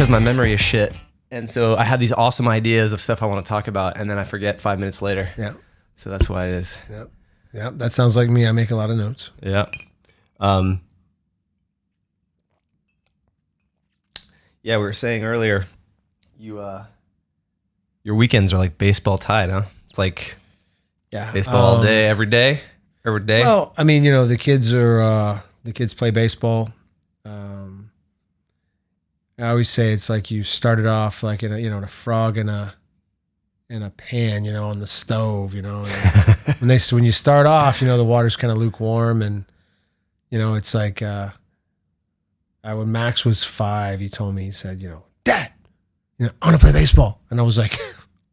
because my memory is shit. And so I have these awesome ideas of stuff I want to talk about, and then I forget 5 minutes later. Yeah. So that's why it is. Yeah. Yeah. That sounds like me. I make a lot of notes. Yeah. Yeah, we were saying earlier, your weekends are like baseball tied, huh? It's like baseball all day, every day. Well, I mean, the kids play baseball. I always say it's like you started off like in a frog in a pan, on the stove, when you start off, the water's kind of lukewarm, and it's like when Max was 5, he told me, he said, Dad, I want to play baseball. And I was like,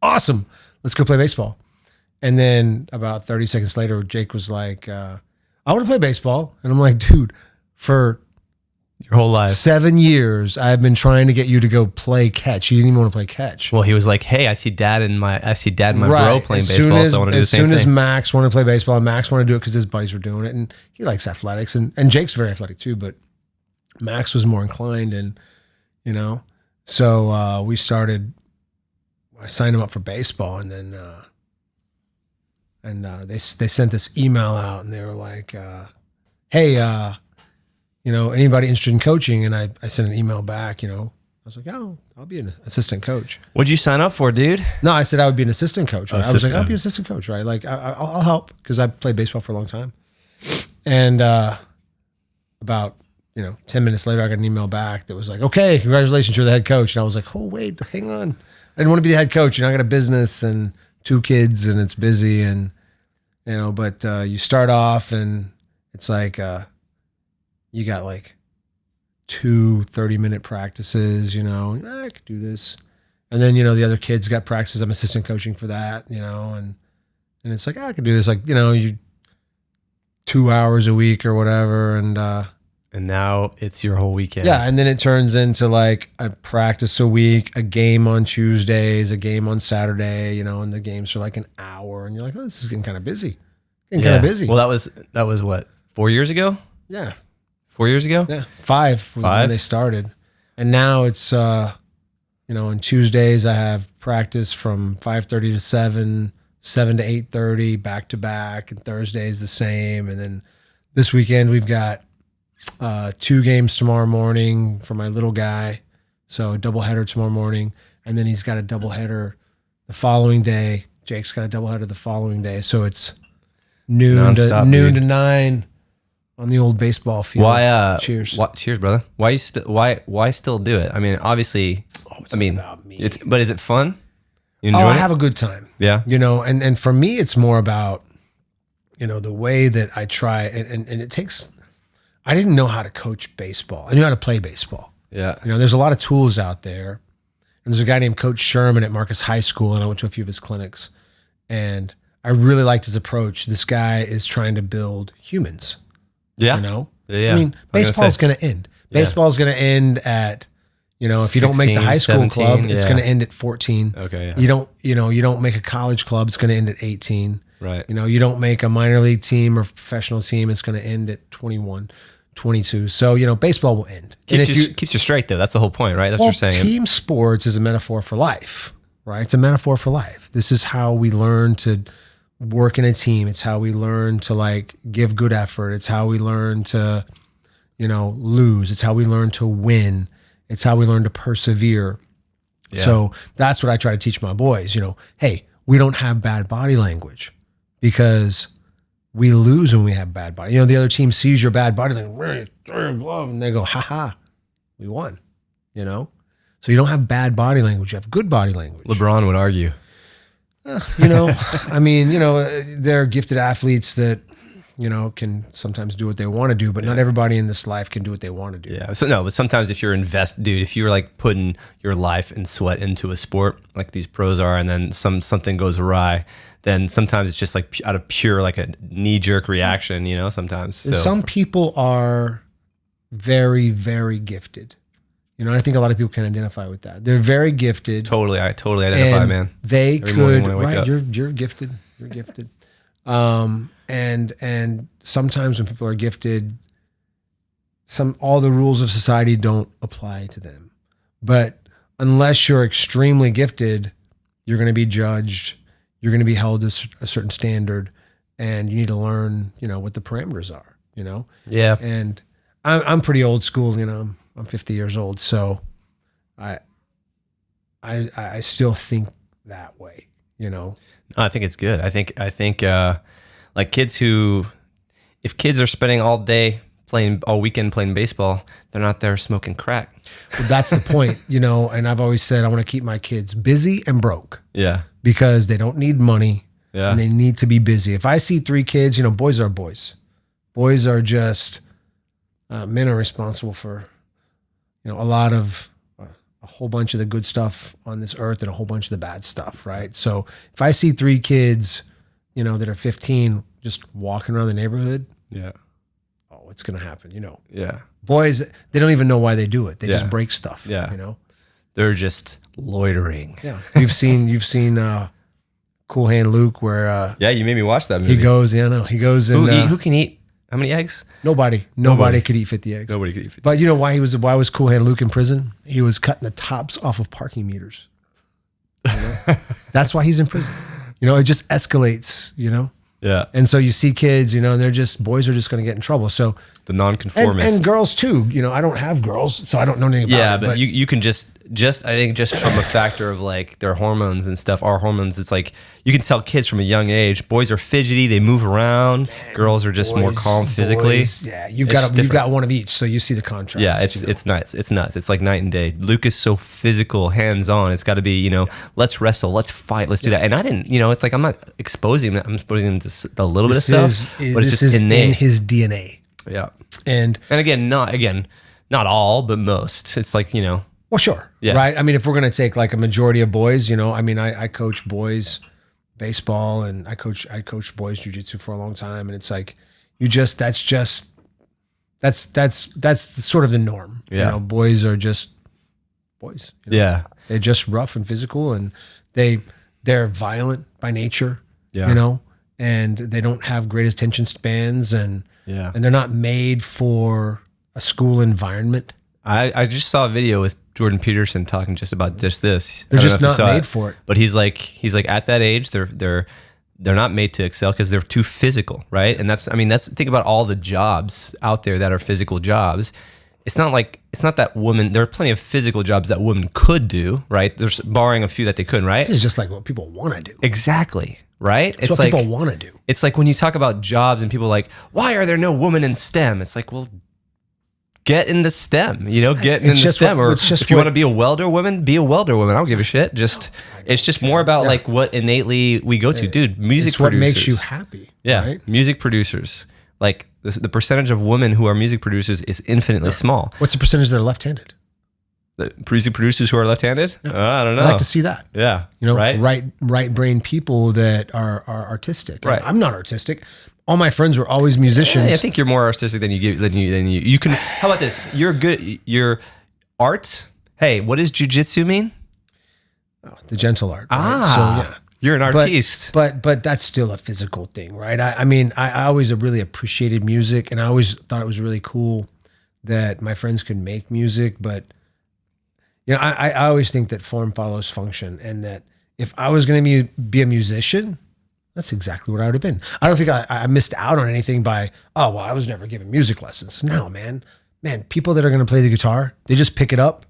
awesome, let's go play baseball. And then about 30 seconds later, Jake was like, I want to play baseball. And I'm like, dude, for your whole life, 7 years, I've been trying to get you to go play catch. You didn't even want to play catch. Well, he was like, hey, I see dad and my bro playing baseball, so I want to do the same thing. As soon as Max wanted to play baseball, and Max wanted to do it because his buddies were doing it, and he likes athletics, and Jake's very athletic too, but Max was more inclined, and so we started. I signed him up for baseball, and then they sent this email out, and they were like, hey, anybody interested in coaching? And I sent an email back, I was like, oh, I'll be an assistant coach. What'd you sign up for, dude? No, I said I would be an assistant coach. Right? I was like, I'll be an assistant coach, right? Like, I'll help, because I played baseball for a long time. And about 10 minutes later, I got an email back that was like, okay, congratulations, you're the head coach. And I was like, oh, wait, hang on. I didn't want to be the head coach. I got a business and 2 kids, and it's busy, and but you start off, and it's like you got like 2 30-minute practices, I could do this. And then, the other kids got practices. I'm assistant coaching for that, and it's like, I could do this. Like, you 2 hours a week or whatever. And now it's your whole weekend. Yeah. And then it turns into like a practice a week, a game on Tuesdays, a game on Saturday, and the games are like an hour, and you're like, oh, this is getting kind of busy. Kind of busy. Well, that was what, 4 years ago? Yeah. 4 years ago? Yeah. 5 was when they started. And now it's, on Tuesdays I have practice from 5:30 to 7 to 8:30, back to back. And Thursdays the same. And then this weekend we've got 2 games tomorrow morning for my little guy. So a doubleheader tomorrow morning. And then he's got a doubleheader the following day. Jake's got a doubleheader the following day. So it's noon to 9 on the old baseball field. Why? Cheers. Cheers, brother. Why still do it? I mean, obviously, about me. But is it fun? You enjoy I it? have a good time. Yeah. And for me, it's more about, the way that I try, and it takes. I didn't know how to coach baseball. I knew how to play baseball. Yeah. There's a lot of tools out there, and there's a guy named Coach Sherman at Marcus High School, and I went to a few of his clinics, and I really liked his approach. This guy is trying to build humans. Yeah. I mean, baseball's going to end. Baseball's going to end at, if you don't make the high school 17, club, it's going to end at 14. Okay. Yeah. You don't make a college club, it's going to end at 18. Right. You don't make a minor league team or professional team, it's going to end at 21, 22. So, baseball will end. Keeps you straight though. That's the whole point, right? That's what you're saying. Team sports is a metaphor for life, right? It's a metaphor for life. This is how we learn to work in a team. It's how we learn to like give good effort. It's how we learn to, lose. It's how we learn to win. It's how we learn to persevere. Yeah. So that's what I try to teach my boys, hey, we don't have bad body language because we lose when we have bad body. The other team sees your bad body language and they go, ha, we won, So you don't have bad body language. You have good body language. LeBron would argue. They're gifted athletes that, can sometimes do what they want to do, but not everybody in this life can do what they want to do. Yeah. So no, but sometimes if you're if you're like putting your life and sweat into a sport like these pros are, and then something goes awry, then sometimes it's just like out of pure, like a knee jerk reaction, sometimes. So. Some people are very, very gifted. I think a lot of people can identify with that. They're very gifted. I totally identify, man. They could, right? You're gifted. You're gifted. And sometimes when people are gifted, all the rules of society don't apply to them. But unless you're extremely gifted, you're going to be judged. You're going to be held to a certain standard, and you need to learn, what the parameters are, Yeah. And I'm pretty old school, I'm 50 years old. So I still think that way, No, I think it's good. I think like if kids are spending all weekend playing baseball, they're not there smoking crack. Well, that's the point, and I've always said I want to keep my kids busy and broke. Yeah. Because they don't need money. Yeah. And they need to be busy. If I see 3 kids, boys are boys. Boys are just, men are responsible for, a lot of, a whole bunch of the good stuff on this earth and a whole bunch of the bad stuff, right? So if I see 3 kids, that are 15 just walking around the neighborhood, yeah, oh, it's going to happen, Yeah. Boys, they don't even know why they do it. They just break stuff, Yeah. They're just loitering. Yeah. You've seen Cool Hand Luke where yeah, you made me watch that movie. he goes in Who can eat how many eggs? Nobody could eat 50 eggs. Nobody could eat 50. But you know why was Cool Hand Luke in prison? He was cutting the tops off of parking meters. That's why he's in prison. It just escalates, Yeah. And so you see kids, and boys are just going to get in trouble. So The nonconformist. and girls too. I don't have girls, so I don't know anything about it. Yeah, but you can just I think just from a factor of like their hormones and stuff, our hormones, it's like you can tell kids from a young age, boys are fidgety, they move around, girls are just more calm physically. Yeah, you've got one of each, so you see the contrast. Yeah, it's nuts. It's nuts. It's like night and day. Luke is so physical, hands-on. It's got to be, let's wrestle, let's fight, let's do that. And I didn't, it's like I'm not exposing him. I'm exposing him to a little bit of stuff, but it's just innate. In his DNA. Yeah. And not all, but most. It's like, well, sure. Yeah. Right. I mean, if we're going to take like a majority of boys, I coach boys baseball and I coach boys jiu-jitsu for a long time. And it's like, that's sort of the norm. Yeah. Boys are just boys. Yeah. They're just rough and physical and they're violent by nature, Yeah. And they don't have great attention spans and they're not made for a school environment. I just saw a video with Jordan Peterson talking just about just this. They're just not made for it. But he's like at that age, they're not made to excel because they're too physical, right? And that's think about all the jobs out there that are physical jobs. It's not that women. There are plenty of physical jobs that women could do, right? There's barring a few that they couldn't, right? This is just like what people want to do. Exactly. Right? It's what like, people want to do. It's like when you talk about jobs and people are like, why are there no women in STEM? It's like, well, get into STEM, get into STEM. Or if you want to be a welder woman, be a welder woman. I don't give a shit. It's just more about like what innately we go to. Dude, music producers. What makes you happy. Yeah. Right? Music producers. Like the percentage of women who are music producers is infinitely small. What's the percentage that are left-handed? The music producers who are left-handed? I don't know. I like to see that. Yeah. Right brain people that are artistic. Right. I'm not artistic. All my friends were always musicians. I think you're more artistic than you can. How about this? Your art. Hey, what does jiu-jitsu mean? Oh, the gentle art. Right? So, yeah. You're an artiste. But that's still a physical thing, right? I always really appreciated music, and I always thought it was really cool that my friends could make music. But I always think that form follows function, and that if I was going to be a musician, that's exactly what I would have been. I don't think I missed out on anything by, I was never given music lessons. No, man, people that are going to play the guitar, they just pick it up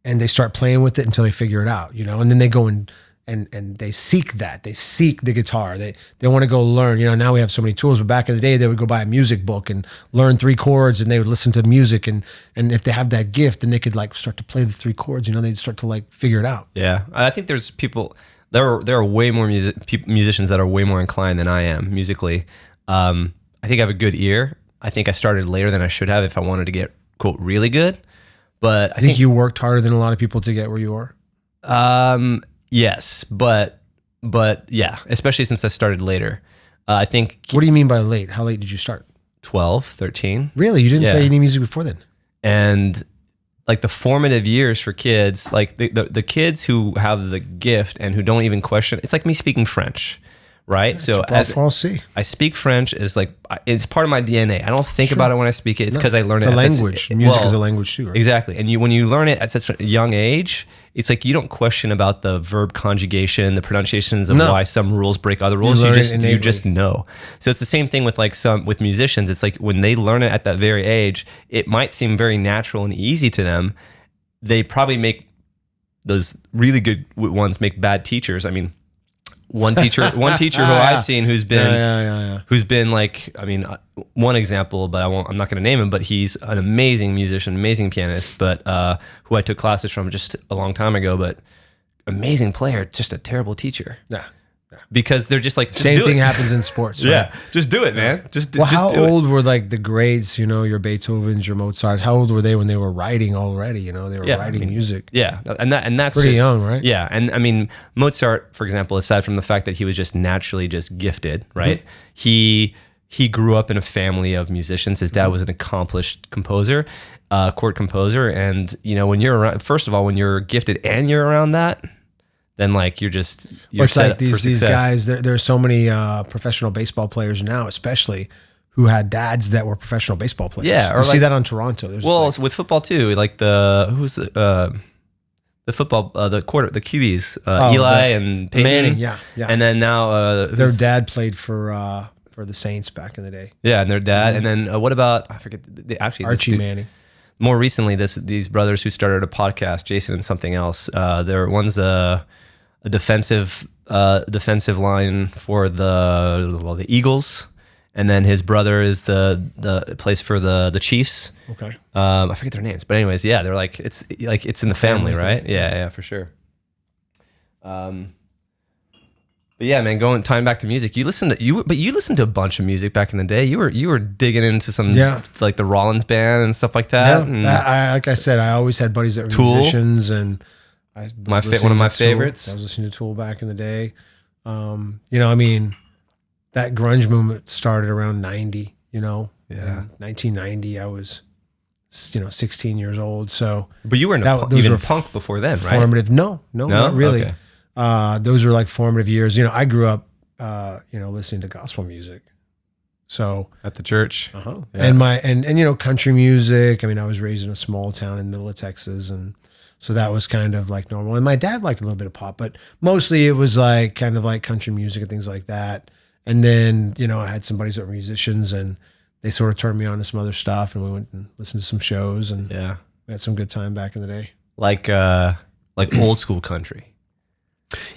and they start playing with it until they figure it out, and then they go and they seek that. They seek the guitar. They want to go learn. Now we have so many tools, but back in the day, they would go buy a music book and learn 3 chords, and they would listen to music. And if they have that gift, then they could like start to play the 3 chords. They'd start to like figure it out. Yeah, I think there's people. There are way more musicians that are way more inclined than I am musically. I think I have a good ear. I think I started later than I should have if I wanted to get quote really good. But I think you worked harder than a lot of people to get where you are. Yes, but yeah, especially since I started later. I think. What do you mean by late? How late did you start? 12, 13. Really? You didn't play any music before then? And like the formative years for kids, like the kids who have the gift and who don't even question, it's like me speaking French, right? So as I speak French, is like it's part of my DNA. I don't think about it when I speak it. It's because I learned it. It's a language. Music is a language too, right? Exactly. And when you learn it at such a young age, it's like you don't question about the verb conjugation, the pronunciations of why some rules break other rules. You just know. So it's the same thing with with musicians. It's like when they learn it at that very age, it might seem very natural and easy to them. They probably make those really good ones make bad teachers. I mean, one teacher who I've seen who's been like, I mean, one example, but I'm not going to name him, but he's an amazing musician, amazing pianist, but who I took classes from just a long time ago, but amazing player, just a terrible teacher. Yeah. Because they're just like, same thing happens in sports. Right? Yeah, just do it, man. How old were like the greats? You know, your Beethovens, your Mozarts. How old were they when they were writing already? You know, they were writing music. Yeah, and that's pretty young, right? Yeah, and I mean Mozart, for example, aside from the fact that he was just naturally just gifted, right? Mm-hmm. He grew up in a family of musicians. His dad was an accomplished composer, court composer, and you know when you're around, first of all, when you're gifted and you're around that. Then like you're set like up for success. These guys, there's so many professional baseball players now, especially who had dads that were professional baseball players. Yeah, or you see that on Toronto. With football too, like the football the QBs, Eli and Peyton. Manning, yeah, and then now their dad played for the Saints back in the day. Yeah, and their dad, and then what about I forget Archie Manning. More recently, these brothers who started a podcast, Jason and something else. One's a defensive line for the Eagles, and then his brother is the plays for the Chiefs. Okay, I forget their names, but anyways, yeah, they're like it's in the family, right? Yeah, for sure. But yeah, man, tying back to music, you listened to a bunch of music back in the day. You were digging into some like the Rollins band and stuff like that. Yeah, like I said, I always had buddies that were musicians, and one of my favorites. I was listening to Tool back in the day. You know, I mean, that grunge movement started around 90. You know, in 1990, I was 16 years old. So, but you were even punk before then, right? Formative? No, not really. Okay. Those were like formative years. You know, I grew up, listening to gospel music. So at the church, and you know, country music. I mean, I was raised in a small town in the middle of Texas, and so that was kind of like normal. And my dad liked a little bit of pop, but mostly it was like kind of like country music and things like that. And then, you know, I had some buddies that were musicians, and they sort of turned me on to some other stuff, and we went and listened to some shows, and we had some good time back in the day. Like old school country.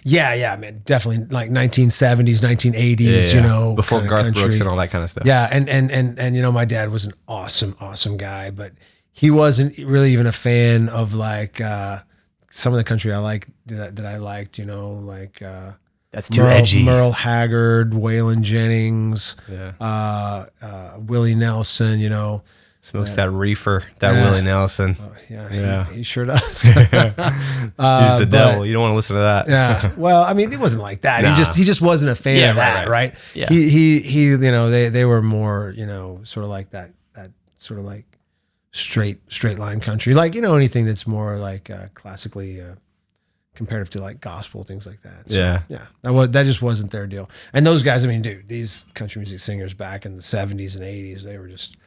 Yeah, man, definitely like 1970s, 1980s, you know, before Garth country. Brooks and all that kind of stuff. Yeah, and you know, my dad was an awesome guy, but he wasn't really even a fan of like some of the country I liked that I liked, you know, like that's too edgy. Merle Haggard, Waylon Jennings, Willie Nelson, you know. Smokes that reefer, Willie Nelson. He sure does. He's the devil. You don't want to listen to that. Yeah. Well, I mean, it wasn't like that. Nah. He just wasn't a fan of that, right? Yeah. He you know, they were more, you know, sort of like that sort of like straight line country, like, you know, anything that's more like classically comparative to like gospel, things like that. So, that just wasn't their deal. And those guys, I mean, dude, these country music singers back in the 70s and 80s, they were just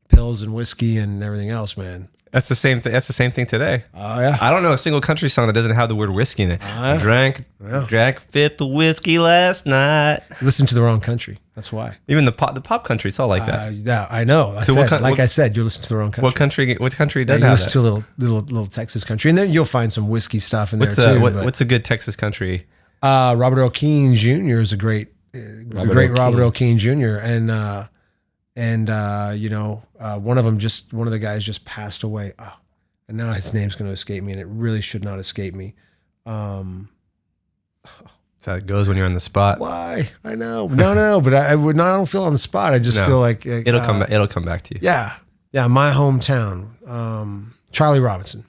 pills and whiskey and everything else, man. That's the same thing. That's the same thing today. Oh yeah. I don't know a single country song that doesn't have the word whiskey in it. Drank fit the whiskey last night. You listen to the wrong country. That's why. Even the pop country, it's all like that. Yeah, I know. I said, you listen to the wrong country. What country doesn't have listen to a little Texas country, and then you'll find some whiskey stuff in there too. What's a good Texas country? Robert Earl Keen Jr. is a great Robert Earl Keen Jr. And you know, one of the guys just passed away. Oh, and now his name's going to escape me, and it really should not escape me. That's how it goes when you're on the spot. Why? I know. No, but I don't feel on the spot. I just feel like it'll come back to you. Yeah, my hometown. Charlie Robinson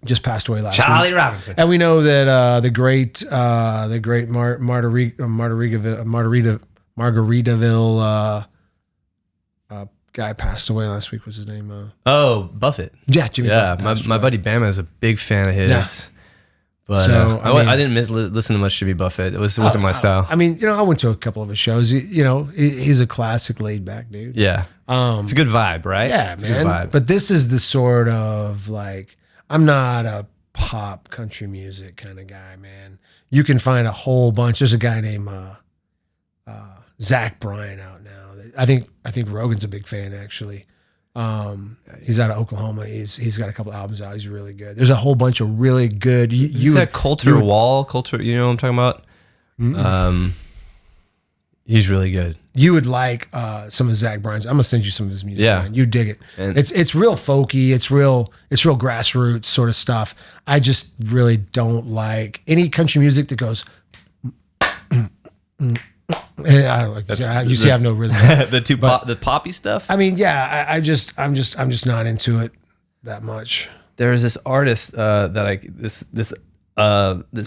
just passed away last week. Charlie Robinson, and we know that the great Margaritaville. Guy passed away last week. What's his name? Buffett. Yeah, Jimmy. Yeah, Buffett my buddy Bama is a big fan of his. But So, I didn't listen to much Jimmy Buffett. It wasn't my style. I mean, I went to a couple of his shows. He's a classic laid back dude. Yeah. It's a good vibe, right? Yeah, it's man. a good vibe. But this is the sort of like, I'm not a pop country music kind of guy, man. You can find a whole bunch. There's a guy named Zach Bryan out now. I think Rogan's a big fan, actually. He's out of Oklahoma. He's got a couple albums out. He's really good. There's a whole bunch of really good. You said Coulter, you know what I'm talking about? Mm-hmm. He's really good. You would like some of Zach Bryan's. I'm gonna send you some of his music. Yeah, man. You dig it. And it's real folky. It's real grassroots sort of stuff. I just really don't like any country music that goes. I don't like that. You see, I have no rhythm. the poppy stuff. I mean, yeah, I'm just not into it that much. There's this artist this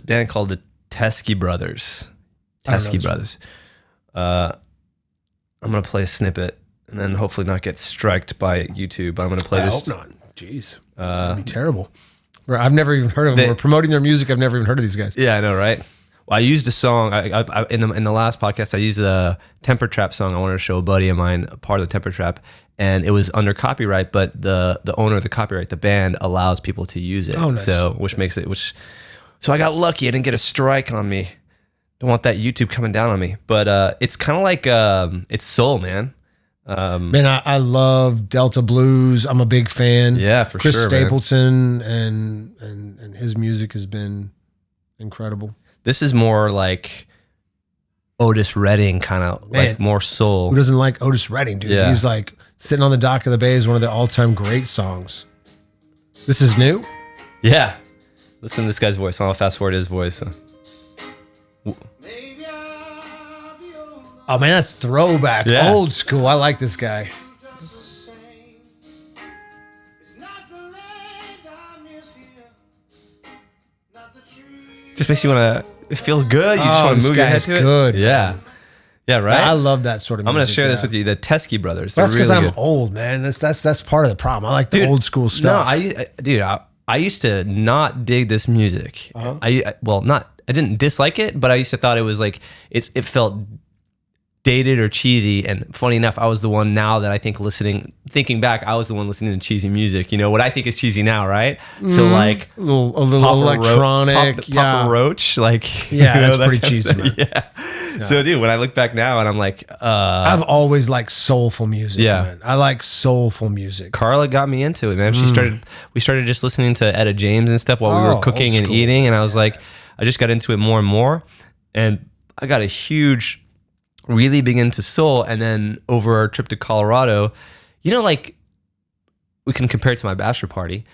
band called the Teskey Brothers. Teskey Brothers. I'm gonna play a snippet and then hopefully not get striked by YouTube. But I'm gonna play this. I hope not. Jeez, that'd be terrible. I've never even heard of them. We're promoting their music. I've never even heard of these guys. Yeah, I know, right? Well, I used a song in the last podcast. I used a Temper Trap song. I wanted to show a buddy of mine a part of the Temper Trap, and it was under copyright. But the owner of the copyright, the band, allows people to use it. Oh, nice. So I got lucky. I didn't get a strike on me. Don't want that YouTube coming down on me. But it's kind of like it's soul, man. Man, I love Delta Blues. I'm a big fan. Yeah, for Chris sure. Stapleton and his music has been incredible. This is more like Otis Redding, kind of like more soul. Who doesn't like Otis Redding, dude? Yeah. He's like Sitting on the Dock of the Bay is one of the all-time great songs. This is new? Yeah. Listen to this guy's voice. I'll fast forward his voice. Oh man, that's throwback, old school. I like this guy. Just makes you want to feel good. You just want to move your head to it. Good. Yeah. Yeah, right? I love that sort of music. I'm going to share this with you. The Teskey Brothers. That's because really I'm old, man. That's part of the problem. I like the old school stuff. No, I used to not dig this music. Uh-huh. I didn't dislike it, but I used to thought it was like, it felt dated or cheesy. And funny enough, I was the one now that I think thinking back, I was the one listening to cheesy music. You know what I think is cheesy now, right? So like a little electronic, Papa Roach, like that's pretty cheesy, man. Yeah. So dude, when I look back now and I'm like, I've always liked soulful music. Yeah, man. I like soulful music. Carla got me into it, man. We started just listening to Etta James and stuff while we were cooking and eating, and I was like, I just got into it more and more, and I got really big into soul. And then over our trip to Colorado, like we can compare it to my bachelor party.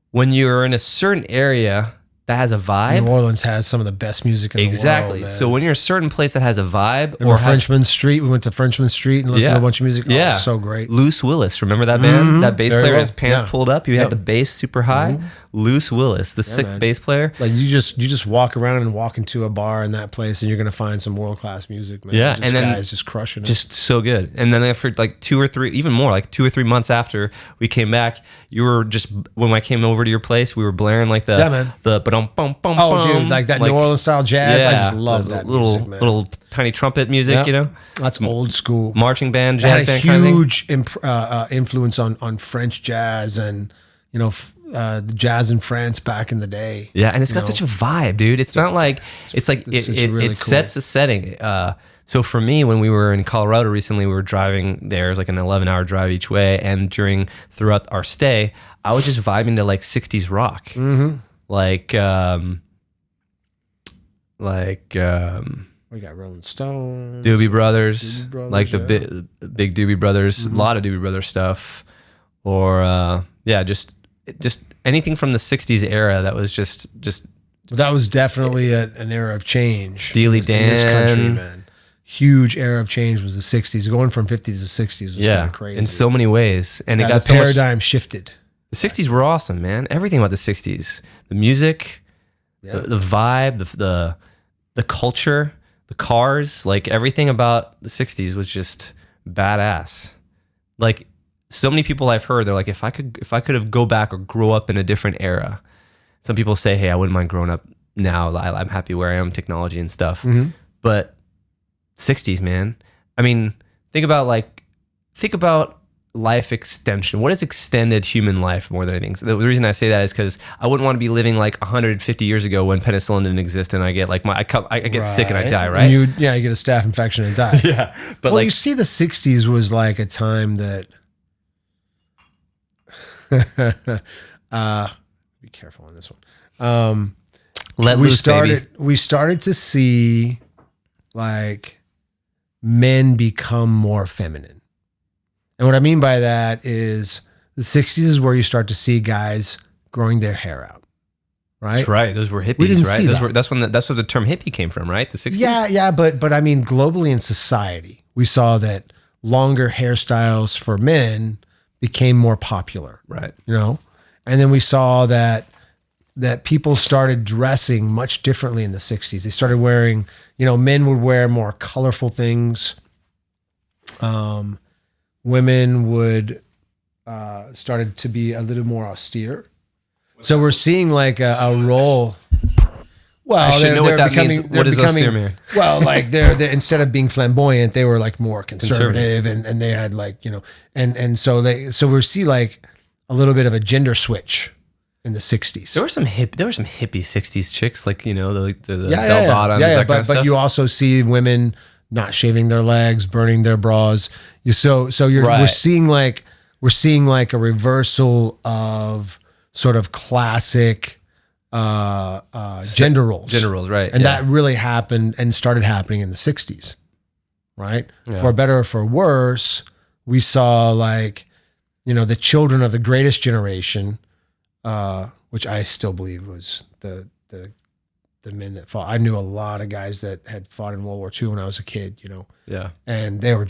When you're in a certain area that has a vibe. New Orleans has some of the best music in the world. Exactly. So when you're in a certain place that has a vibe. Remember Frenchman Street? We went to Frenchman Street and listened to a bunch of music. Oh, it was so great. Luce Willis. Remember that band? Mm-hmm. That bass player, his pants pulled up. He had the bass super high. Mm-hmm. Luce Willis, the sick bass player. Like you just walk around and walk into a bar in that place and you're going to find some world-class music, man. Yeah. And then guys just crushing it. Just so good. And then after like 2 or 3, even more, like 2 or 3 months after we came back, you were when I came over to your place, we were blaring like the ba-dum-bum-bum-bum. Oh, dude, like that New Orleans style jazz. I just love that music, man. Little tiny trumpet music, That's old school. Marching band, jazz band kind of thing. Huge influence on French jazz and, the jazz in France back in the day. Yeah, and it's got such a vibe, dude. It's not like, it sets a setting. So for me, when we were in Colorado recently, we were driving there. It was like an 11-hour drive each way. And throughout our stay, I was just vibing to like 60s rock. Mm-hmm. We got Rolling Stones, Doobie Brothers, like the big Doobie Brothers, a lot of Doobie Brothers stuff, or just anything from the 60s era that was just. That was definitely an era of change. Steely Dan, in this country, man. Huge era of change was the 60s. Going from 50s to 60s was kind of crazy in so many ways, and it got the paradigm shifted. The 60s were awesome, man. Everything about the 60s, the music, the vibe, the culture. The cars, like everything about the 60s was just badass. Like so many people I've heard, they're like, if I could have go back or grow up in a different era. Some people say, hey, I wouldn't mind growing up now I'm happy where I am, technology and stuff. But 60s, man. I mean, think about life extension. What is extended human life more than anything? So the reason I say that is because I wouldn't want to be living like 150 years ago when penicillin didn't exist, and I get like I get sick and I die, right? And you get a staph infection and die. Yeah, but well, you see, the 60s was like a time that. Be careful on this one. We started to see like men become more feminine. And what I mean by that is the 60s is where you start to see guys growing their hair out. Right? That's right. Those were hippies, we didn't right? See that's where the term hippie came from, right? The 60s? Yeah, but I mean, globally in society, we saw that longer hairstyles for men became more popular. Right. You know? And then we saw that people started dressing much differently in the 60s. They started wearing, men would wear more colorful things. Women would started to be a little more austere. So we're seeing like a role. Well, I should know what that means. What is austere mean? Well, like they're instead of being flamboyant, they were like more conservative. And they had like, and so we see like a little bit of a gender switch in the 60s. There were some hippie 60s chicks, like, the bell bottoms, that kind of stuff. But you also see women not shaving their legs, burning their bras. We're seeing like a reversal of sort of classic gender roles. Gender roles, right. And that really happened and started happening in the 60s, right? Yeah. For better or for worse, we saw like, the children of the greatest generation, which I still believe was the men that fought. I knew a lot of guys that had fought in World War II when I was a kid, Yeah. And they're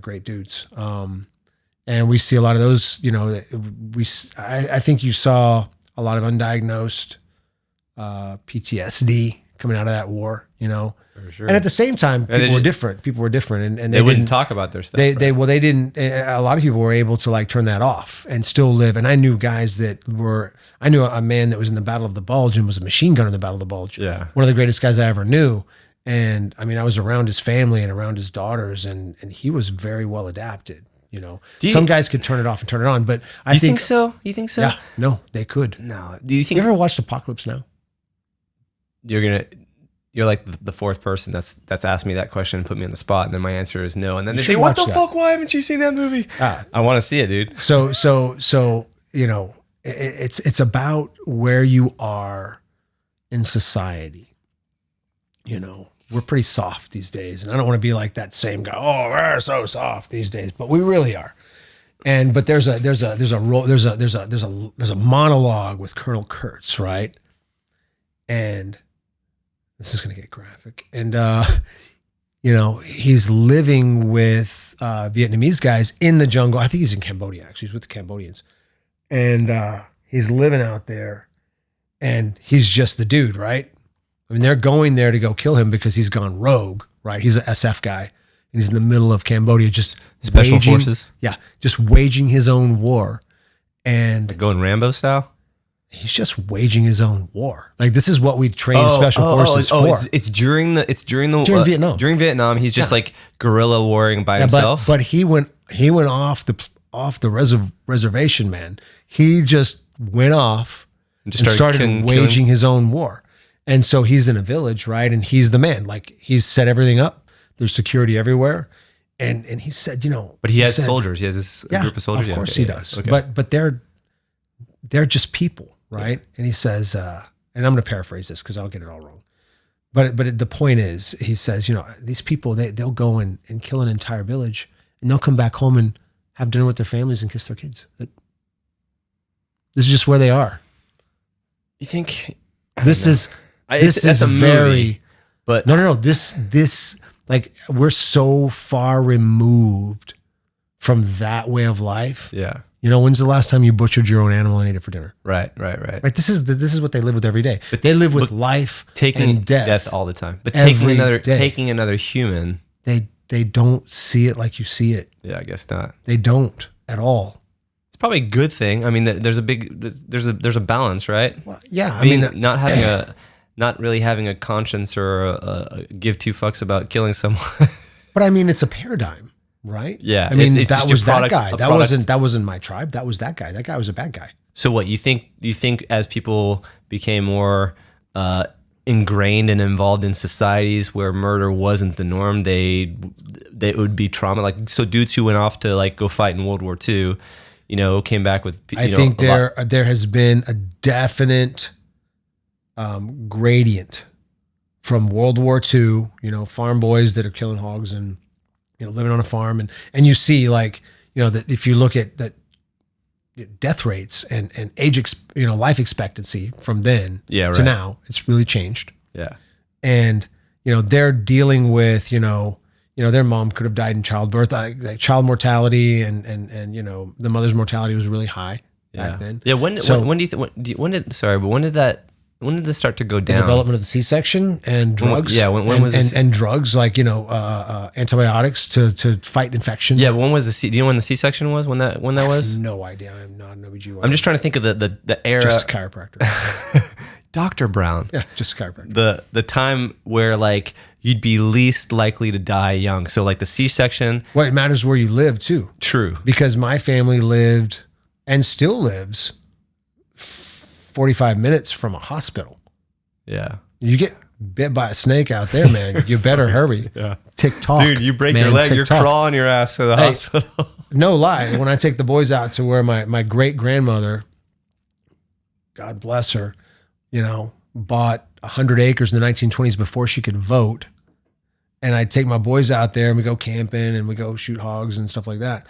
great dudes. And we see a lot of those, I think you saw a lot of undiagnosed PTSD coming out of that war, For sure. And at the same time, people were different. And they wouldn't talk about their stuff. They didn't. A lot of people were able to like turn that off and still live. And I knew guys I knew a man that was in the Battle of the Bulge and was a machine gunner in the Battle of the Bulge. Yeah. One of the greatest guys I ever knew. And I mean, I was around his family and around his daughters, and he was very well adapted. Some guys could turn it off and turn it on, but I think so. You think so? Yeah, no, they could. No. Do you think you ever watched Apocalypse Now? You're like the fourth person that's asked me that question and put me on the spot, and then my answer is no. And then they say, "What the fuck? Why haven't you seen that movie?" I want to see it, dude. So it's about where you are in society. We're pretty soft these days, and I don't want to be like that same guy. Oh, we're so soft these days, but we really are. But there's a monologue with Colonel Kurtz, right? And this is going to get graphic. And, he's living with Vietnamese guys in the jungle. I think he's in Cambodia, actually. He's with the Cambodians. And he's living out there, and he's just the dude, right? I mean, they're going there to go kill him because he's gone rogue, right? He's an SF guy, and he's in the middle of Cambodia just Special forces? Yeah, just waging his own war. And like going Rambo style? He's just waging his own war. Like, this is what we train special forces for. It's during Vietnam. During Vietnam, he's just like guerrilla warring by himself. But he went off the reservation, man. He just went off and started waging his own war. And so he's in a village, right? And he's the man. Like, he's set everything up. There's security everywhere. And he said, But he has soldiers. He has this group of soldiers. Of course he does. Okay. But they're just people, right? Yeah. And he says, and I'm going to paraphrase this because I'll get it all wrong. But the point is, he says, these people, they'll go and kill an entire village, and they'll come back home and have dinner with their families and kiss their kids. This is just where they are. You think this is a very, but no. This like, we're so far removed from that way of life. Yeah. When's the last time you butchered your own animal and ate it for dinner? Right. Right. This is what they live with every day. But they live with life and death all the time. But taking another human, they don't see it like you see it. Yeah, I guess not. They don't at all. probably a good thing. I mean, there's a balance, right? Well, yeah. I mean, not really having a conscience or a give two fucks about killing someone. But I mean, it's a paradigm, right? Yeah. I mean, it's that was that product, guy. That wasn't my tribe. That was that guy. That guy was a bad guy. So what you think as people became more ingrained and involved in societies where murder wasn't the norm, they would be trauma. Like, so dudes who went off to like go fight in World War II, you know, came back with. I think there has been a definite gradient from World War II. You know, farm boys that are killing hogs and, you know, living on a farm, and you see, like, you know, that if you look at that death rates and life expectancy from then to now, it's really changed. Yeah. And, you know, they're dealing with, you know, their mom could have died in childbirth, like child mortality and, you know, the mother's mortality was really high back then. Yeah. When did this start to go down? The development of the C-section and drugs. When was this? And drugs, like, you know, antibiotics to fight infection. Yeah, when was do you know when the C-section was? When that was? I have no idea. I'm not an OBGYN. I'm just trying to think of the era. Just a chiropractor. Dr. Brown. Yeah, just a chiropractor. The time where, like, you'd be least likely to die young. So, like, the C-section. Well, it matters where you live too. True. Because my family lived and still lives 45 minutes from a hospital. Yeah. You get bit by a snake out there, man. You better hurry. Yeah. Tick-tock. Dude, you break your leg, you're crawling your ass to the hospital. No lie. When I take the boys out to where my great-grandmother, God bless her, you know, bought 100 acres in the 1920s before she could vote. And I'd take my boys out there and we go camping and we go shoot hogs and stuff like that.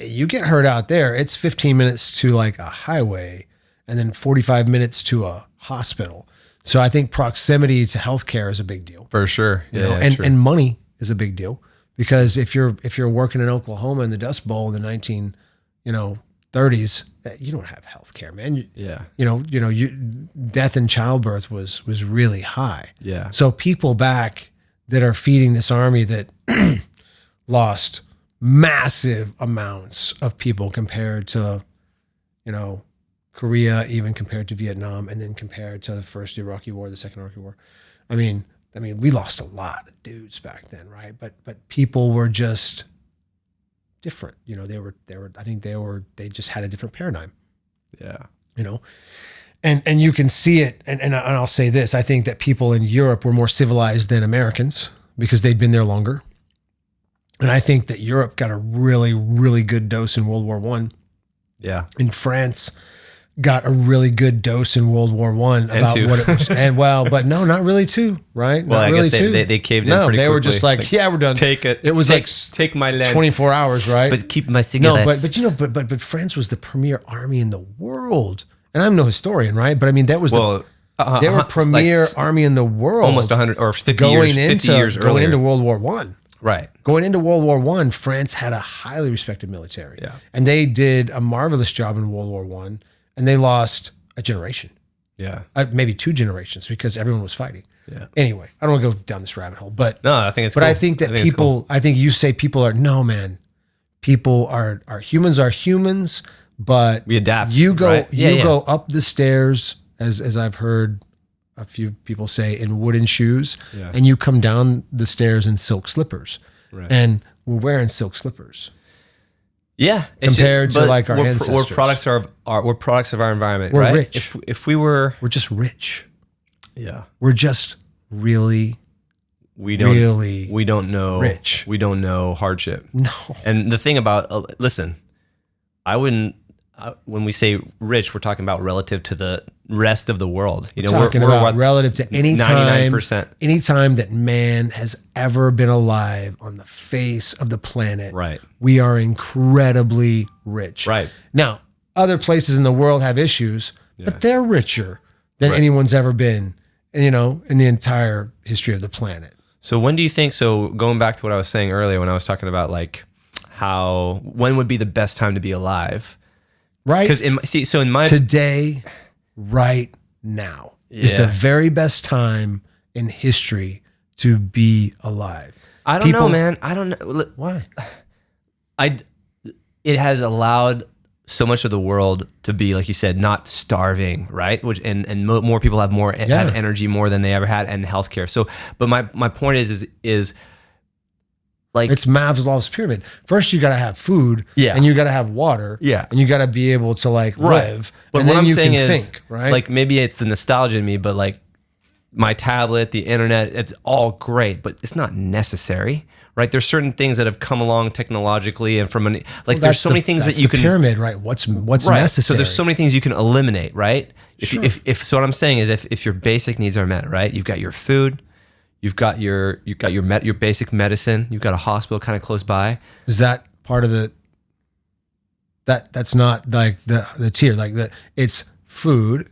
You get hurt out there, it's 15 minutes to like a highway and then 45 minutes to a hospital. So I think proximity to healthcare is a big deal. For sure. You know? And money is a big deal, because if you're working in Oklahoma in the Dust Bowl in the 1930s, you don't have healthcare, man. Death in childbirth was really high. Yeah. So people back that are feeding this army that lost massive amounts of people compared to, you know, Korea, even compared to Vietnam, and then compared to the first Iraqi war, the second Iraqi war. I mean, we lost a lot of dudes back then, right? But people were just different. You know, they just had a different paradigm. Yeah. You know, and you can see it. And I'll say this: I think that people in Europe were more civilized than Americans because they'd been there longer. And I think that Europe got a really, really good dose in World War I. Yeah. And France got a really good dose in World War I about what it was. And but no, not really too, right? Well, not I really guess they caved in pretty quickly. No, they were just like, yeah, we're done. Take it. It was take my land. 24 hours, right? But keep my cigarettes. No, but France was the premier army in the world. And I'm no historian, right? But I mean, that was they were premier army in the world. Almost 100 or 50 years earlier. Going into World War I. Right. Going into World War I, France had a highly respected military. Yeah. And they did a marvelous job in World War I, and they lost a generation. Yeah. Maybe 2 generations, because everyone was fighting. Yeah. Anyway, I don't want to go down this rabbit hole, but no, I think it's but cool. I think that I think you say people are, no, man, people are humans, but we adapt. You go, right? go up the stairs, as I've heard a few people say, in wooden shoes, and you come down the stairs in silk slippers. Right. And we're wearing silk slippers. Yeah, compared to like our ancestors. We're products of our environment. We're right? rich. If we were, we're just rich. Yeah, we're just really. We don't know rich. We don't know hardship. No. And the thing about listen, I wouldn't. When we say rich, we're talking about relative to the rest of the world. You know, we're talking about relative to any 99%. Any time that man has ever been alive on the face of the planet. Right. We are incredibly rich. Right. Now, other places in the world have issues, but they're richer than anyone's ever been, you know, in the entire history of the planet. So when do you think? So going back to what I was saying earlier, when I was talking about like when would be the best time to be alive? Right. Because today, right now is the very best time in history to be alive. I don't know, man. I don't know. Why? it has allowed so much of the world to be, like you said, not starving, right? Which and more people have more have energy more than they ever had, and healthcare. So, but my point is like, it's Maslow's pyramid. First, you got to have food, and you got to have water, and you got to be able to like live. But and what then I'm you saying can is, think, right? Like maybe it's the nostalgia in me, but like my tablet, the internet, it's all great, but it's not necessary. Right, there's certain things that have come along technologically, and from there's so many things that you can pyramid, right? What's necessary? So there's so many things you can eliminate, right? So what I'm saying is, if your basic needs are met, right, you've got your food, you've got your basic medicine, you've got a hospital kind of close by. Is that part of that's not like the tier, like it's food,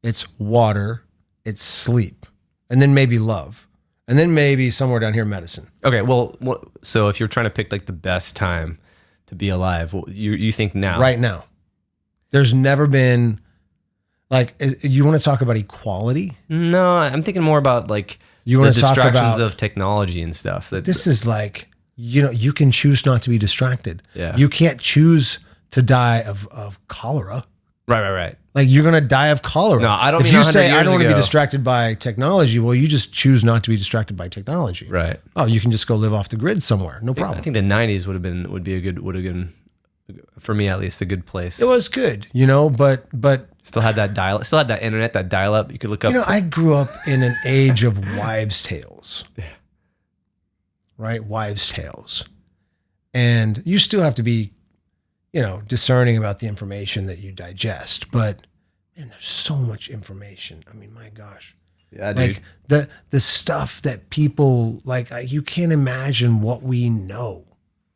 it's water, it's sleep, and then maybe love. And then maybe somewhere down here, medicine. Okay, well, so if you're trying to pick like the best time to be alive, you think now? Right now. There's never been, like, you want to talk about equality? No, I'm thinking more about like you want the to talk distractions about of technology and stuff. This is like, you can choose not to be distracted. Yeah. You can't choose to die of cholera. Right. Like, you're going to die of cholera. No, I don't if mean you 100 say, I years don't want to be ago. distracted by technology, well, you just choose not to be distracted by technology. Right. Oh, you can just go live off the grid somewhere. No problem. I think the 90s would have been, for me at least, a good place. It was good, but still had that still had that internet, that dial up. You could look up. I grew up in an age of wives' tales. Yeah. Right? Wives' tales. And you still have to be, discerning about the information that you digest. But man, there's so much information. I mean, my gosh. Yeah, dude. Like the stuff that people like, you can't imagine what we know.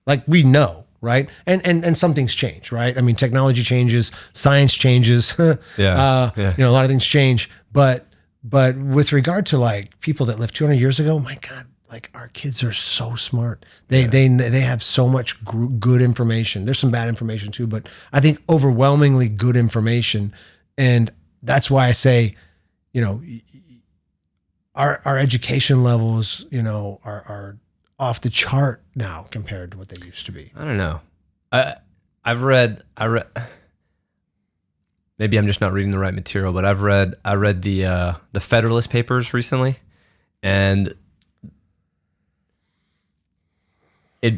Like, we know, right? And some things change, right? I mean, technology changes, science changes. A lot of things change. But with regard to like people that lived 200 years ago, my God, like, our kids are so smart. They have so much good information. There's some bad information too, but I think overwhelmingly good information. And that's why I say, our education levels, are off the chart now compared to what they used to be. I don't know. I read. Maybe I'm just not reading the right material, but I read the Federalist Papers recently, and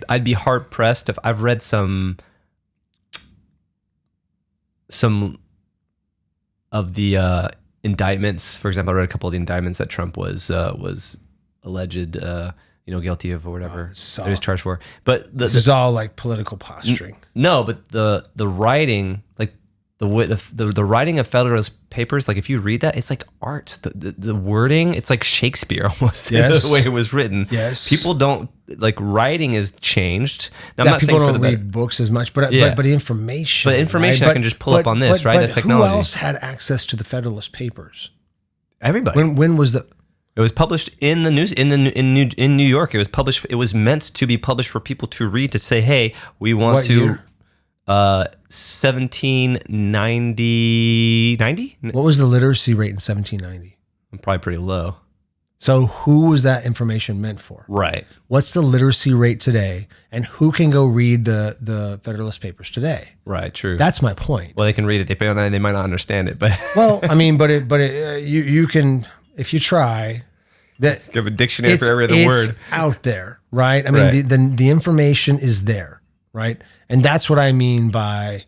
I'd be hard pressed if I've read some of the indictments. For example, I read a couple of the indictments that Trump was alleged, guilty of or whatever he was charged for. But this is all like political posturing. No, but the writing, like the writing of Federalist Papers, like if you read that, it's like art. The wording, it's like Shakespeare almost. Yes. The way it was written. Yes. People don't like, writing is changed. Now, I'm not people saying don't read books as much, but the information. But information, right? I can just pull up on this, right? That's technology. Who else had access to the Federalist Papers? Everybody. When was the? It was published in the news in New York. It was published. It was meant to be published for people to read, to say, "Hey, we want what to." Year? 1790. What was the literacy rate in 1790? Probably pretty low. So who was that information meant for? Right. What's the literacy rate today, and who can go read the Federalist Papers today? Right. True. That's my point. Well, they can read it. They might not understand it, but well, I mean, you can, if you try. That you have a dictionary for every other word. It's out there, right? I mean, the information is there, right? And that's what I mean by,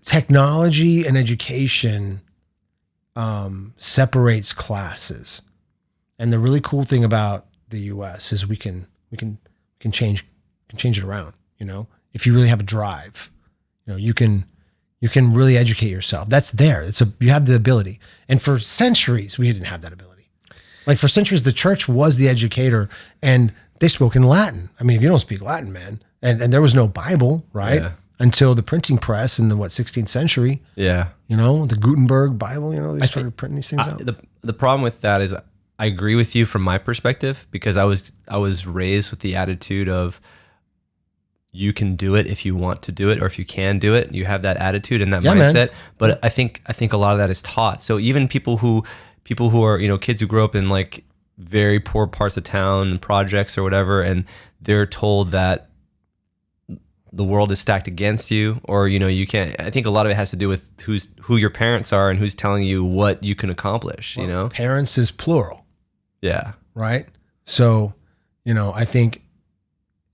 technology and education separates classes. And the really cool thing about the U.S. is we can change it around. If you really have a drive, you can really educate yourself. That's there. You have the ability. And for centuries, we didn't have that ability. Like, for centuries, the church was the educator, and they spoke in Latin. I mean, if you don't speak Latin, man, and there was no Bible, right? Yeah. Until the printing press in the 16th century. Yeah. The Gutenberg Bible, they started printing these things out. The problem with that is, I agree with you from my perspective, because I was raised with the attitude of, you can do it if you want to do it, or if you can do it. You have that attitude and that mindset. Man. But I think a lot of that is taught. So even people who are, kids who grow up in like very poor parts of town and projects or whatever, and they're told that the world is stacked against you, or, you know, you can't. I think a lot of it has to do with who your parents are and who's telling you what you can accomplish, you know? Parents is plural. Yeah. Right? So, you know, I think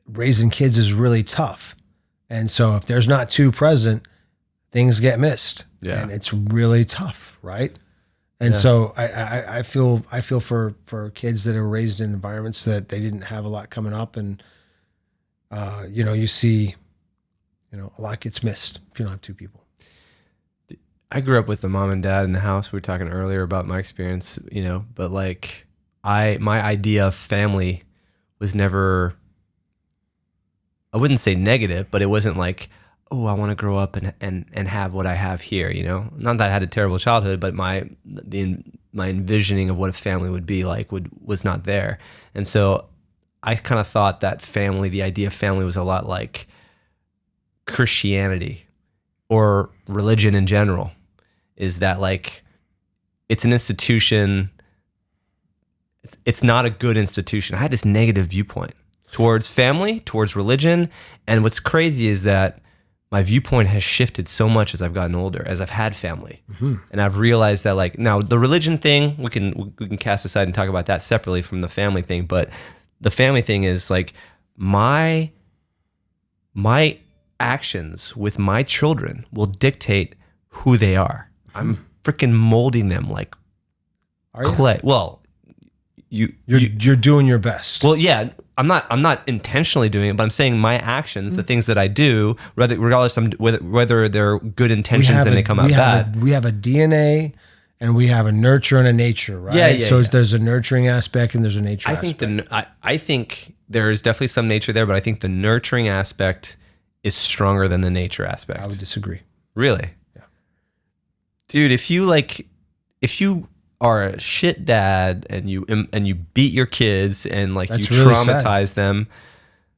raising kids is really tough. And so if there's not two present, things get missed. Yeah. And it's really tough, right? And so I feel for kids that are raised in environments that they didn't have a lot coming up, and you know, you see, you know, a lot gets missed if you don't have two people. I grew up with the mom and dad in the house. We were talking earlier about my experience, you know, but like my idea of family was never, I wouldn't say negative, but it wasn't like, oh, I want to grow up and have what I have here, you know? Not that I had a terrible childhood, but my envisioning of what a family would be like was not there. And so I kind of thought that family, the idea of family, was a lot like Christianity or religion in general, is that like it's an institution. It's not a good institution. I had this negative viewpoint towards family, towards religion. And what's crazy is that my viewpoint has shifted so much as I've gotten older, as I've had family. Mm-hmm. And I've realized that, like, now the religion thing, we can cast aside and talk about that separately from the family thing. But the family thing is like my actions with my children will dictate who they are. Mm-hmm. I'm freaking molding them like clay. Well, you're doing your best. Well, yeah, I'm not intentionally doing it, but I'm saying my actions, the things that I do, regardless of whether they're good intentions and they come out bad. We have a DNA and we have a nurture and a nature, right? Yeah. So there's a nurturing aspect and there's a nature aspect. I think there is definitely some nature there, but I think the nurturing aspect is stronger than the nature aspect. I would disagree. Really? Yeah. Dude, if you are a shit dad and you beat your kids and like that's you traumatize them,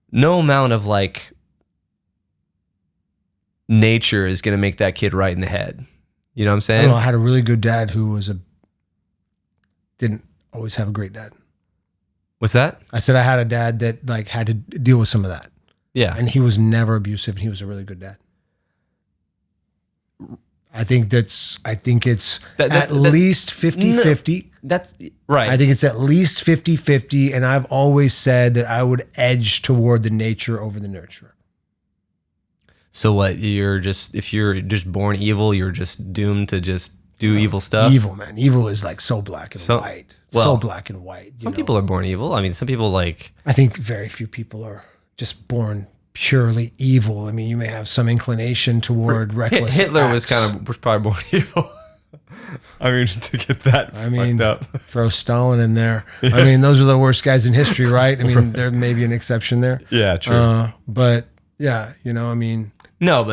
no amount of like nature is going to make that kid right in the head. You know what I'm saying? I don't know, I had a really good dad who didn't always have a great dad. What's that? I said I had a dad that like had to deal with some of that. Yeah. And he was never abusive and he was a really good dad. I think it's at least 50-50. That's right. I think it's at least 50-50. And I've always said that I would edge toward the nature over the nurture. So what, if you're just born evil, you're just doomed to just do evil stuff? Evil, man. Evil is like so black and white. So black and white. Some people are born evil. I mean, some people like... I think very few people are just born purely evil. I mean, you may have some inclination toward reckless Hitler acts. was probably born evil. I mean, to get that fucked up. Throw Stalin in there. I mean, those are the worst guys in history, right? I mean, there may be an exception there. Yeah, true. But yeah, I mean... No,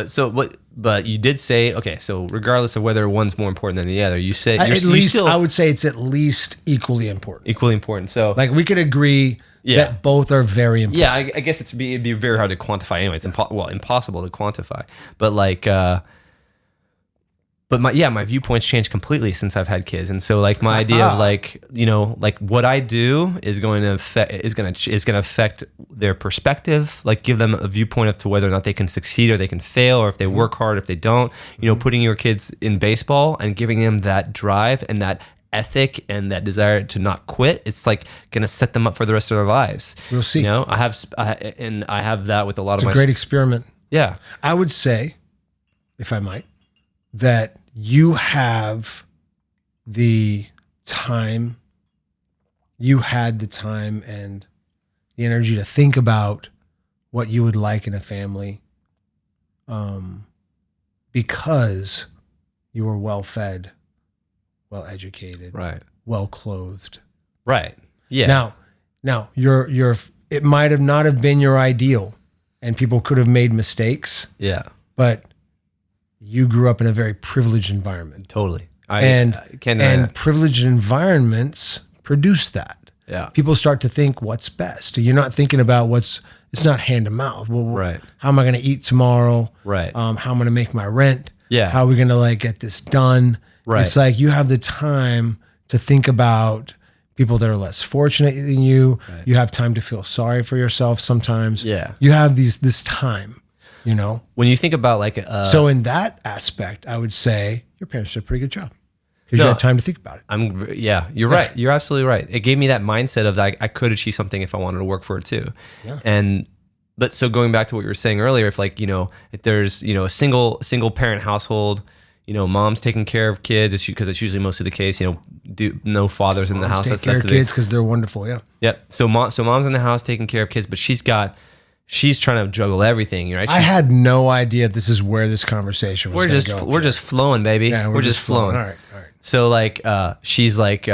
but you did say, okay, so regardless of whether one's more important than the other, you said... I would say it's at least equally important. Equally important. So... Like, we could agree... Yeah. That both are very important. Yeah, I guess it'd be very hard to quantify anyway. It's impossible to quantify. But like, my viewpoints changed completely since I've had kids. And so like my idea of like, like what I do is going to affect their perspective, like give them a viewpoint of to whether or not they can succeed or they can fail, or if they work hard, if they don't, putting your kids in baseball and giving them that drive and that ethic and that desire to not quit, it's like gonna set them up for the rest of their lives. We'll see. I have that with a lot of my... It's a great experiment. Yeah. I would say, if I might, that you have the time, you had the time and the energy to think about what you would like in a family, because you were well fed, well educated, right, well clothed, right. Yeah. Now it might have not have been your ideal, and people could have made mistakes. Yeah. But you grew up in a very privileged environment. Totally. And privileged environments produce that. Yeah. People start to think what's best. You're not thinking about it's not hand to mouth. Well, right. How am I going to eat tomorrow? Right. How am I going to make my rent? Yeah. How are we going to get this done? Right. It's like you have the time to think about people that are less fortunate than you. Right. You have time to feel sorry for yourself sometimes. Yeah. You have this time, you know? When you think about like... so in that aspect, I would say your parents did a pretty good job. Because you had time to think about it. You're right. You're absolutely right. It gave me that mindset of that I could achieve something if I wanted to work for it too. Yeah. But so going back to what you were saying earlier, if like, you know, if there's, you know, a single parent household, you know, mom's taking care of kids, because it's usually mostly the case, you know, no fathers in the house. Take care of kids because they're wonderful. Yeah. Yep. So mom's in the house taking care of kids, but she's trying to juggle everything, right? I had no idea this is where this conversation was going to go. We're just flowing, baby. Yeah, we're just flowing. All right. So like, she's like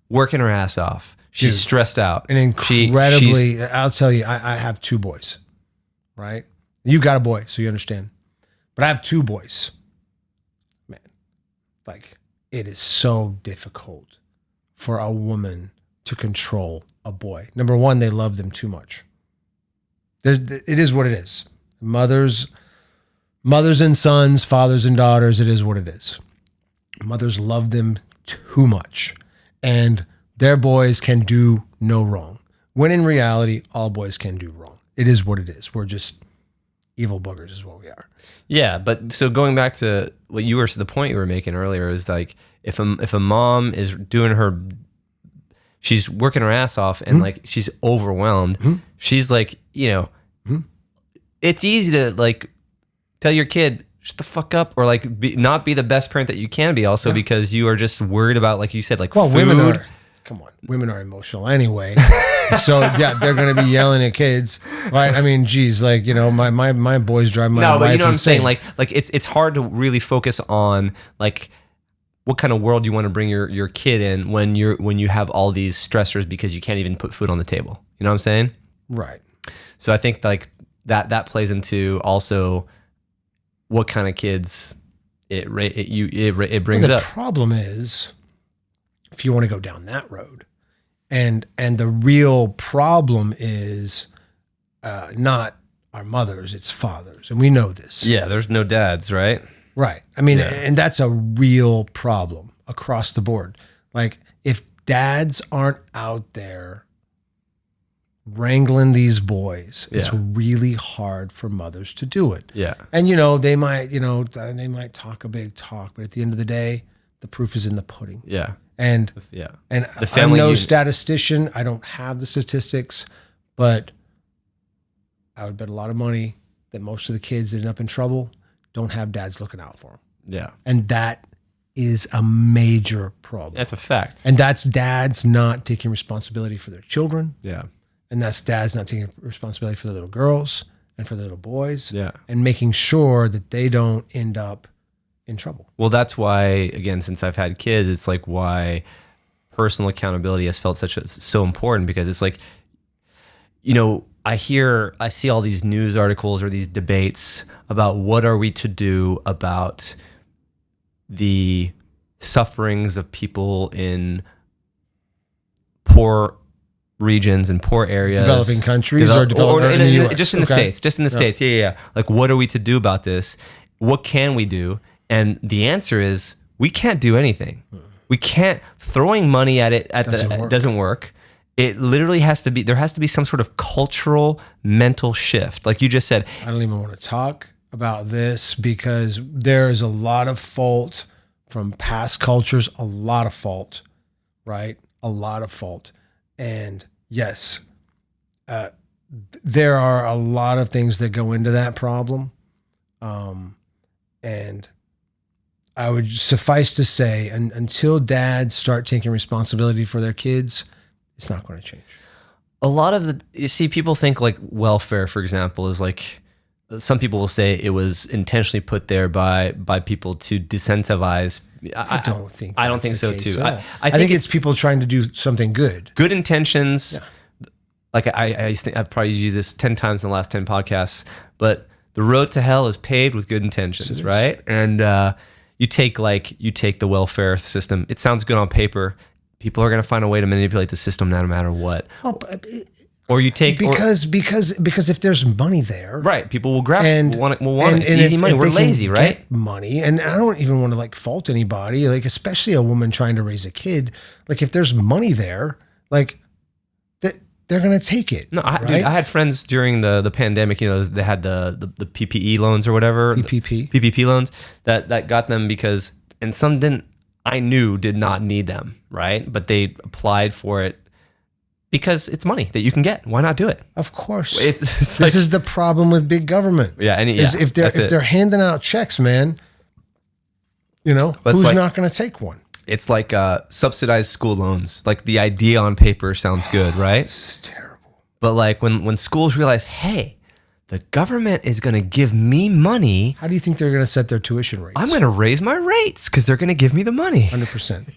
working her ass off. She's stressed out. And incredibly, I'll tell you, I have 2 boys, right? You've got a boy, so you understand. But I have 2 boys. Man, like it is so difficult for a woman to control a boy. Number one, they love them too much. It is what it is. Mothers and sons, fathers and daughters, it is what it is. Mothers love them too much. And their boys can do no wrong. When in reality, all boys can do wrong. It is what it is. We're just evil boogers is what we are. Yeah, but so going back to the point you were making earlier is like if a mom is doing she's working her ass off and like she's overwhelmed, she's like, you know, it's easy to like tell your kid, shut the fuck up, or like not be the best parent that you can be also because you are just worried about, like you said, like food. Women are emotional anyway. So yeah, they're going to be yelling at kids, right? I mean, geez, like, you know, my boys drive my wife but you know what I'm saying? insane. Like it's hard to really focus on like what kind of world you want to bring your kid in when you have all these stressors because you can't even put food on the table. You know what I'm saying? Right. So I think like that plays into also what kind of kids it brings up. The problem is, if you want to go down that road, and the real problem is not our mothers, it's fathers, and we know this. Yeah, there's no dads, right? Right. I mean, and that's a real problem across the board. Like, if dads aren't out there wrangling these boys, it's really hard for mothers to do it. Yeah. And, you know, they might talk a big talk, but at the end of the day, the proof is in the pudding. Yeah. And the family I'm no statistician. I don't have the statistics, but I would bet a lot of money that most of the kids that end up in trouble don't have dads looking out for them. Yeah. And that is a major problem. That's a fact. And that's dads not taking responsibility for their children. Yeah. And that's dads not taking responsibility for the little girls and for the little boys. Yeah. And making sure that they don't end up in trouble. Well, that's why, again, since I've had kids, it's like why personal accountability has felt so important, because it's like, you know, I see all these news articles or these debates about what are we to do about the sufferings of people in poor regions and poor areas, developing countries, or in the US? Just in the States, States. Yeah. Like, what are we to do about this? What can we do? And the answer is we can't do anything. We can't. Throwing money at it doesn't work. It literally there has to be some sort of cultural mental shift. Like you just said. I don't even want to talk about this because there is a lot of fault from past cultures, a lot of fault, right? A lot of fault. And yes, there are a lot of things that go into that problem. And I would suffice to say, until dads start taking responsibility for their kids, it's not going to change. A lot of you see, people think like welfare, for example, is like, some people will say it was intentionally put there by people to disincentivize. I don't think so too. So. I think it's people trying to do something good. Good intentions. Yeah. Like I think I've probably used this 10 times in the last 10 podcasts, but the road to hell is paved with good intentions, right? And you take the welfare system. It sounds good on paper. People are going to find a way to manipulate the system no matter what. Well, Or you take because if there's money there, right? People will grab and it. We'll want it. It's easy money. We're lazy, right? Money, and I don't even want to like fault anybody, like especially a woman trying to raise a kid. Like if there's money there, like they're gonna take it. No, right? Dude, I had friends during the pandemic. You know, they had the PPE loans or whatever, PPP loans that got them because, and some didn't. I knew did not need them, right? But they applied for it. Because it's money that you can get. Why not do it? Of course. This is the problem with big government. Yeah, if they're handing out checks, man, who's not going to take one? It's like subsidized school loans. Like the idea on paper sounds good, right? It's terrible. But like when schools realize, hey, the government is going to give me money. How do you think they're going to set their tuition rates? I'm going to raise my rates because they're going to give me the money. 100%.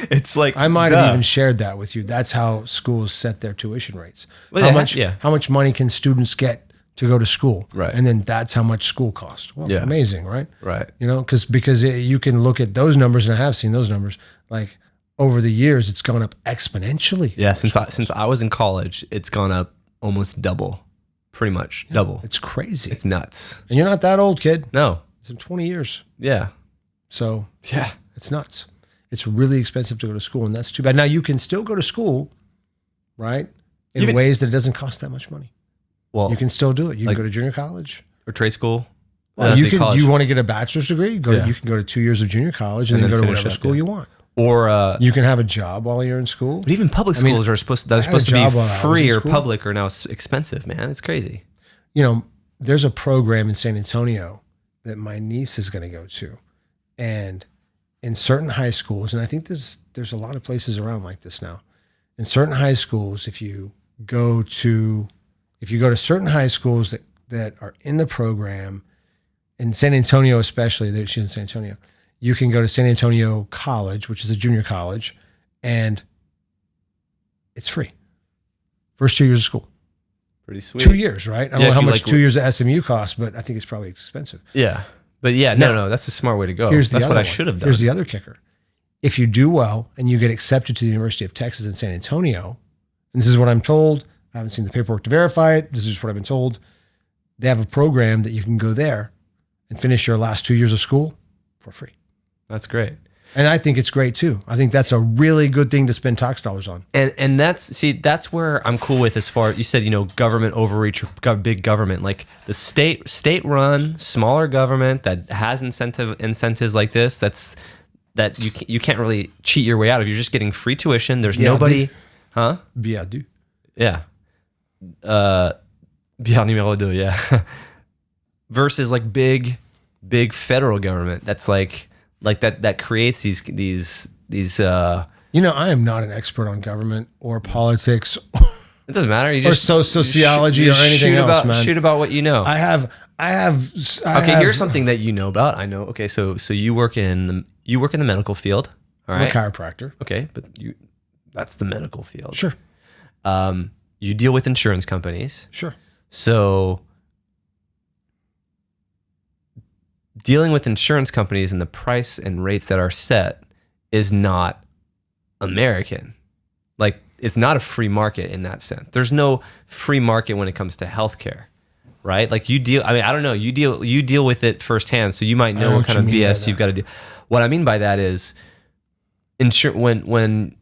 It's like I might have even shared that with you. That's how schools set their tuition rates. Well, how much money can students get to go to school? Right. And then that's how much school costs. Well, amazing, right? Right. Because you can look at those numbers, and I have seen those numbers. Like over the years, it's gone up exponentially. Yeah. Since I was in college, it's gone up almost double, pretty much double. It's crazy. It's nuts. And you're not that old, kid. No. It's in 20 years. Yeah. So yeah, it's nuts. It's really expensive to go to school, and that's too bad. Now, you can still go to school, right, in ways that it doesn't cost that much money. Well, you can still do it. You can go to junior college. Or trade school. Well, you want to get a bachelor's degree? You can go to 2 years of junior college and then go to whatever school you want. Or you can have a job while you're in school. But even public schools are supposed to be free or public are now expensive, man. It's crazy. There's a program in San Antonio that my niece is going to go to, and in certain high schools, and I think there's a lot of places around like this now. In certain high schools, if you go to certain high schools that are in the program, in San Antonio especially, she's in San Antonio, you can go to San Antonio College, which is a junior college, and it's free. First 2 years of school. Pretty sweet. 2 years, right? I don't know how much 2 years of SMU costs, but I think it's probably expensive. Yeah. But yeah, no, that's a smart way to go. That's what I should have done. Here's the other kicker. If you do well and you get accepted to the University of Texas in San Antonio, and this is what I'm told, I haven't seen the paperwork to verify it, this is just what I've been told, they have a program that you can go there and finish your last 2 years of school for free. That's great. And I think it's great too. I think that's a really good thing to spend tax dollars on. And that's where I'm cool with as far, you said, government overreach or big government, like the state run, smaller government that has incentives like this, that you can't really cheat your way out of. You're just getting free tuition. There's nobody, huh? Bien du. Yeah. Bien numéro deux, yeah. Versus like big federal government that's like that creates these I am not an expert on government or politics. It doesn't matter. You just or sociology or anything else, man. Shoot about what you know. I have. Here's something that you know about. I know. Okay, so you work in the medical field. All right. I'm a chiropractor. Okay, but that's the medical field. Sure. You deal with insurance companies. Sure. So dealing with insurance companies and the price and rates that are set is not American. Like, it's not a free market in that sense. There's no free market when it comes to healthcare, right? Like I don't know, you deal with it firsthand, so you might know what kind of BS you've got to do. What I mean by that is when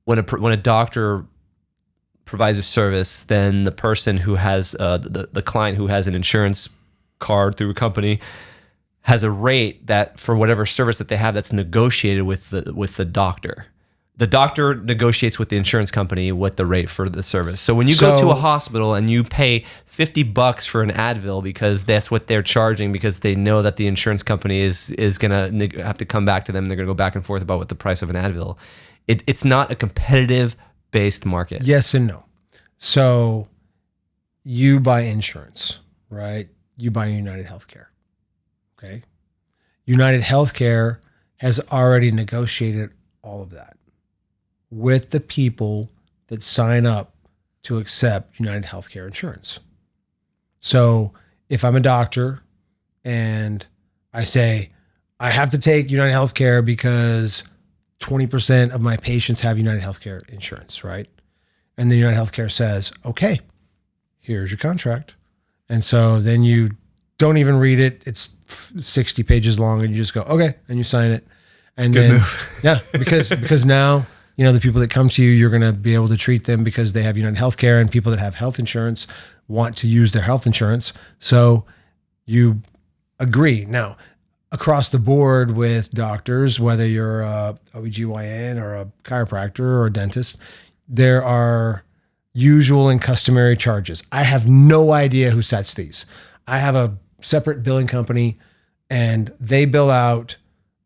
a doctor provides a service, then the person who has the client who has an insurance card through a company has a rate that for whatever service that they have that's negotiated with the doctor. The doctor negotiates with the insurance company what the rate for the service. So when you go to a hospital and you pay $50 for an Advil because that's what they're charging because they know that the insurance company is going to have to come back to them. They're going to go back and forth about what the price of an Advil. It's not a competitive based market. Yes and no. So you buy insurance, right? You buy United Healthcare. Okay. United Healthcare has already negotiated all of that with the people that sign up to accept United Healthcare insurance. So if I'm a doctor and I say, I have to take United Healthcare because 20% of my patients have United Healthcare insurance, right? And then United Healthcare says, okay, here's your contract. And so then you don't even read it. It's 60 pages long and you just go, okay. And you sign it. And Good then, move. yeah, because now, you know, the people that come to you, you're going to be able to treat them because they have United Healthcare, and people that have health insurance want to use their health insurance. So you agree. Now, across the board with doctors, whether you're a OBGYN or a chiropractor or a dentist, there are usual and customary charges. I have no idea who sets these. I have a separate billing company, and they bill out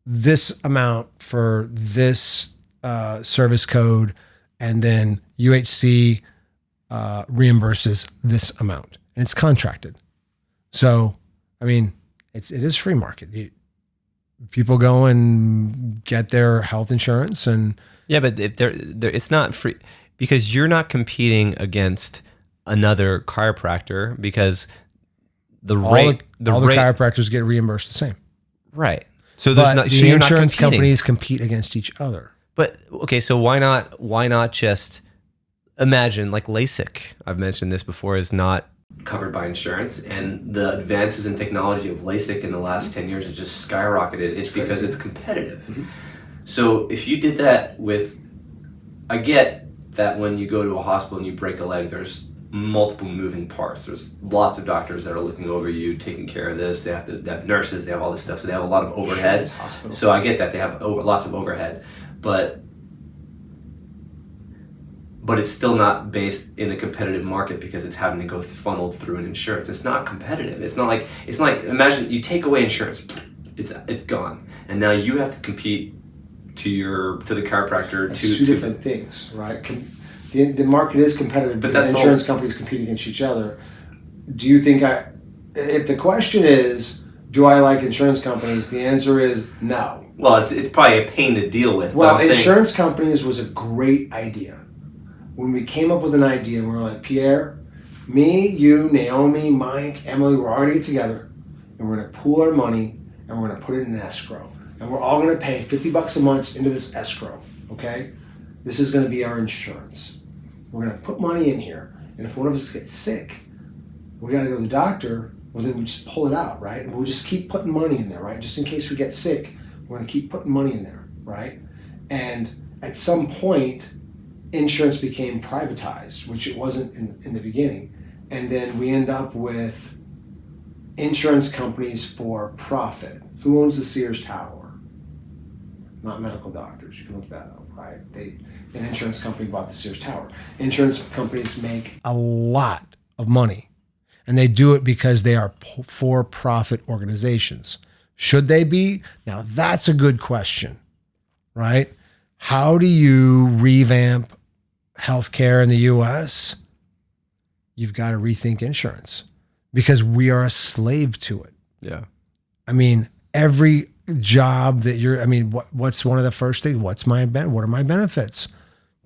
this amount for this service code, and then UHC reimburses this amount, and it's contracted. So, I mean, it is free market. People go and get their health insurance, and yeah, but if it's not free because you're not competing against another chiropractor because all the chiropractors get reimbursed the same. Right. So the insurance companies compete against each other. But okay, so why not just imagine like LASIK? I've mentioned this before, is not covered by insurance, and the advances in technology of LASIK in the last 10 years has just skyrocketed. It's because it's competitive. Mm-hmm. So if you did that with, I get that when you go to a hospital and you break a leg, there's multiple moving parts. There's lots of doctors that are looking over you, taking care of this. They have nurses, they have all this stuff, so they have a lot of overhead. So I get that they have lots of overhead, but it's still not based in a competitive market because it's having to go funneled through an insurance. It's not competitive. It's not like imagine you take away insurance, it's gone, and now you have to compete to the chiropractor. That's two different things, right? The market is competitive, but because insurance companies compete against each other. Do you think if the question is, do I like insurance companies? The answer is no. Well, it's probably a pain to deal with. Well, insurance companies was a great idea. When we came up with an idea, and we were like, Pierre, me, you, Naomi, Mike, Emily, we're already together, and we're going to pool our money, and we're going to put it in an escrow. And we're all going to pay $50 a month into this escrow, okay? This is going to be our insurance. We're going to put money in here, and if one of us gets sick, we got to go to the doctor, well, then we just pull it out, right? And we'll just keep putting money in there, right? Just in case we get sick, we're going to keep putting money in there, right? And at some point, insurance became privatized, which it wasn't in the beginning. And then we end up with insurance companies for profit. Who owns the Sears Tower? Not medical doctors. You can look that up, right? An insurance company bought the Sears Tower. Insurance companies make a lot of money, and they do it because they are for-profit organizations. Should they be? Now, that's a good question, right? How do you revamp healthcare in the U.S.? You've got to rethink insurance because we are a slave to it. Yeah. I mean, every job that what's one of the first things? What are my benefits?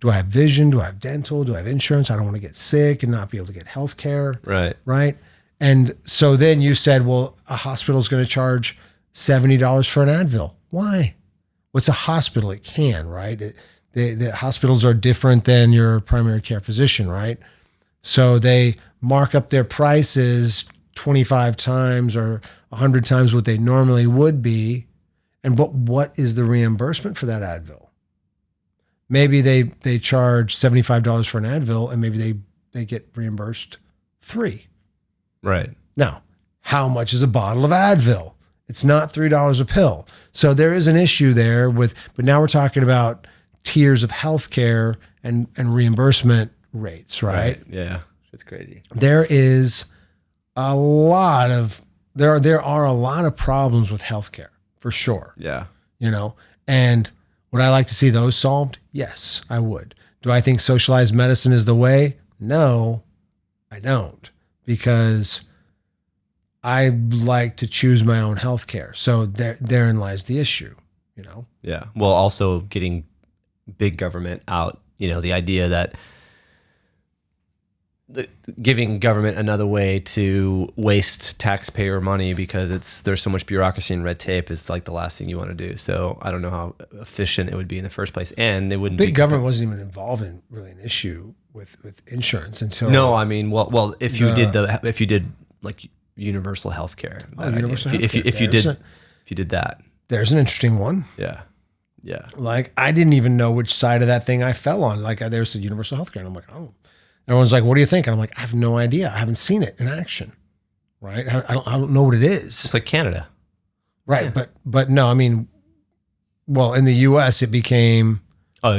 Do I have vision? Do I have dental? Do I have insurance? I don't want to get sick and not be able to get health care. Right. Right. And so then you said, well, a hospital is going to charge $70 for an Advil. Why? What's a hospital? It can, right? The hospitals are different than your primary care physician, right? So they mark up their prices 25 times or 100 times what they normally would be. But what is the reimbursement for that Advil? Maybe they charge $75 for an Advil, and maybe they get reimbursed $3. Right. Now, how much is a bottle of Advil? It's not $3 a pill. So there is an issue there but now we're talking about tiers of healthcare and reimbursement rates, right? Yeah. It's crazy. There are a lot of problems with healthcare, for sure. Yeah. And would I like to see those solved? Yes, I would. Do I think socialized medicine is the way? No, I don't, because I like to choose my own healthcare. So therein lies the issue, Yeah. Well, also getting big government out, the idea that giving government another way to waste taxpayer money because there's so much bureaucracy and red tape is like the last thing you want to do. So I don't know how efficient it would be in the first place, and it wouldn't. Big government wasn't even involved in really an issue with insurance until. No, I mean, well, if you did like universal healthcare, universal healthcare. If you did that, there's an interesting one. Yeah. Yeah. Like, I didn't even know which side of that thing I fell on. Like, there's a universal healthcare. And I'm like, oh. Everyone's like, what do you think? And I'm like, I have no idea. I haven't seen it in action. Right? I don't know what it is. It's like Canada. Right. Yeah. But no, I mean, well, in the US, it became. That.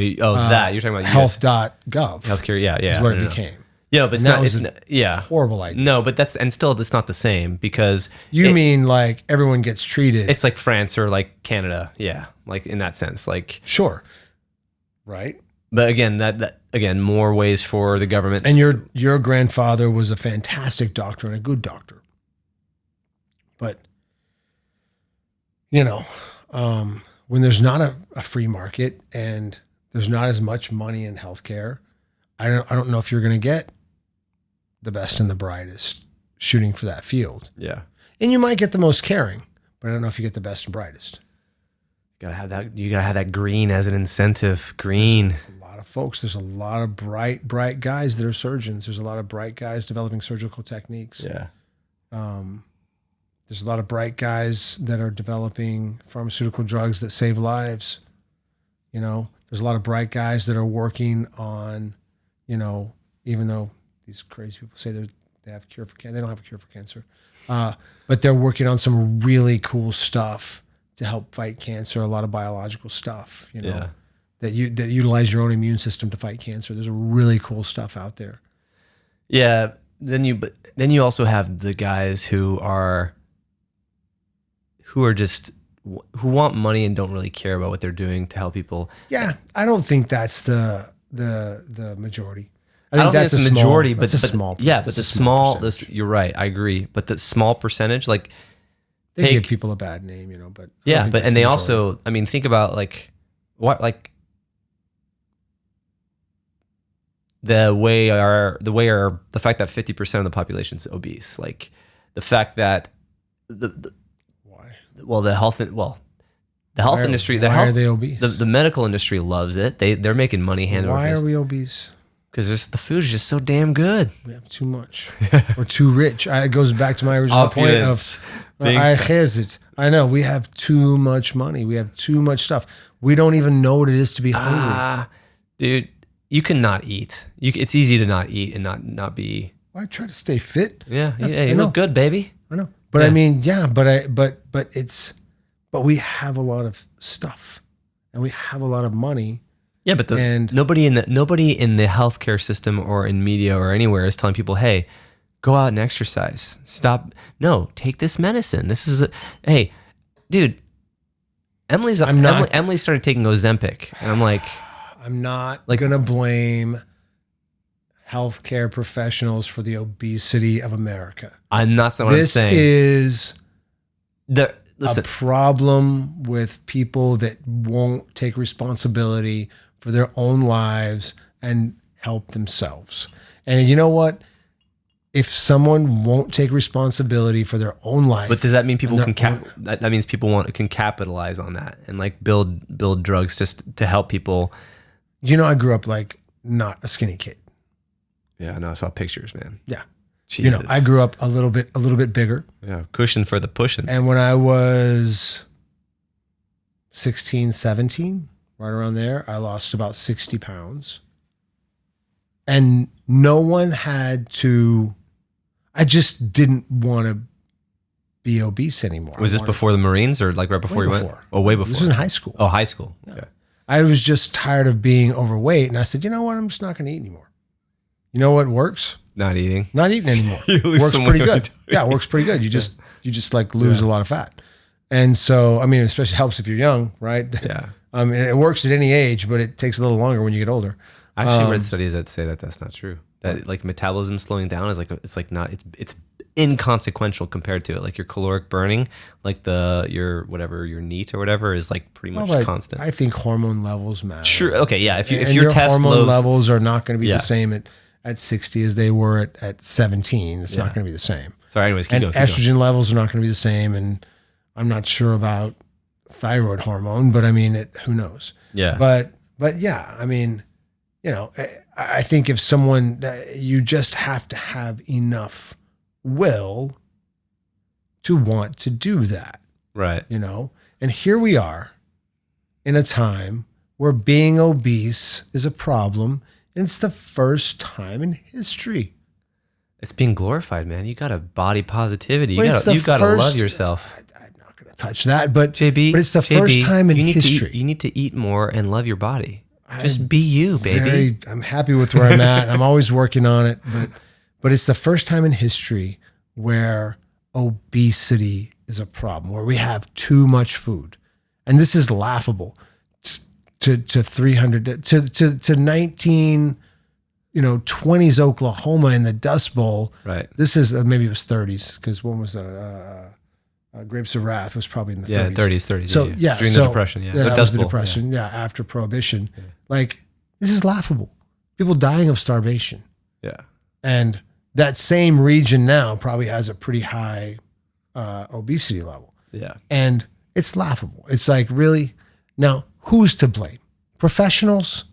You're talking about health.gov. Healthcare. Yeah. Yeah. Is what it became. Yeah, but it's not horrible idea. No, but it's not the same because you mean like everyone gets treated. It's like France or like Canada. Yeah. Like in that sense, like sure. Right. But again, that again, more ways for the government. And your grandfather was a fantastic doctor and a good doctor. But when there's not a free market and there's not as much money in healthcare, I don't know if you're going to get the best and the brightest shooting for that field. Yeah. And you might get the most caring, but I don't know if you get the best and brightest. You gotta have that green as an incentive. Green. There's a lot of folks. There's a lot of bright guys that are surgeons. There's a lot of bright guys developing surgical techniques. Yeah. There's a lot of bright guys that are developing pharmaceutical drugs that save lives. There's a lot of bright guys that are working on, even though these crazy people say they have a cure for cancer, they don't have a cure for cancer, but they're working on some really cool stuff to help fight cancer. A lot of biological stuff, that utilize your own immune system to fight cancer. There's a really cool stuff out there. Yeah. Then you also have the guys who want money and don't really care about what they're doing to help people. Yeah, I don't think that's the majority. I don't think that's the majority, but it's a small. Yeah, but the small. You're right. I agree. But the small percentage, like they give people a bad name, But and they also, I mean, think about like what like the fact that 50% of the population is obese, like the fact that the health industry, why are they obese? The medical industry loves it. They're making money hand over fist. Why are we obese? Because the food is just so damn good. We have too much. We're too rich. It goes back to my original point of I know we have too much money. We have too much stuff. We don't even know what it is to be hungry. Dude, you can not eat. It's easy to not eat and not be. Well, I try to stay fit. Yeah, you look good, baby. I know. But I mean, but we have a lot of stuff and we have a lot of money. Yeah, but nobody in the healthcare system or in media or anywhere is telling people, hey, go out and exercise. Stop. No, take this medicine. Hey, dude, Emily started taking Ozempic, and I'm like, I'm not going to blame healthcare professionals for the obesity of America. I'm not what I'm saying. This is a problem with people that won't take responsibility for their own lives and help themselves. And you know what? If someone won't take responsibility for their own life, but does that mean people can that means people can capitalize on that and like build drugs just to help people? I grew up like not a skinny kid. Yeah, I saw pictures, man. Yeah. Jesus. I grew up a little bit bigger. Yeah, cushion for the pushing. And when I was 16, 17, right around there, I lost about 60 pounds. And no one had to, I just didn't want to be obese anymore. Was this before the Marines or like right before you went? Oh, way before. This was in high school. Oh, high school. Yeah. Okay. I was just tired of being overweight. And I said, you know what? I'm just not going to eat anymore. You know what works? Not eating. Not eating anymore. Works pretty good. Yeah, it works pretty good. You just like lose a lot of fat. And so, I mean, it especially helps if you're young, right? Yeah. It works at any age, but it takes a little longer when you get older. I actually read studies that say that that's not true. That like metabolism slowing down is it's inconsequential compared to it. Like your caloric burning, like your NEAT or whatever is like pretty much constant. I think hormone levels matter. Sure. Okay. Yeah. If your your test hormone levels are not going to be the same at 60 as they were at 17. It's not going to be the same. Sorry. Anyways, keep going. Estrogen levels are not going to be the same. And I'm not sure about thyroid hormone, but I mean, who knows? Yeah. But yeah, I mean, I think if someone, you just have to have enough will to want to do that. Right. You know, and here we are in a time where being obese is a problem. And it's the first time in history. It's being glorified, man. You got a body positivity. You got to love yourself. I'm not going to touch that, but JB, but it's the first time in history. You need to eat more and love your body. Just be you, baby. I'm happy with where I'm at. I'm always working on it, but it's the first time in history where obesity is a problem, where we have too much food, and this is laughable. To 300 to 19, 20s Oklahoma in the Dust Bowl. Right. This is maybe it was 30s because one was Grapes of Wrath was probably in the 30s. 30s. So during the Depression. Yeah, that was the Depression. Yeah, after Prohibition. Yeah. Like this is laughable. People dying of starvation. Yeah. And that same region now probably has a pretty high obesity level. Yeah. And it's laughable. It's like, really? Now, who's to blame? Professionals?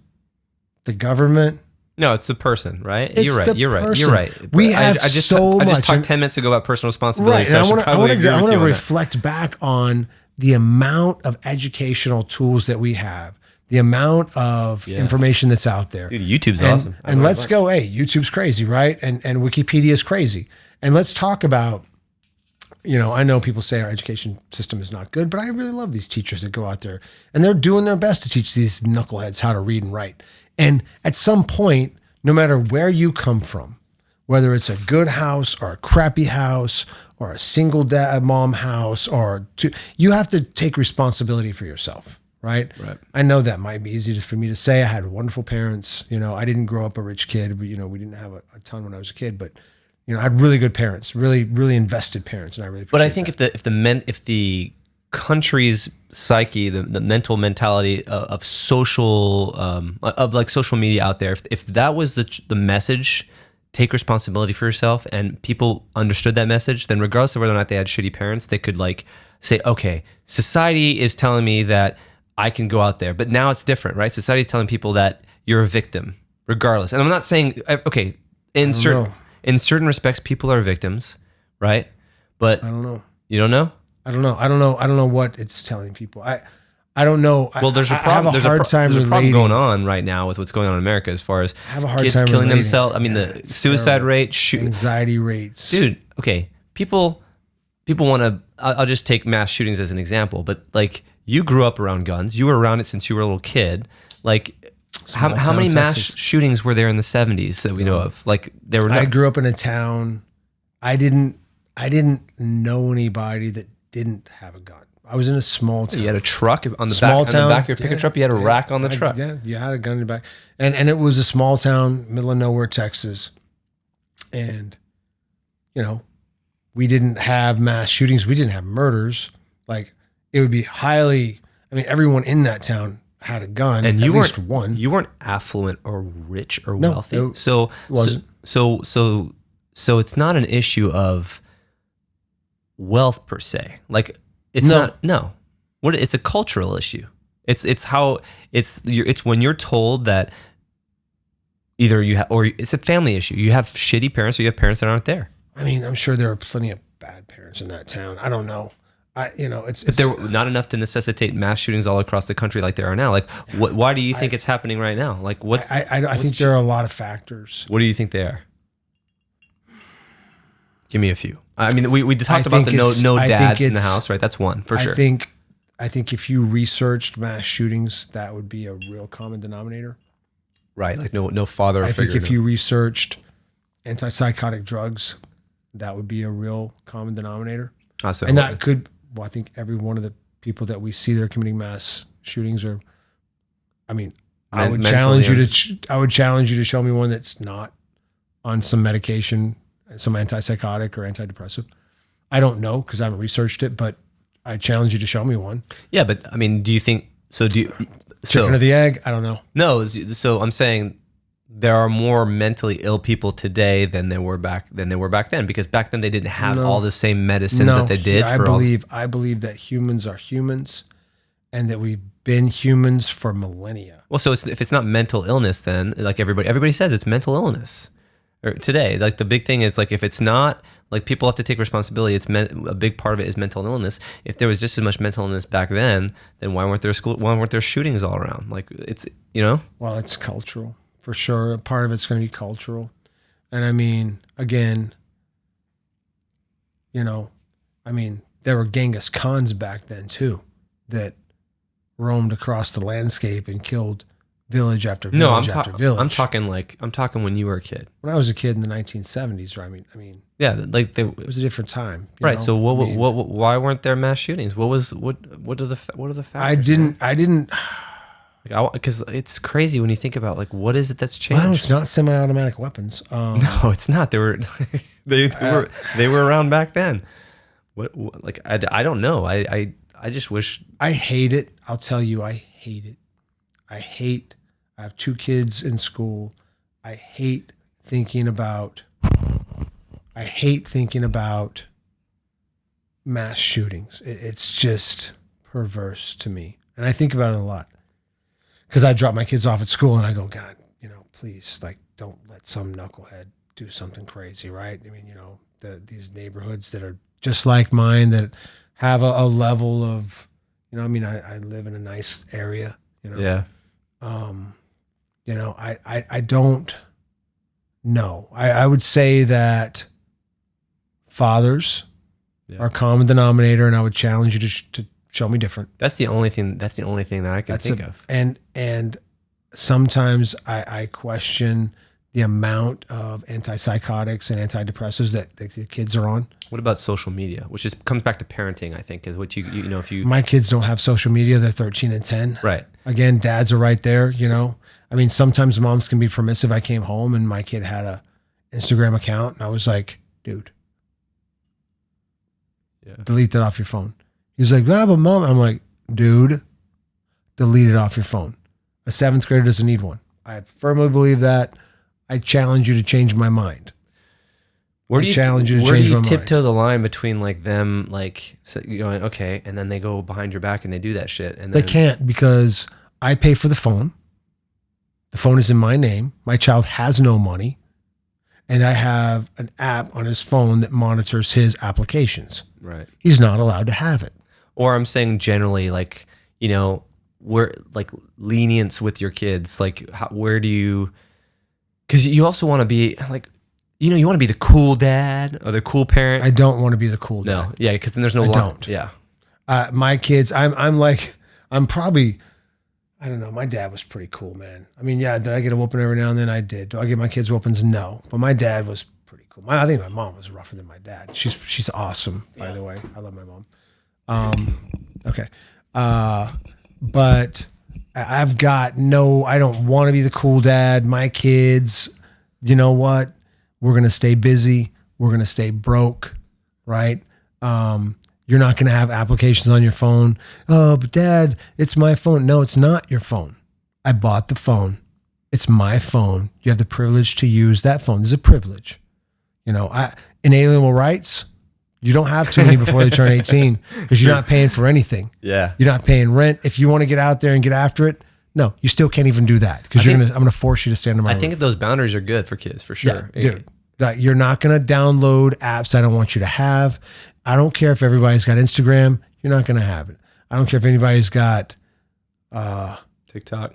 The government? No, it's the person, right? It's You're right. You're right. We have I just much. talked 10 minutes ago about personal responsibility. Right. So And I want to on reflect back on the amount of educational tools that we have, the amount of information that's out there. Dude, YouTube's awesome. And let's go, hey, YouTube's crazy, right? And Wikipedia is crazy. And let's talk about, I know people say our education system is not good, but I really love these teachers that go out there and they're doing their best to teach these knuckleheads how to read and write. And at some point, no matter where you come from, whether it's a good house or a crappy house or a single dad mom house you have to take responsibility for yourself, right? Right. I know that might be easy for me to say. I had wonderful parents. I didn't grow up a rich kid, but we didn't have a ton when I was a kid, but I had really good parents, really, really invested parents, and I really appreciate But I think that. if the country's psyche, the mental mentality of social of like social media out there, if that was the message, take responsibility for yourself, and people understood that message, then regardless of whether or not they had shitty parents, they could like say, okay, society is telling me that I can go out there, but now it's different, right? Society is telling people that you're a victim, regardless. And I'm not saying in certain respects, people are victims, right? But I don't know. You don't know? I don't know. I don't know what it's telling people. I don't know. Well, there's a problem. There's a problem going on right now with what's going on in America as far as kids killing themselves. I mean, the suicide rate, anxiety rates. Dude, okay. People want to. I'll just take mass shootings as an example. But like, you grew up around guns. You were around it since you were a little kid. Like, how many mass shootings were there in the 70s that we know of? Like, there were. I grew up in a town. I didn't know anybody that didn't have a gun. I was in a small town. You had a truck on the back of your pickup truck. You had a rack on the truck. Yeah, you had a gun in the back, and it was a small town, middle of nowhere, Texas, and we didn't have mass shootings. We didn't have murders. Like, it would be highly. I mean, everyone in that town had a gun, and at least one. You weren't affluent or rich or wealthy, it wasn't. So it's not an issue of wealth per se. Like, it's not. No, it's a cultural issue. It's when you're told that either you have, or it's a family issue. You have shitty parents, or you have parents that aren't there. I mean, I'm sure there are plenty of bad parents in that town. I don't know. It's there were not enough to necessitate mass shootings all across the country like there are now. Like, why do you think it's happening right now? Like, I think there are a lot of factors. What do you think they are? Give me a few. I mean, we talked about the no dads in the house, right? That's one for sure. I think if you researched mass shootings, that would be a real common denominator. Right, like no father figure. I think if you researched antipsychotic drugs, that would be a real common denominator. And that could, I think every one of the people that we see that are committing mass shootings are, I mean, I would challenge you to show me one that's not on some medication, some antipsychotic or antidepressive. I don't know because I haven't researched it, but I challenge you to show me one. Yeah, but I mean, do you think so? Chicken or the egg? I don't know. No, so I'm saying there are more mentally ill people today than there were back then, because back then they didn't have all the same medicines that they did. I believe that humans are humans, and that we've been humans for millennia. Well, so if it's not mental illness, then like everybody says it's mental illness. Or today, like the big thing is like if it's not, like people have to take responsibility. A big part of it is mental illness. If there was just as much mental illness back then why weren't there shootings all around? Like it's, you know? Well, it's cultural for sure. Part of it's going to be cultural. And I mean, again, you know, I mean, there were Genghis Khans back then too that roamed across the landscape and killed village after village after village. I'm talking when you were a kid. When I was a kid in the 1970s, right? I mean, yeah, like it was a different time, right? know? So why weren't there mass shootings? What are the factors? I didn't. Because it's crazy when you think about like what is it that's changed. Well, it's not semi-automatic weapons. No, it's not. They were they were around back then. What like I don't know. I just wish. I hate it. I'll tell you, I hate it. I have 2 kids in school. I hate thinking about mass shootings. It's just perverse to me. And I think about it a lot. Because I drop my kids off at school and I go, God, you know, please, like, don't let some knucklehead do something crazy, right? I mean, you know, these neighborhoods that are just like mine that have a level of, you know, I mean, I live in a nice area, you know. Yeah. You know, I don't know. I would say that fathers are a common denominator, and I would challenge you to show me different. That's the only thing that I can think of. And sometimes I question the amount of antipsychotics and antidepressants that the kids are on. What about social media, which comes back to parenting? I think is what you know if you. My kids don't have social media. They're 13 and 10. Right. Again, dads are right there. You know, I mean, sometimes moms can be permissive. I came home and my kid had a Instagram account, and I was like, dude, delete that off your phone. He's like, but mom, I'm like, dude, delete it off your phone. A 7th grader doesn't need one. I firmly believe that. I challenge you to change my mind. Where do you tiptoe the line between like them, like, you know, okay, and then they go behind your back and they do that shit, and then, they can't, because I pay for the phone. The phone is in my name. My child has no money, and I have an app on his phone that monitors his applications. Right. He's not allowed to have it. Or I'm saying generally, like, you know, where like lenience with your kids, like where do you? Because you also want to be like. You know, you want to be the cool dad or the cool parent. I don't want to be the cool dad. No, yeah, because then there's no. I don't. Yeah. My kids, I'm probably, I don't know. My dad was pretty cool, man. I mean, yeah, did I get a whooping every now and then? I did. Do I get my kids whoopings? No. But my dad was pretty cool. I think my mom was rougher than my dad. She's awesome, by the way. I love my mom. Okay. But I don't want to be the cool dad. My kids, you know what? We're going to stay busy. We're going to stay broke, right? You're not going to have applications on your phone. Oh, but Dad, it's my phone. No, it's not your phone. I bought the phone. It's my phone. You have the privilege to use that phone. This is a privilege. You know, inalienable rights, you don't have too many before they turn 18 because you're not paying for anything. Yeah. You're not paying rent. If you want to get out there and get after it, no, you still can't even do that because I'm going to force you to stand on my roof. I think those boundaries are good for kids, for sure. Yeah, dude. You're not going to download apps I don't want you to have. I don't care if everybody's got Instagram. You're not going to have it. I don't care if anybody's got TikTok.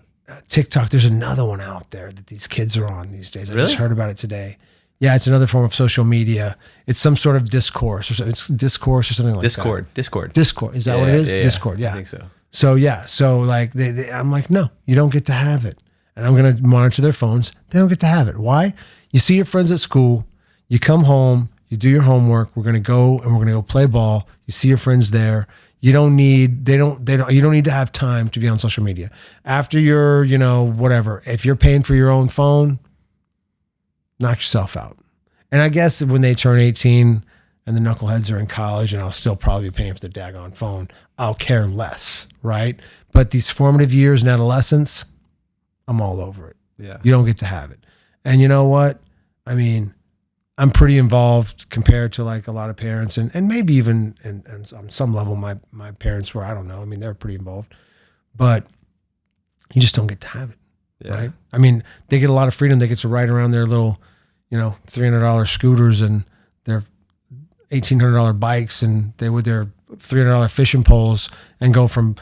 There's another one out there that these kids are on these days. I Really? just heard about it today. Yeah, it's another form of social media. It's some sort of discourse or something. It's discourse or something like that. Discord. Is that what it is? Yeah, Discord. Yeah. I think so. So yeah. So like I'm like, no, you don't get to have it. And I'm going to monitor their phones. They don't get to have it. Why? You see your friends at school. You come home. You do your homework. We're going to go play ball. You see your friends there. You don't need to have time to be on social media. After you're, you know, whatever. If you're paying for your own phone, knock yourself out. And I guess when they turn 18 and the knuckleheads are in college and I'll still probably be paying for the daggone phone, I'll care less, right? But these formative years in adolescence, I'm all over it. Yeah. You don't get to have it. And you know what? I mean, I'm pretty involved compared to like a lot of parents and maybe even and on some level my parents were, I don't know. I mean, they're pretty involved. but you just don't get to have it. Yeah. Right. I mean, they get a lot of freedom. They get to ride around their little, $300 scooters and their $1,800 bikes, and they with their $300 fishing poles and go from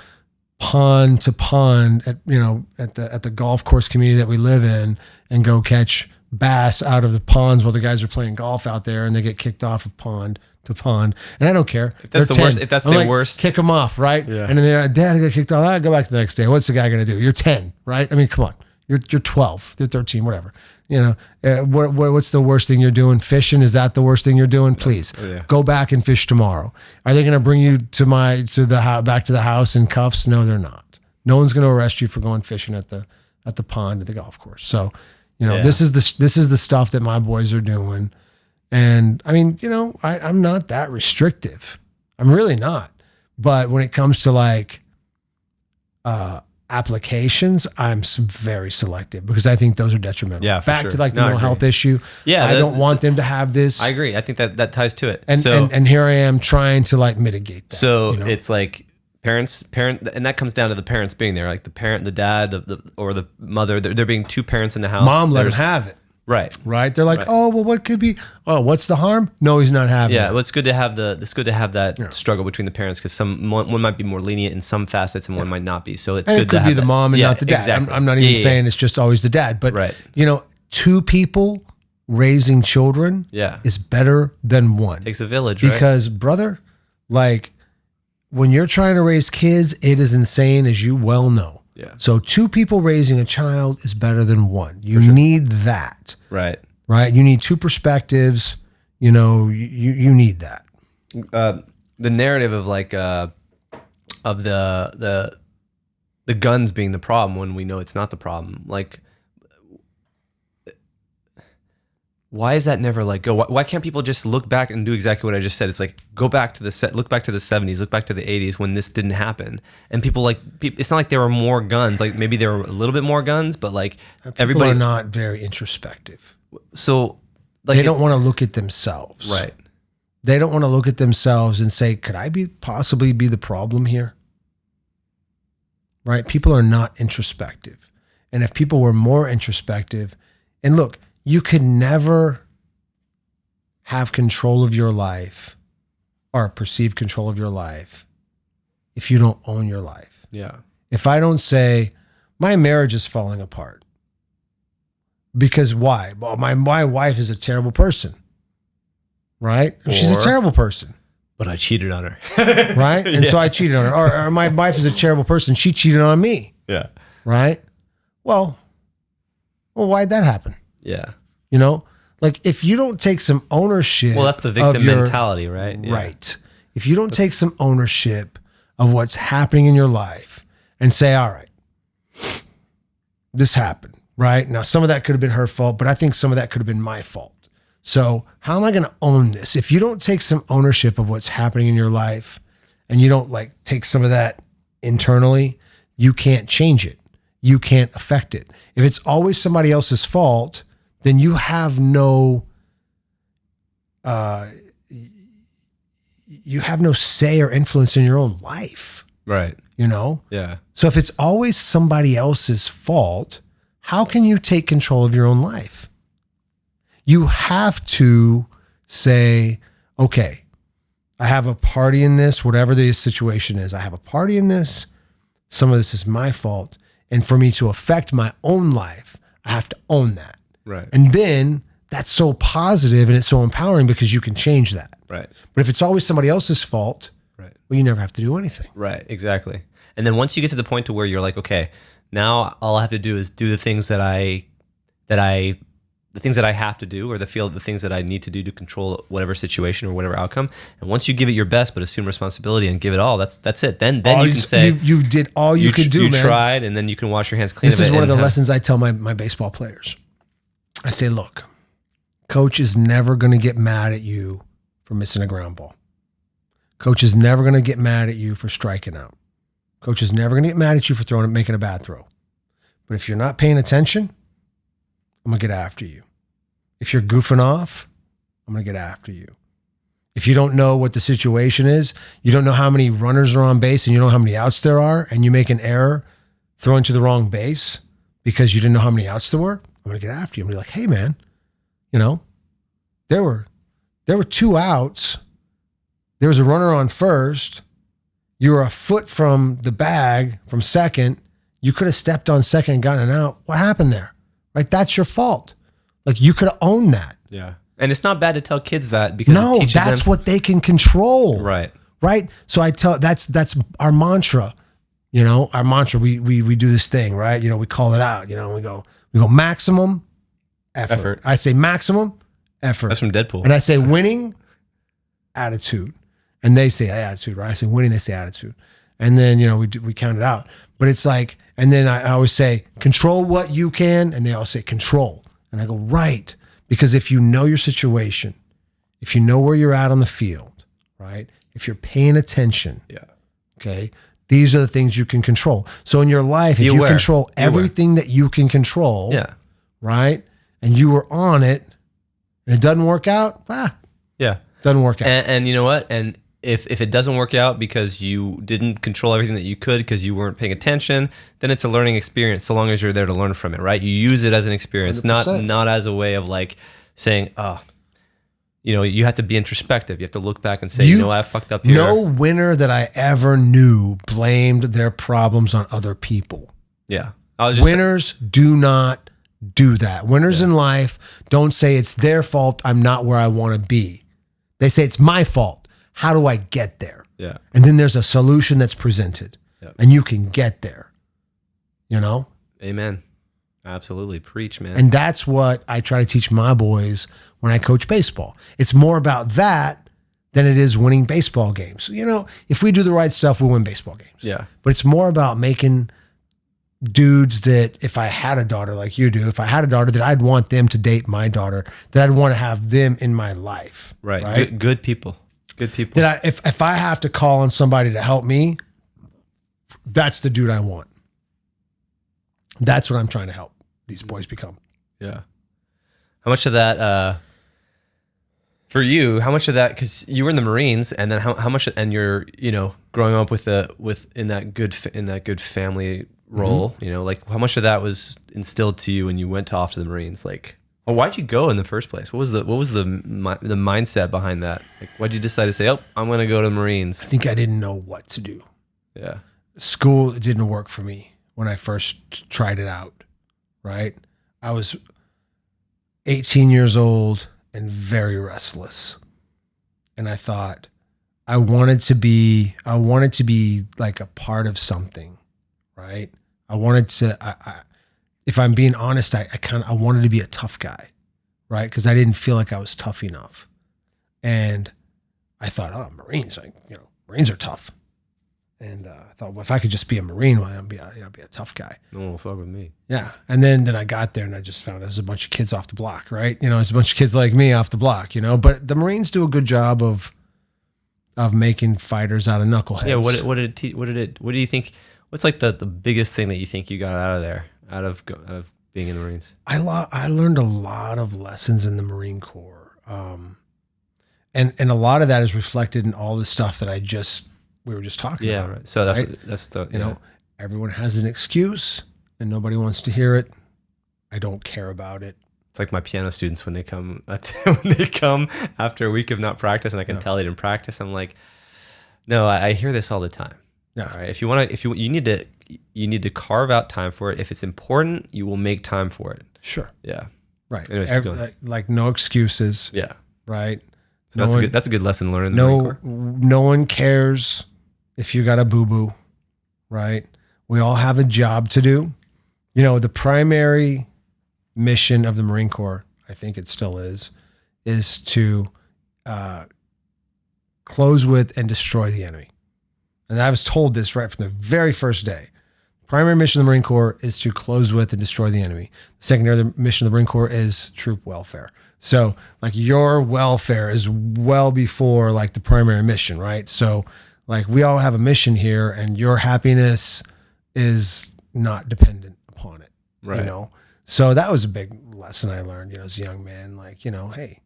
pond to pond at the golf course community that we live in and go catch bass out of the ponds while the guys are playing golf out there, and they get kicked off of pond to pond. And I don't care. If that's the worst, if that's the worst, kick them off, right? Yeah. And then they're like, Dad, I got kicked off. I go back to the next day. What's the guy going to do? You're 10, right? I mean, come on. You're 12, you're 13, whatever. What's the worst thing you're doing? Fishing? Is that the worst thing you're doing? Please go back and fish tomorrow. Are they going to bring you back to the house in cuffs? No, they're not. No one's going to arrest you for going fishing at the pond at the golf course. So, this is the stuff that my boys are doing. And I mean, I'm not that restrictive. I'm really not. But when it comes to like applications, I'm very selective because I think those are detrimental. Yeah, back to like the mental health issue. Yeah, I don't want them to have this. I agree. I think that ties to it. And here I am trying to like mitigate that. So it's like parent, and that comes down to the parents being there, like the parent, the dad, or the mother. There being two parents in the house. Mom let him have it. Right. They're like, oh, well, what could be? Oh, what's the harm? No, he's not having it. Yeah, well, it's good to have that struggle between the parents, because one might be more lenient in some facets and one might not be. So it's good. It could be the mom and not the dad. Exactly. I'm not even saying it's just always the dad, but two people raising children is better than one. Takes a village, right? Because brother, like when you're trying to raise kids, it is insane, as you well know. Yeah. So two people raising a child is better than one. You need that. Right. You need two perspectives. You need that. The narrative of like of the guns being the problem when we know it's not the problem. Like, why is that never like go? Why can't people just look back and do exactly what I just said? It's like look back to the 70s, look back to the 80s when this didn't happen, and people it's not like there were more guns. Like maybe there were a little bit more guns, but like everybody are not very introspective. So like they don't want to look at themselves. Right. They don't want to look at themselves and say, could I possibly be the problem here? Right. People are not introspective, and if people were more introspective, and look. You could never have control of your life or perceive control of your life if you don't own your life. Yeah. If I don't say, my marriage is falling apart. Because why? Well, my wife is a terrible person. Right? She's a terrible person. But I cheated on her. Right? And so I cheated on her. Or my wife is a terrible person. She cheated on me. Yeah. Right? Well, why'd that happen? Yeah. Like if you don't take some ownership. Well, that's the victim mentality, right? Yeah. Right. If you don't take some ownership of what's happening in your life and say, all right, this happened, right? Now, some of that could have been her fault, but I think some of that could have been my fault. So how am I going to own this? If you don't take some ownership of what's happening in your life and you don't like take some of that internally, you can't change it. You can't affect it. If it's always somebody else's fault, then you have no say or influence in your own life. Right. Yeah. So if it's always somebody else's fault, how can you take control of your own life? You have to say, okay, I have a party in this, whatever the situation is. I have a party in this. Some of this is my fault. And for me to affect my own life, I have to own that. Right. And then that's so positive and it's so empowering because you can change that. Right. But if it's always somebody else's fault, right, well, you never have to do anything. Right. Exactly. And then once you get to the point to where you're like, okay, now all I have to do is do the things that I have to do, or the things that I need to do to control whatever situation or whatever outcome. And once you give it your best, but assume responsibility and give it all, that's it. Then you can say you did all you could do, you man. tried, and then you can wash your hands clean. This is one of the lessons I tell my baseball players. I say, look, coach is never going to get mad at you for missing a ground ball. Coach is never going to get mad at you for striking out. Coach is never going to get mad at you for making a bad throw. But if you're not paying attention, I'm going to get after you. If you're goofing off, I'm going to get after you. If you don't know what the situation is, you don't know how many runners are on base and you don't know how many outs there are, and you make an error throwing to the wrong base because you didn't know how many outs there were, I'm going to get after you. I'm going to be like, hey, man, there were 2 outs. There was a runner on first. You were a foot from the bag from second. You could have stepped on second and gotten an out. What happened there? Right? That's your fault. Like, you could have owned that. Yeah. And it's not bad to tell kids that because it teaches that's what they can control. Right. Right. So I tell that's our mantra. Our mantra. We do this thing, right? We call it out. We go maximum effort. I say maximum effort. That's from Deadpool. And I say winning attitude. And they say attitude, right? I say winning, they say attitude. And then, we count it out. But it's like, and then I always say, control what you can. And they all say control. And I go, right. Because if you know your situation, if you know where you're at on the field, right? If you're paying attention, okay, these are the things you can control. So in your life, if you control everything that you can control, right? And you were on it and it doesn't work out, doesn't work out. And you know what? And if it doesn't work out because you didn't control everything that you could because you weren't paying attention, then it's a learning experience so long as you're there to learn from it, right? You use it as an experience, 100%. not as a way of like saying, you have to be introspective. You have to look back and say, I fucked up here. No winner that I ever knew blamed their problems on other people. Yeah. Winners do not do that. Winners in life don't say it's their fault, I'm not where I want to be. They say it's my fault. How do I get there? Yeah. And then there's a solution that's presented and you can get there, Amen. Absolutely. Preach, man. And that's what I try to teach my boys when I coach baseball. It's more about that than it is winning baseball games. If we do the right stuff, we'll win baseball games. Yeah. But it's more about making dudes that if I had a daughter like you do, if I had a daughter that I'd want them to date my daughter, that I'd want to have them in my life. Right. Good people. Good people. That if I have to call on somebody to help me, that's the dude I want. That's what I'm trying to help these boys become. Yeah. How much of that, for you, how much of that, because you were in the Marines, and then how much, and you're, growing up in that good family role, like how much of that was instilled to you when you went off to the Marines? Like, well, why'd you go in the first place? What was the mindset behind that? Like, why'd you decide to say, I'm going to go to the Marines? I think I didn't know what to do. Yeah. School didn't work for me when I first tried it out, right? I was 18 years old and very restless. And I thought I wanted to be like a part of something, right? I wanted to, if I'm being honest, I wanted to be a tough guy, right? Because I didn't feel like I was tough enough. And I thought, Marines, Marines are tough. And I thought, well, if I could just be a Marine, I'd be a tough guy. No one will fuck with me. Yeah. And then I got there and I just found there's a bunch of kids off the block, right? It's a bunch of kids like me off the block, But the Marines do a good job of making fighters out of knuckleheads. Yeah. What do you think? What's like the biggest thing that you think you got out of there? Out of being in the Marines? I learned a lot of lessons in the Marine Corps. And a lot of that is reflected in all the stuff that we were just talking about. Yeah, right. So that's the everyone has an excuse and nobody wants to hear it. I don't care about it. It's like my piano students when they come after a week of not practice and I can tell they didn't practice. I'm like, no, I hear this all the time. Yeah. All right. You need to carve out time for it. If it's important, you will make time for it. Sure. Yeah. Right. Anyways, like no excuses. Yeah. Right. So that's a good lesson learned in the Marine Corps. No one cares if you got a boo-boo, right? We all have a job to do. The primary mission of the Marine Corps, I think it still is to close with and destroy the enemy. And I was told this right from the very first day. Primary mission of the Marine Corps is to close with and destroy the enemy. The secondary mission of the Marine Corps is troop welfare. So like your welfare is well before like the primary mission, right? So like we all have a mission here and your happiness is not dependent upon it, right? So that was a big lesson I learned, as a young man, like, hey,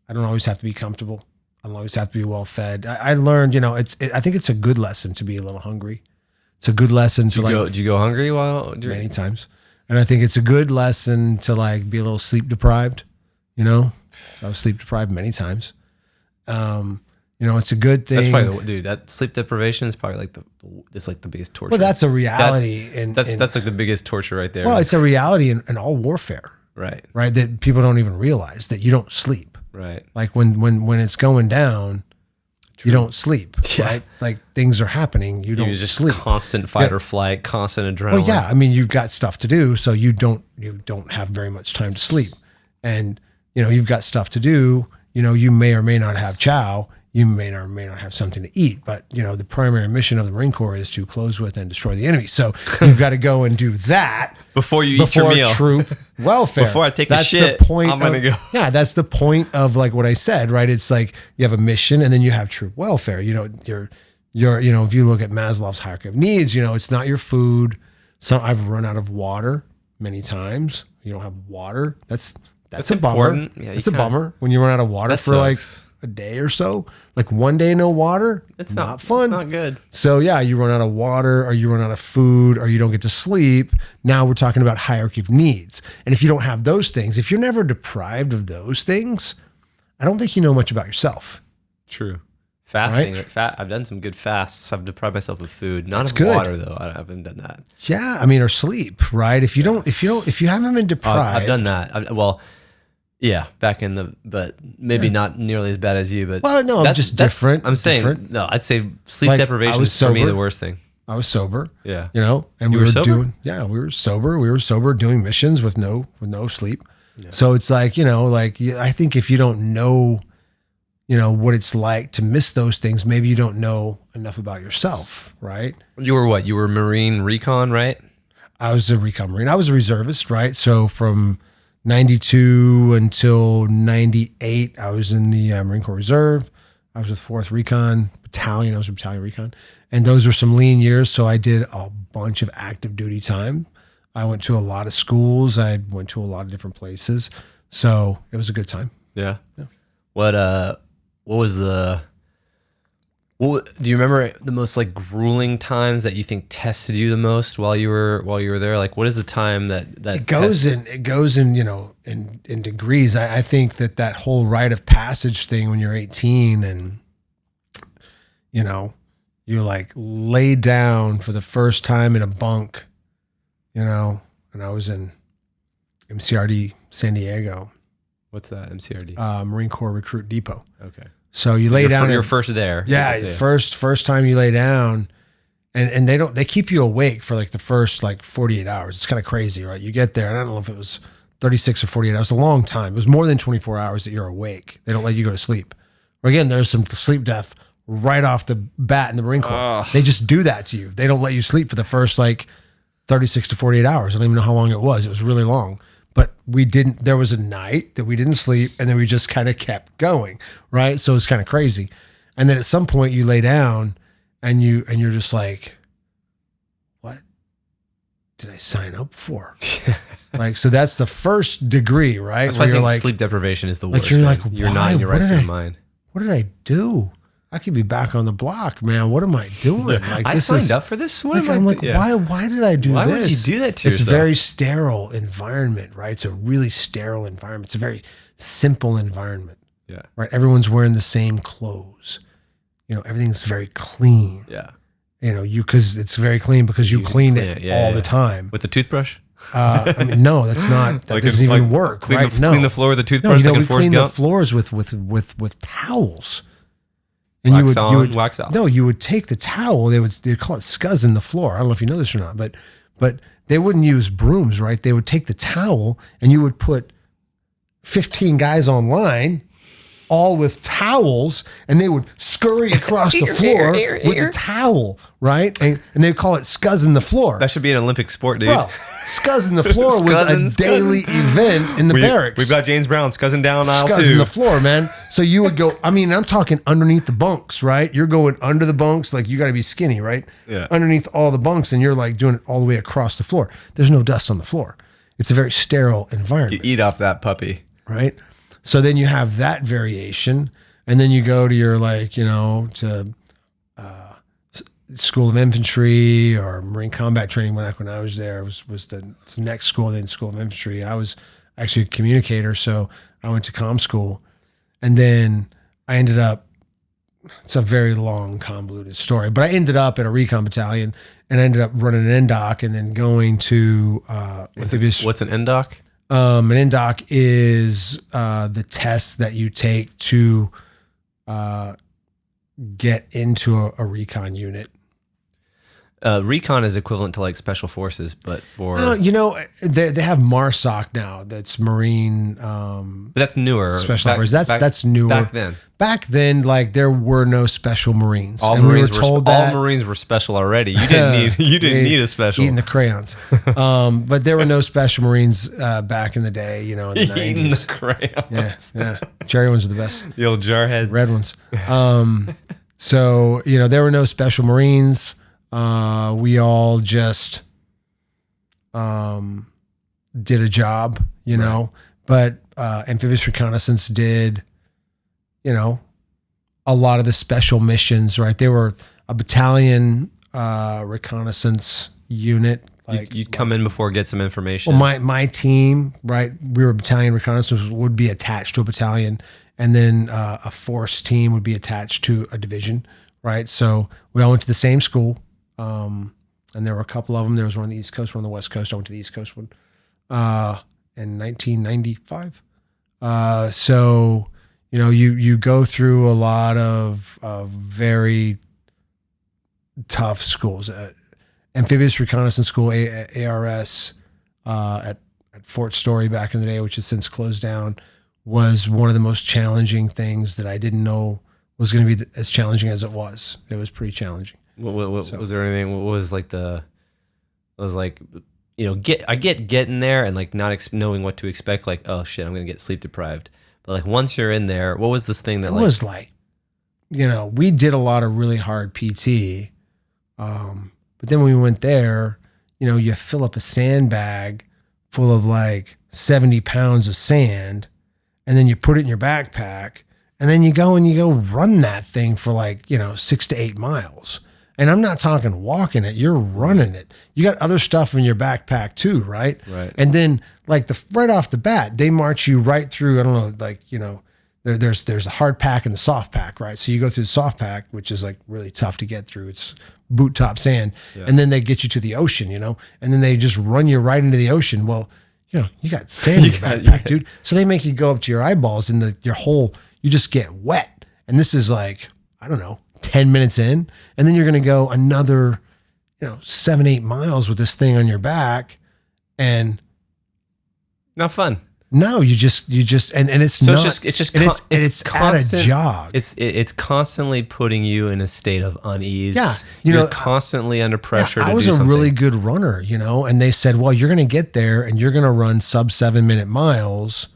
I don't always have to be comfortable. I don't always have to be well fed. I learned, I think it's a good lesson to be a little hungry. It's a good lesson to did you go hungry many times. And I think it's a good lesson to like be a little sleep deprived. I was sleep deprived many times. It's a good thing. That's probably that sleep deprivation is probably like the biggest torture. Well, that's a reality. That's like the biggest torture right there. Well, it's a reality in all warfare. Right. Right. That people don't even realize that you don't sleep. Right. Like when it's going down, you don't sleep. Yeah. Right. Like things are happening. You don't just sleep. Constant fight or flight, constant adrenaline. Well, yeah. I mean, you've got stuff to do, so you don't have very much time to sleep. And, you've got stuff to do. You may or may not have chow. You may or may not have something to eat, but the primary mission of the Marine Corps is to close with and destroy the enemy. So you've got to go and do that before you eat your meal. Troop welfare. Before I take a shit, I'm gonna go. Yeah, that's the point of like what I said, right? It's like you have a mission and then you have troop welfare. You're if you look at Maslow's hierarchy of needs, it's not your food. So I've run out of water many times. You don't have water. That's a important. Bummer. Yeah, it's a bummer when you run out of water for like a day or so. Like one day no water, it's not fun. It's not good. So yeah, you run out of water or you run out of food or you don't get to sleep. Now we're talking about hierarchy of needs. And if you don't have those things, if you're never deprived of those things, I don't think you know much about yourself. True. Fasting, right? I've done some good fasts. I've deprived myself of food, not of water though. I haven't done that. Yeah, I mean, or sleep, right? If you haven't been deprived, I've done that. Yeah, but maybe not nearly as bad as you. But no, just different. I'm saying different. No, I'd say sleep deprivation is for me the worst thing. I was sober. Yeah, and we were sober? We were sober. We were sober doing missions with no sleep. Yeah. So it's like I think if you don't know, what it's like to miss those things, maybe you don't know enough about yourself, right? You were what? You were Marine Recon, right? I was a Recon Marine. I was a reservist, right? So from 92 until 98, I was in the Marine Corps Reserve. I was with 4th Recon Battalion. I was a Battalion Recon. And those were some lean years, so I did a bunch of active duty time. I went to a lot of schools. I went to a lot of different places. So it was a good time. Yeah. Do you remember the most like grueling times that you think tested you the most while you were there? Like, what is the time that it goes in in degrees. I think that whole rite of passage thing when you're 18 and you like lay down for the first time in a bunk, and I was in MCRD San Diego. What's that? MCRD? Marine Corps Recruit Depot. Okay. So you lay down. You're first there. Yeah, first time you lay down, and they keep you awake for like the first like 48 hours. It's kind of crazy, right? You get there, and I don't know if it was 36 or 48 hours. A long time. It was more than 24 hours that you're awake. They don't let you go to sleep. Or again, there's some sleep death right off the bat in the Marine Corps. They just do that to you. They don't let you sleep for the first like 36 to 48 hours. I don't even know how long it was. It was really long. But there was a night that we didn't sleep and then we just kind of kept going, right? So it was kind of crazy. And then at some point you lay down and you're just like, what did I sign up for? Like, so that's the first degree, right? That's why I think like, sleep deprivation is the worst. Like, you're not in your right state of mind. What did I do? I could be back on the block, man. What am I doing? Like, I signed up for this. Why did I do this? Why would you do that to yourself? It's a very sterile environment, right? It's a really sterile environment. It's a very simple environment. Yeah. Right. Everyone's wearing the same clothes. Everything's very clean. Yeah. Because it's very clean because you cleaned it all the time. With the toothbrush? I mean, no, that's not. That doesn't even work. Clean the floor with a toothbrush. No, we clean the floors with towels. And wax off. No, you would take the towel. They'd call it scuzzing the floor. I don't know if you know this or not, but they wouldn't use brooms, right? They would take the towel and you would put 15 guys on line, all with towels, and they would scurry across the floor with the towel, right? And they would call it scuzzing the floor. That should be an Olympic sport, dude. Well, scuzzing the floor was a daily event in the barracks. We've got James Brown scuzzing down aisle 2. Scuzzing the floor, man. So you would go, I'm talking underneath the bunks, right? You're going under the bunks, like you got to be skinny, right? Yeah. Underneath all the bunks, and you're like doing it all the way across the floor. There's no dust on the floor. It's a very sterile environment. You eat off that puppy. Right? So then you have that variation. And then you go to your to School of Infantry or Marine Combat Training. When I was there, was the next school, then School of Infantry. I was actually a communicator, so I went to comm school, and then I ended up. It's a very long, convoluted story, but I ended up at a recon battalion, and I ended up running an NDOC, and then going to what's an NDOC? An NDOC is the test that you take to get into a recon unit. Recon is equivalent to like special forces, but for they have MARSOC now. That's Marine. But that's newer. Special operations. That's newer. Back then, like there were no special Marines. All Marines were special already. You didn't need a special. Eating the crayons. But there were no special Marines back in the day. In the 90s. Eating the crayons. Yeah. Cherry ones are the best. The old jarhead. Red ones. So there were no special Marines. We all just did a job, right. But amphibious reconnaissance did, a lot of the special missions, right? They were a battalion reconnaissance unit. Like you'd come in before, get some information. Well, my team, right? We were battalion reconnaissance, would be attached to a battalion, and then a force team would be attached to a division, right? So we all went to the same school. And there were a couple of them. There was one on the East Coast, one on the West Coast. I went to the East Coast one in 1995. So, you go through a lot of very tough schools. Amphibious Reconnaissance School, ARS, at Fort Story back in the day, which has since closed down, was one of the most challenging things that I didn't know was going to be as challenging as it was. It was pretty challenging. Was there anything? What was like I get getting there and like not knowing what to expect. Like, oh shit, I'm gonna get sleep deprived. But like once you're in there, what was this thing that was like, we did a lot of really hard PT, but then when we went there, you fill up a sandbag full of like 70 pounds of sand, and then you put it in your backpack, and then you go run that thing for like 6 to 8 miles. And I'm not talking walking it, you're running it. You got other stuff in your backpack too, right? Right. And then like right off the bat, they march you right through, I don't know, like, there's a hard pack and the soft pack, right? So you go through the soft pack, which is like really tough to get through. It's boot top sand. Yeah. And then they get you to the ocean, and then they just run you right into the ocean. Well, you got sand in your backpack, dude. So they make you go up to your eyeballs and you just get wet. And this is like, I don't know, 10 minutes in, and then you're going to go another, 7-8 miles with this thing on your back, and not fun. No, you just, and it's so not, it's constant, at a jog. It's constantly putting you in a state of unease. Yeah. You're constantly under pressure. I was a really good runner, and they said, well, you're going to get there and you're going to run sub 7-minute miles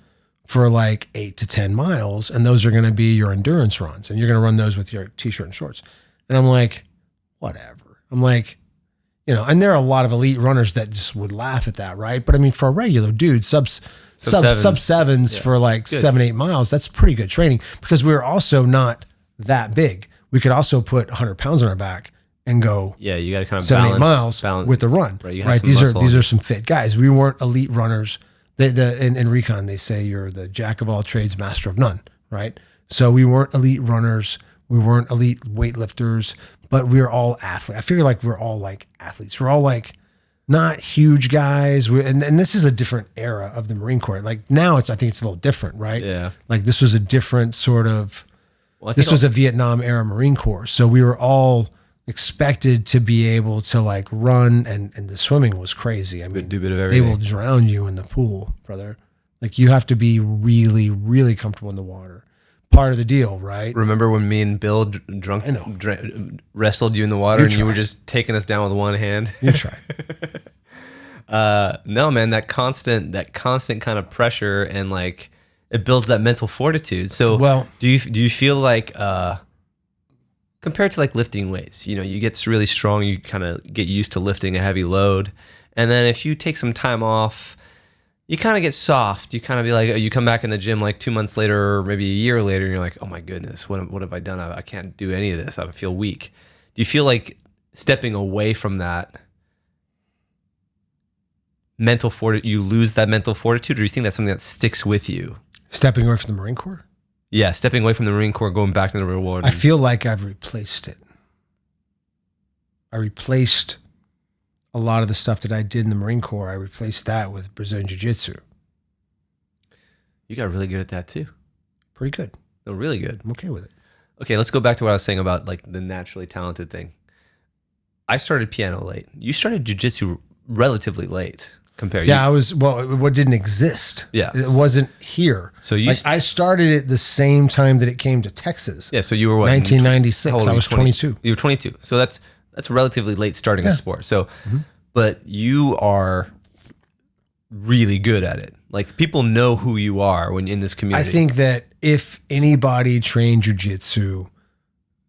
for like 8 to 10 miles. And those are going to be your endurance runs. And you're going to run those with your t-shirt and shorts. And I'm like, whatever. I'm like, and there are a lot of elite runners that just would laugh at that. Right. But I mean, for a regular dude, sub sevens for like 7-8 miles, that's pretty good training, because we're also not that big. We could also put 100 pounds on our back and go, you got to kind of 7-8 miles with the run. Right. These are some fit guys. We weren't elite runners. In recon, they say you're the jack of all trades, master of none, right? So we weren't elite runners. We weren't elite weightlifters, but we were all athletes. I figure like we're all like athletes. We're all like not huge guys. And this is a different era of the Marine Corps. Like now I think it's a little different, right? Yeah. Like this was a different sort of, this was a Vietnam era Marine Corps. So we were all expected to be able to like run, and the swimming was crazy. I mean, do a bit of everything. They will drown you in the pool, brother. Like you have to be really, really comfortable in the water. Part of the deal, right? Remember when me and Bill wrestled you in the water and you were just taking us down with one hand? You try. No, man, that constant kind of pressure, and like it builds that mental fortitude. So do you feel like compared to like lifting weights, you get really strong, you kind of get used to lifting a heavy load. And then if you take some time off, you kind of get soft. You kind of be like, you come back in the gym like 2 months later or maybe a year later, and you're like, oh my goodness, what have I done? I can't do any of this. I feel weak. Do you feel like stepping away from that mental fortitude, you lose that mental fortitude, or do you think that's something that sticks with you? Stepping away from the Marine Corps? Yeah, stepping away from the Marine Corps, going back to the real world. I feel like I've replaced it. I replaced a lot of the stuff that I did in the Marine Corps. I replaced that with Brazilian Jiu Jitsu. You got really good at that too. Pretty good. No, really good. I'm okay with it. Okay, let's go back to what I was saying about like the naturally talented thing. I started piano late. You started jiu-jitsu relatively late compared. Yeah, what didn't exist. Yeah. It wasn't here. So you, I started it the same time that it came to Texas. Yeah, so you were what? 1996. I was 22. You were 22. So that's relatively late starting a sport. So, but you are really good at it. Like people know who you are when in this community. I think that if anybody trained jiu-jitsu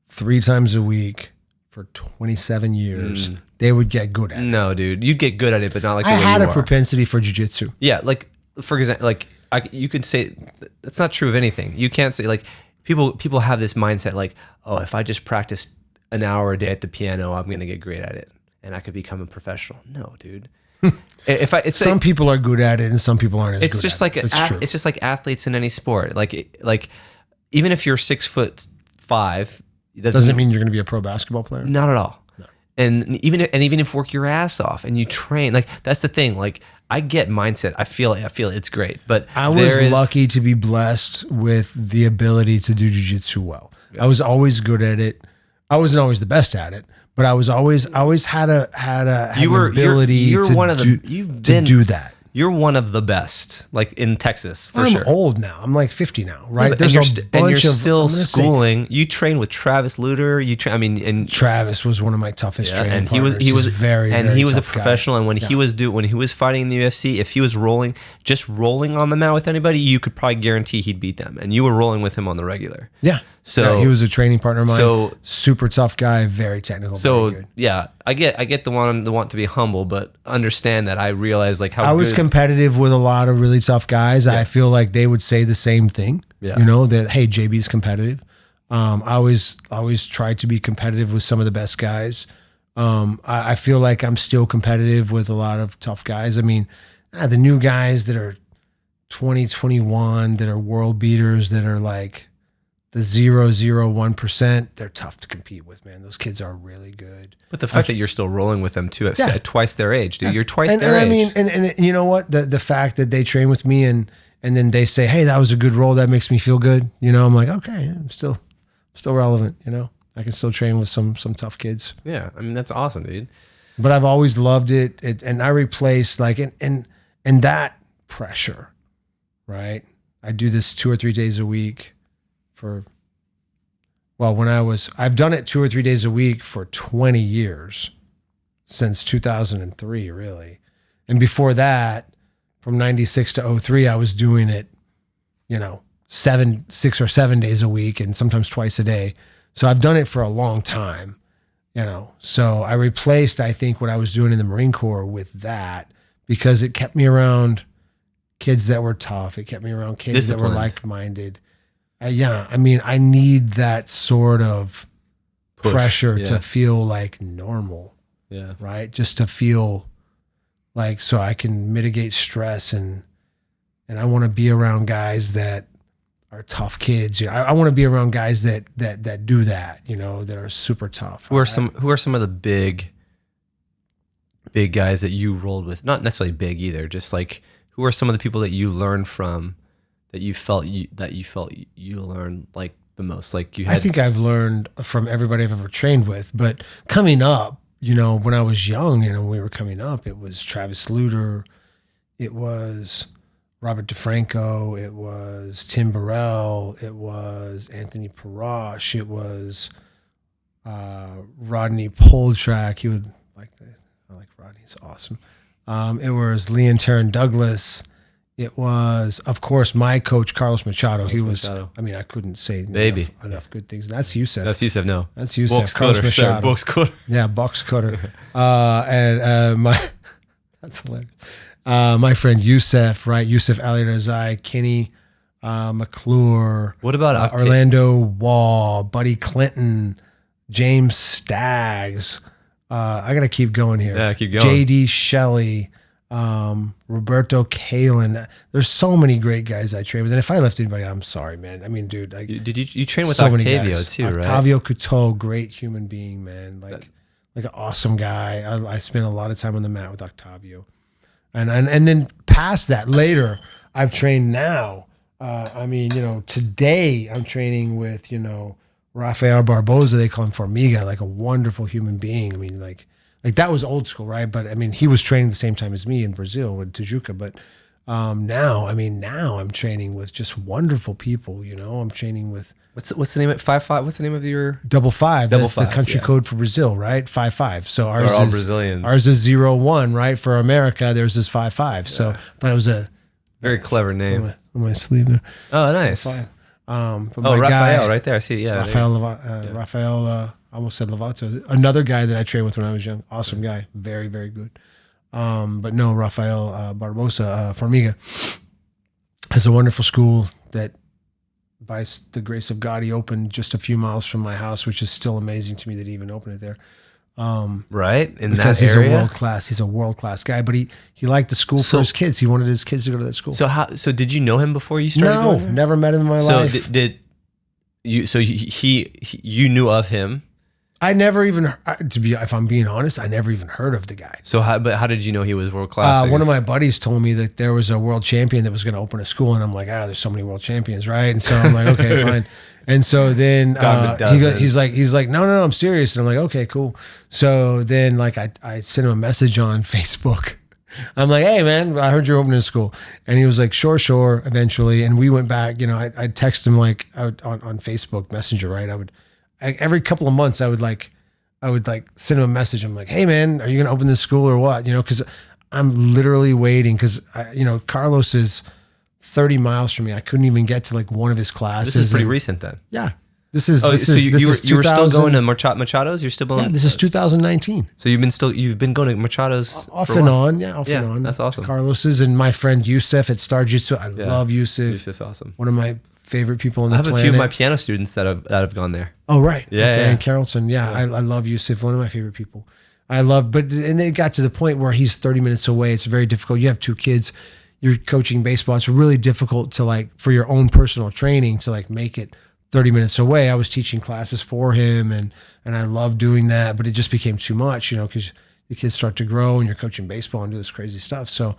3 times a week for 27 years, they would get good at it. No, dude, you'd get good at it, but not like the way I had you a are. propensity for jiu-jitsu. Yeah, like for example, like you could say that's not true of anything. You can't say like people have this mindset like, oh, if I just practice an hour a day at the piano, I'm gonna get great at it and I could become a professional. No, dude. Some people are good at it and some people aren't as good at it. It's just like athletes in any sport. Like even if you're 6'5", doesn't mean you're going to be a pro basketball player. Not at all. No. And even if you work your ass off and you train, like that's the thing. Like I get mindset. I feel it's great. But I was lucky to be blessed with the ability to do jiu-jitsu well. Yeah. I was always good at it. I wasn't always the best at it, but I was always had an ability to do that. You're one of the best, like in Texas, for sure. I'm old now. I'm like 50 now, right? Yeah, and you're still schooling. You train with Travis Luter. And Travis was one of my toughest training partners. He was very a professional. Guy. And when he was fighting in the UFC, if he was rolling on the mat with anybody, you could probably guarantee he'd beat them. And you were rolling with him on the regular. Yeah. So he was a training partner of mine. So super tough guy, very technical. So very good. Yeah, I get the want to be humble, but understand that I realize like how I was competitive with a lot of really tough guys. Yeah. I feel like they would say the same thing. Yeah. You know that hey, JB's competitive. I always tried to be competitive with some of the best guys. I feel like I'm still competitive with a lot of tough guys. I mean, the new guys that are 20, 21, that are world beaters, that are like the 0.01%, they're tough to compete with, man. Those kids are really good. But the fact that you're still rolling with them too at twice their age, dude. You're twice their age. I mean, and you know what? The fact that they train with me and then they say, hey, that was a good roll, that makes me feel good. You know, I'm like, okay, I'm still relevant, you know? I can still train with some tough kids. Yeah, I mean, that's awesome, dude. But I've always loved it and I replaced like, and that pressure, right? I do this 2 or 3 days a week. I've done it 2 or 3 days a week for 20 years, since 2003, really. And before that, from 96 to 03, I was doing it, 6 or 7 days a week and sometimes twice a day. So I've done it for a long time, So I replaced, I think, what I was doing in the Marine Corps with that because it kept me around kids that were tough. It kept me around kids that were like-minded. I mean, I need that sort of pressure to feel like normal. Yeah. Right. Just to feel like, so I can mitigate stress and I want to be around guys that are tough kids. I want to be around guys that do that, that are super tough. Who are some of the big guys that you rolled with? Not necessarily big either. Just like, who are some of the people that you learned from? That you felt you learned like the most, like you had. I think I've learned from everybody I've ever trained with, but coming up, when I was young, when we were coming up, it was Travis Luter, it was Robert DeFranco, it was Tim Burrell, it was Anthony Parash, it was Rodney Poltrak. He would like that. I like Rodney; he's awesome. It was Leon Taryn Douglas. It was, of course, my coach, Carlos Machado. I mean, I couldn't say enough good things. That's Youssef. That's Youssef, no. That's Youssef. Carlos Machado. Box cutter. Yeah, box cutter. That's hilarious. My friend Youssef, right? Youssef Ali Razai, Kenny McClure. What about Orlando Wall, Buddy Clinton, James Staggs. I got to keep going here. Yeah, keep going. JD Shelley, Roberto Kalin. There's so many great guys I train with. And if I left anybody, I'm sorry, man. I mean, dude. Like, did you train with so Octavio too, right? Octavio Couteau, great human being, man. Like an awesome guy. I spent a lot of time on the mat with Octavio. And then past that, later, I've trained now. Today I'm training with, Rafael Barboza. They call him Formiga, like a wonderful human being. I mean, like that was old school, right? But I mean, he was training the same time as me in Brazil with Tijuca. But now I'm training with just wonderful people. I'm training with what's the name of 5'5"? What's the name of your Double Five? That's the country yeah. code for Brazil, right? 5'5". So ours all is Brazilians. Ours is 0-1, right? For America, theirs is 5'5". Yeah. So I thought it was a very clever name on my sleeve there. Oh, nice. Rafael, guy, right there. I see. Yeah, Rafael. I almost said Lovato. Another guy that I trained with when I was young. Awesome guy. Very, very good. But no, Rafael Barbosa Formiga has a wonderful school that, by the grace of God, he opened just a few miles from my house, which is still amazing to me that he even opened it there. Right in because that area, he's a world class guy. But he liked the school for his kids. He wanted his kids to go to that school. So did you know him before you started? No, never met him in my life. So did you? So you knew of him? I never even, if I'm being honest, I never even heard of the guy. So how did you know he was world class? One of my buddies told me that there was a world champion that was going to open a school, and I'm like, there's so many world champions, right? And so I'm like, okay, fine. And so then he's like, no, I'm serious. And I'm like, okay, cool. So then I sent him a message on Facebook. I'm like, hey man, I heard you're opening a school. And he was like, sure, eventually. And we went back, I text him on Facebook Messenger, right? Every couple of months I would send him a message. I'm like, hey man, are you going to open this school or what? Cause I'm literally waiting. Cause Carlos is 30 miles from me. I couldn't even get to one of his classes. This is pretty recent then. Yeah. You were still going to Machado's? You're still going? Yeah, this is 2019. So you've been going to Machado's off and on. Yeah, off and on. That's awesome. Carlos's and my friend Youssef at Star Jiu-Jitsu. I love Youssef. Youssef's awesome. One of my favorite people on the planet. I have a few of my piano students that have gone there. Oh, right. Yeah. Okay. And Carrollton. Yeah. I love Youssef. One of my favorite people. And it got to the point where he's 30 minutes away. It's very difficult. You have 2 kids. You're coaching baseball. It's really difficult to for your own personal training to make it 30 minutes away. I was teaching classes for him and I love doing that, but it just became too much, because the kids start to grow and you're coaching baseball and do this crazy stuff. So,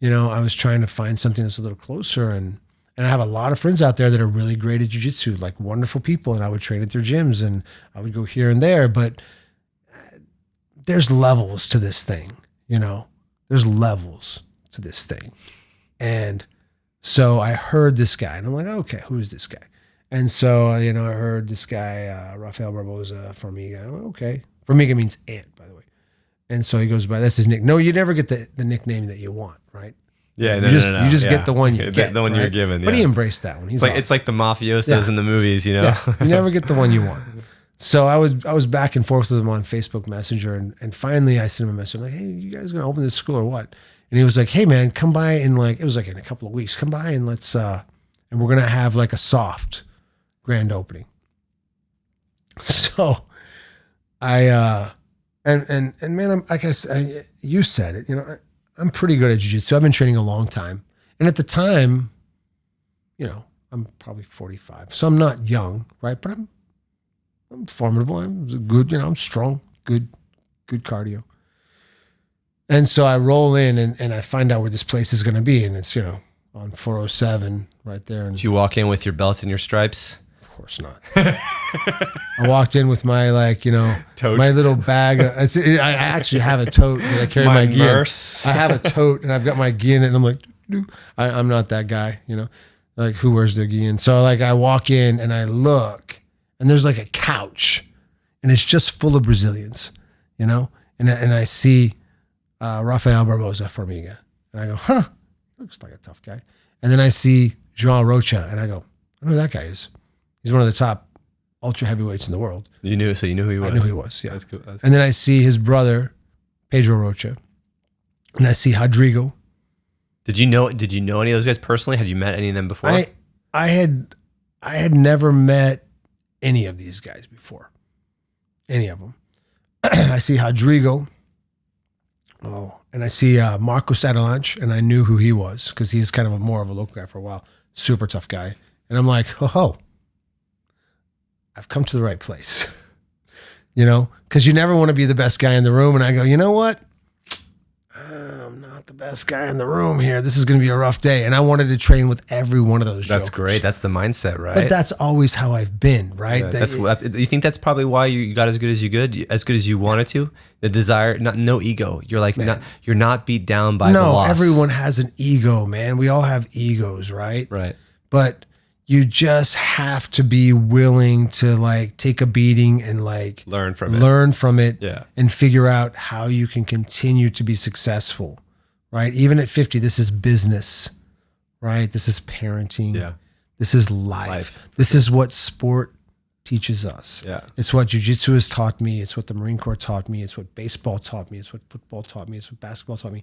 I was trying to find something that's a little closer and I have a lot of friends out there that are really great at jiu-jitsu, wonderful people. And I would train at their gyms and I would go here and there, but there's levels to this thing, there's levels to this thing. And so I heard this guy and I'm like, okay, who is this guy? And so, I heard this guy, Rafael Barboza Formiga. I'm like, okay. Formiga means ant, by the way. And so he goes by, that's his nickname. No, you never get the nickname that you want, right? Yeah, no. You just get the one you get. The one right? you're given. Yeah. But he embraced that one. It's like the mafiosos in the movies, Yeah. You never get the one you want. So I was back and forth with him on Facebook Messenger, and finally I sent him a message. I'm like, hey, you guys gonna open this school or what? And he was like, hey man, come by and it was in a couple of weeks. Come by and let's and we're gonna have a soft grand opening. So I and man, I'm like I said, you said it, I'm pretty good at jiu-jitsu. I've been training a long time. And at the time, I'm probably 45. So I'm not young, right? But I'm formidable. I'm good, I'm strong, good cardio. And so I roll in and I find out where this place is going to be. And it's, on 407 right there. And did you walk in with your belts and your stripes? Of course not. I walked in with my tote. My little bag. I actually have a tote that I carry my gi in. I have a tote and I've got my gi in it and I'm like, I'm not that guy, who wears their gi in. So I walk in and I look and there's a couch and it's just full of Brazilians, and I see Rafael Barboza Formiga and I go, he looks like a tough guy. And then I see João Rocha and I go, I know who that guy is. He's one of the top ultra heavyweights in the world. So you knew who he was? I knew who he was, yeah. That's cool. And then I see his brother, Pedro Rocha. And I see Rodrigo. Did you know any of those guys personally? Had you met any of them before? I had never met any of these guys before. Any of them. I see Rodrigo. Oh, and I see Marcos Avalanche, and I knew who he was because he's kind of more of a local guy for a while. Super tough guy. And I'm like, oh, I've come to the right place. You know, because you never want to be the best guy in the room. And I go, you know what? I'm not the best guy in the room here. This is going to be a rough day. And I wanted to train with every one of those That's jokers. great. That's the mindset, right? But that's always how I've been, right? Yeah, you think that's probably why you got as good as you wanted to? The desire, no ego. You're like, you're not beat down by the loss. No, everyone has an ego, man. We all have egos, right? Right. But you just have to be willing to like take a beating and like learn from it, yeah, and figure out how you can continue to be successful, right? Even at 50, this is business, right? This is parenting. Yeah. This is life. This is what sport teaches us. Yeah. It's what jiu-jitsu has taught me. It's what the Marine Corps taught me. It's what baseball taught me. It's what football taught me. It's what basketball taught me.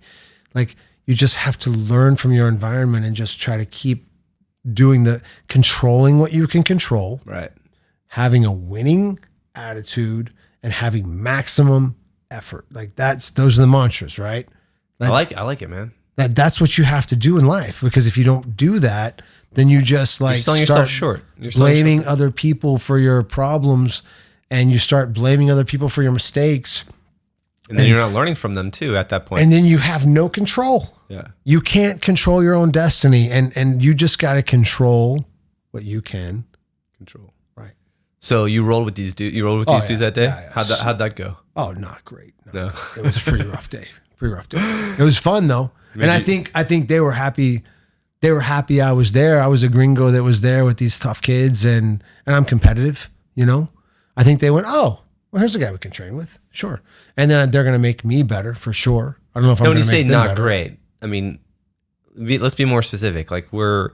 Like, you just have to learn from your environment and just try to keep controlling what you can control, right? Having a winning attitude and having maximum effort. Like those are the mantras, right? Like, I like it, man. That's what you have to do in life, because if you don't do that, then you just like you're selling yourself short. You're blaming other people for your problems, and you start blaming other people for your mistakes. And then you're not learning from them too at that point. And then you have no control. Yeah. You can't control your own destiny, and you just got to control what you can control. Right. So you rolled with these dudes. You rolled with these dudes that day. Yeah. How'd that go? Oh, not great. No. It was a pretty rough day. It was fun though, and I think they were happy. They were happy I was there. I was a gringo that was there with these tough kids, and I'm competitive. You know, I think they went, oh, well, here's a guy we can train with. Sure. And then they're going to make me better for sure. I don't know if I'm going to make them better. When you say not great, I mean, let's be more specific. Like you're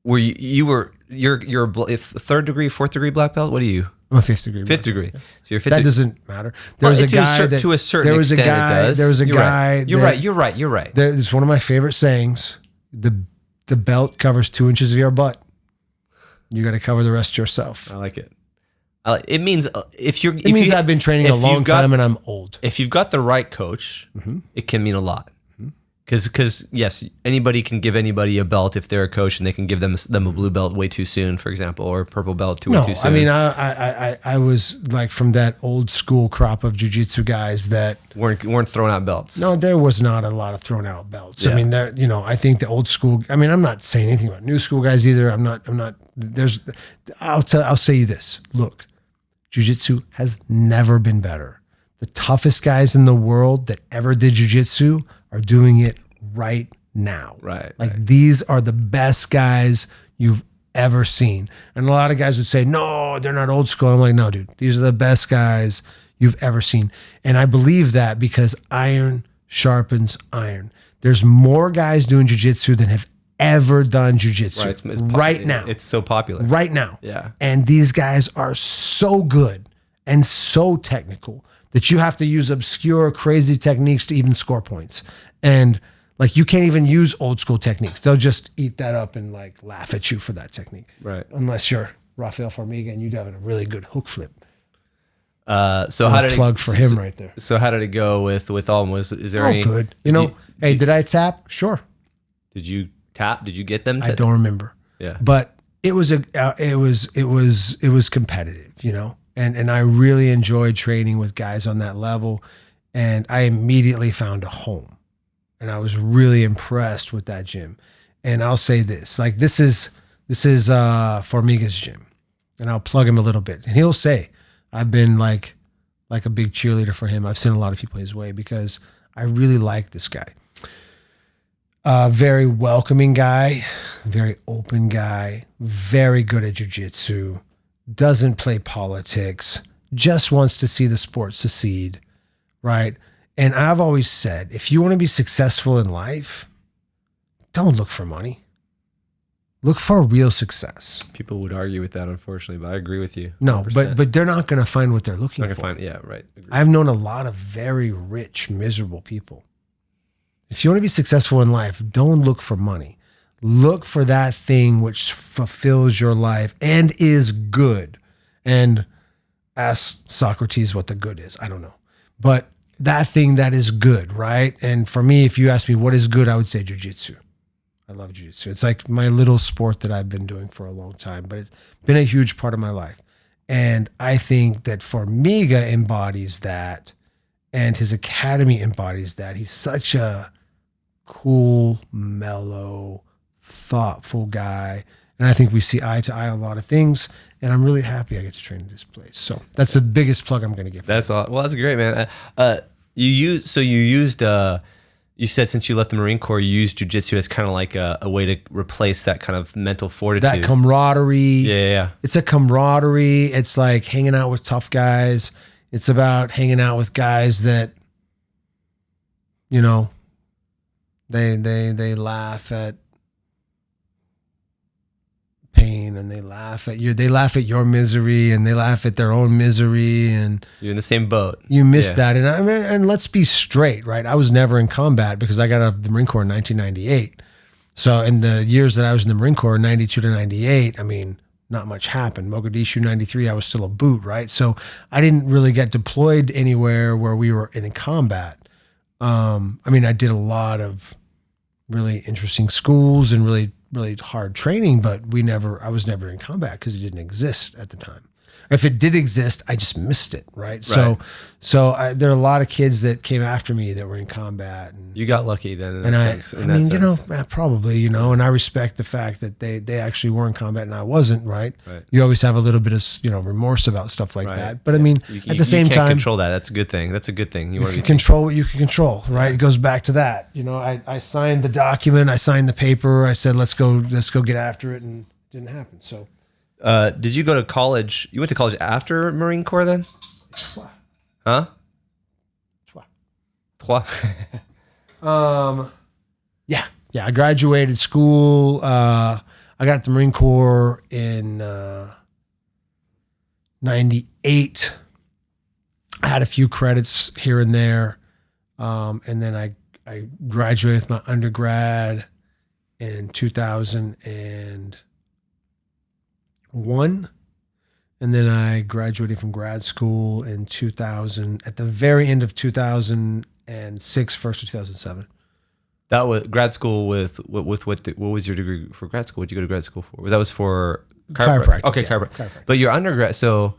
a third degree, fourth degree black belt. What are you? I'm a fifth degree. Fifth degree. So you're fifth. That doesn't matter. There was a guy that to a certain extent it does. There was a guy. You're right. It's one of my favorite sayings. The belt covers 2 inches of your butt. You got to cover the rest yourself. I like it. It means I've been training a long time and I'm old. If you've got the right coach, it can mean a lot. Because yes, anybody can give anybody a belt if they're a coach, and they can give them a blue belt way too soon, for example, or a purple belt way too soon. I mean, I was like from that old school crop of jiu-jitsu guys that weren't throwing out belts. No, there was not a lot of thrown out belts. Yeah. I mean, I think the old school. I mean, I'm not saying anything about new school guys either. I'm not. I'll say you this. Look, jiu-jitsu has never been better. The toughest guys in the world that ever did jiu-jitsu are doing it right now. Right. These are the best guys you've ever seen. And a lot of guys would say, no, they're not old school. I'm like, no, dude, these are the best guys you've ever seen. And I believe that because iron sharpens iron. There's more guys doing jiu-jitsu than have ever done jiu-jitsu right now. It's so popular. Right now. Yeah. And these guys are so good and so technical that you have to use obscure, crazy techniques to even score points. And like, you can't even use old school techniques. They'll just eat that up and like laugh at you for that technique. Right. Unless you're Rafael Formiga and you'd have a really good hook flip. So how did plug for him right there? So how did it go with Alm? Is there any good? Did I tap? Sure. Did you tap? Did you get them? I don't remember. Yeah. But it was competitive, and I really enjoyed training with guys on that level, and I immediately found a home, and I was really impressed with that gym. And I'll say this, like this is Formiga's gym, and I'll plug him a little bit, and he'll say, I've been like a big cheerleader for him. I've sent a lot of people his way because I really like this guy. Very welcoming guy, very open guy, very good at jiu-jitsu, doesn't play politics, just wants to see the sport succeed, right? And I've always said, if you want to be successful in life, don't look for money. Look for real success. People would argue with that, unfortunately, but I agree with you. 100%. No, but they're not going to find what they're looking for. Yeah, right. Agreed. I've known a lot of very rich, miserable people. If you want to be successful in life, don't look for money. Look for that thing which fulfills your life and is good. And ask Socrates what the good is. I don't know. But that thing that is good, right? And for me, if you ask me what is good, I would say jiu-jitsu. I love jiu-jitsu. It's like my little sport that I've been doing for a long time, but it's been a huge part of my life. And I think that Formiga embodies that, and his academy embodies that. He's such a cool, mellow, thoughtful guy. And I think we see eye to eye on a lot of things. And I'm really happy I get to train in this place. So that's the biggest plug I'm going to give. That's all. Well, that's great, man. You said since you left the Marine Corps, you used jiu-jitsu as kind of like a way to replace that kind of mental fortitude. That camaraderie. Yeah. It's a camaraderie. It's like hanging out with tough guys. It's about hanging out with guys that, you know, they laugh at pain, and they laugh at your misery, and they laugh at their own misery, and you're in the same boat. You miss that. And I mean, and let's be straight, right? I was never in combat because I got out of the Marine Corps in 1998. So in the years that I was in the Marine Corps, 92 to 98, I mean, not much happened. Mogadishu 93, I was still a boot, right? So I didn't really get deployed anywhere where we were in combat. I mean, I did a lot of really interesting schools and really hard training, but I was never in combat because it didn't exist at the time. If it did exist, I just missed it, right? So there are a lot of kids that came after me that were in combat. And you got lucky then. Probably, you know, and I respect the fact that they actually were in combat and I wasn't, right? You always have a little bit of, you know, remorse about stuff like that. But I mean, at the same time, you can't control that. That's a good thing. You can control what you can control, right? It goes back to that. You know, I signed the document, I signed the paper, I said, let's go get after it, and it didn't happen. So. Did you go to college? You went to college after Marine Corps then? Huh? Trois. Yeah. I graduated school. I got the Marine Corps in 98. I had a few credits here and there. And then I graduated with my undergrad in 2001. And then I graduated from grad school in 2000, at the very end of 2006, first of 2007. That was grad school with what was your degree for grad school? What did you go to grad school for? That was for chiropractic. Okay, yeah, chiropractic. But your undergrad, so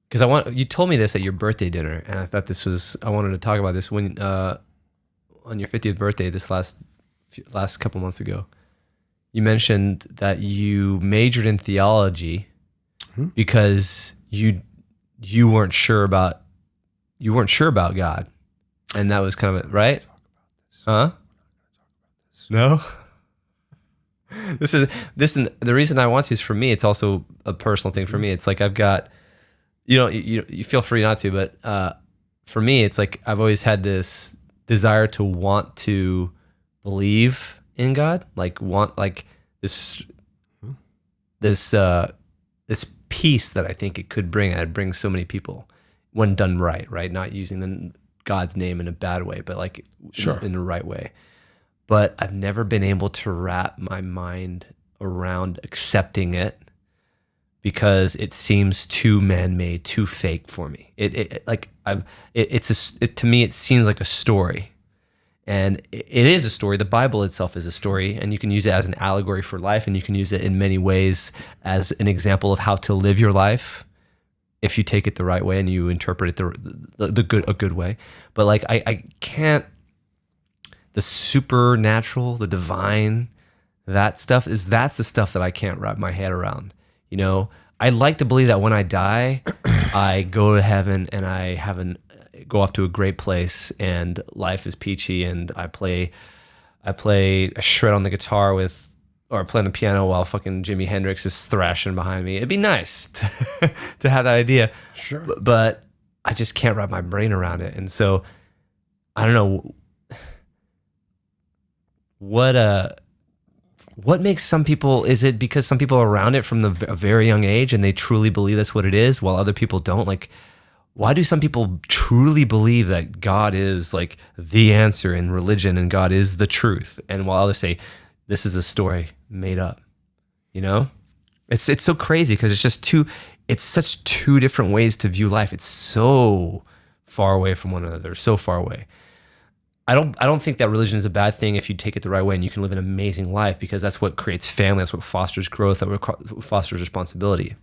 because you told me this at your birthday dinner, and I thought I wanted to talk about this when on your 50th birthday this last couple months ago. You mentioned that you majored in theology because you weren't sure about God, and that was kind of it, right? Huh? No. This is the reason I want to is for me. It's also a personal thing for me. It's like I've got, you feel free not to, but for me, it's like I've always had this desire to want to believe in God, this peace that I think it could bring. I'd bring so many people when done right? Not using God's name in a bad way, but in the right way. But I've never been able to wrap my mind around accepting it because it seems too man-made, too fake for me. To me, it seems like a story. And it is a story. The Bible itself is a story, and you can use it as an allegory for life, and you can use it in many ways as an example of how to live your life if you take it the right way and you interpret it a good way. But I can't. The supernatural, the divine, that's the stuff that I can't wrap my head around. You know, I'd like to believe that when I die, I go to heaven and I go off to a great place and life is peachy and I play a shred on the guitar or play on the piano while fucking Jimi Hendrix is thrashing behind me. It'd be nice to have that idea. Sure. But I just can't wrap my brain around it. And so I don't know what makes some people, is it because some people are around it from a very young age and they truly believe that's what it is while other people don't? Like, why do some people truly believe that God is like the answer in religion and God is the truth? And while others say, this is a story made up, you know? It's so crazy because it's such two different ways to view life. It's so far away from one another, so far away. I don't think that religion is a bad thing if you take it the right way and you can live an amazing life, because that's what creates family, that's what fosters growth, that what fosters responsibility.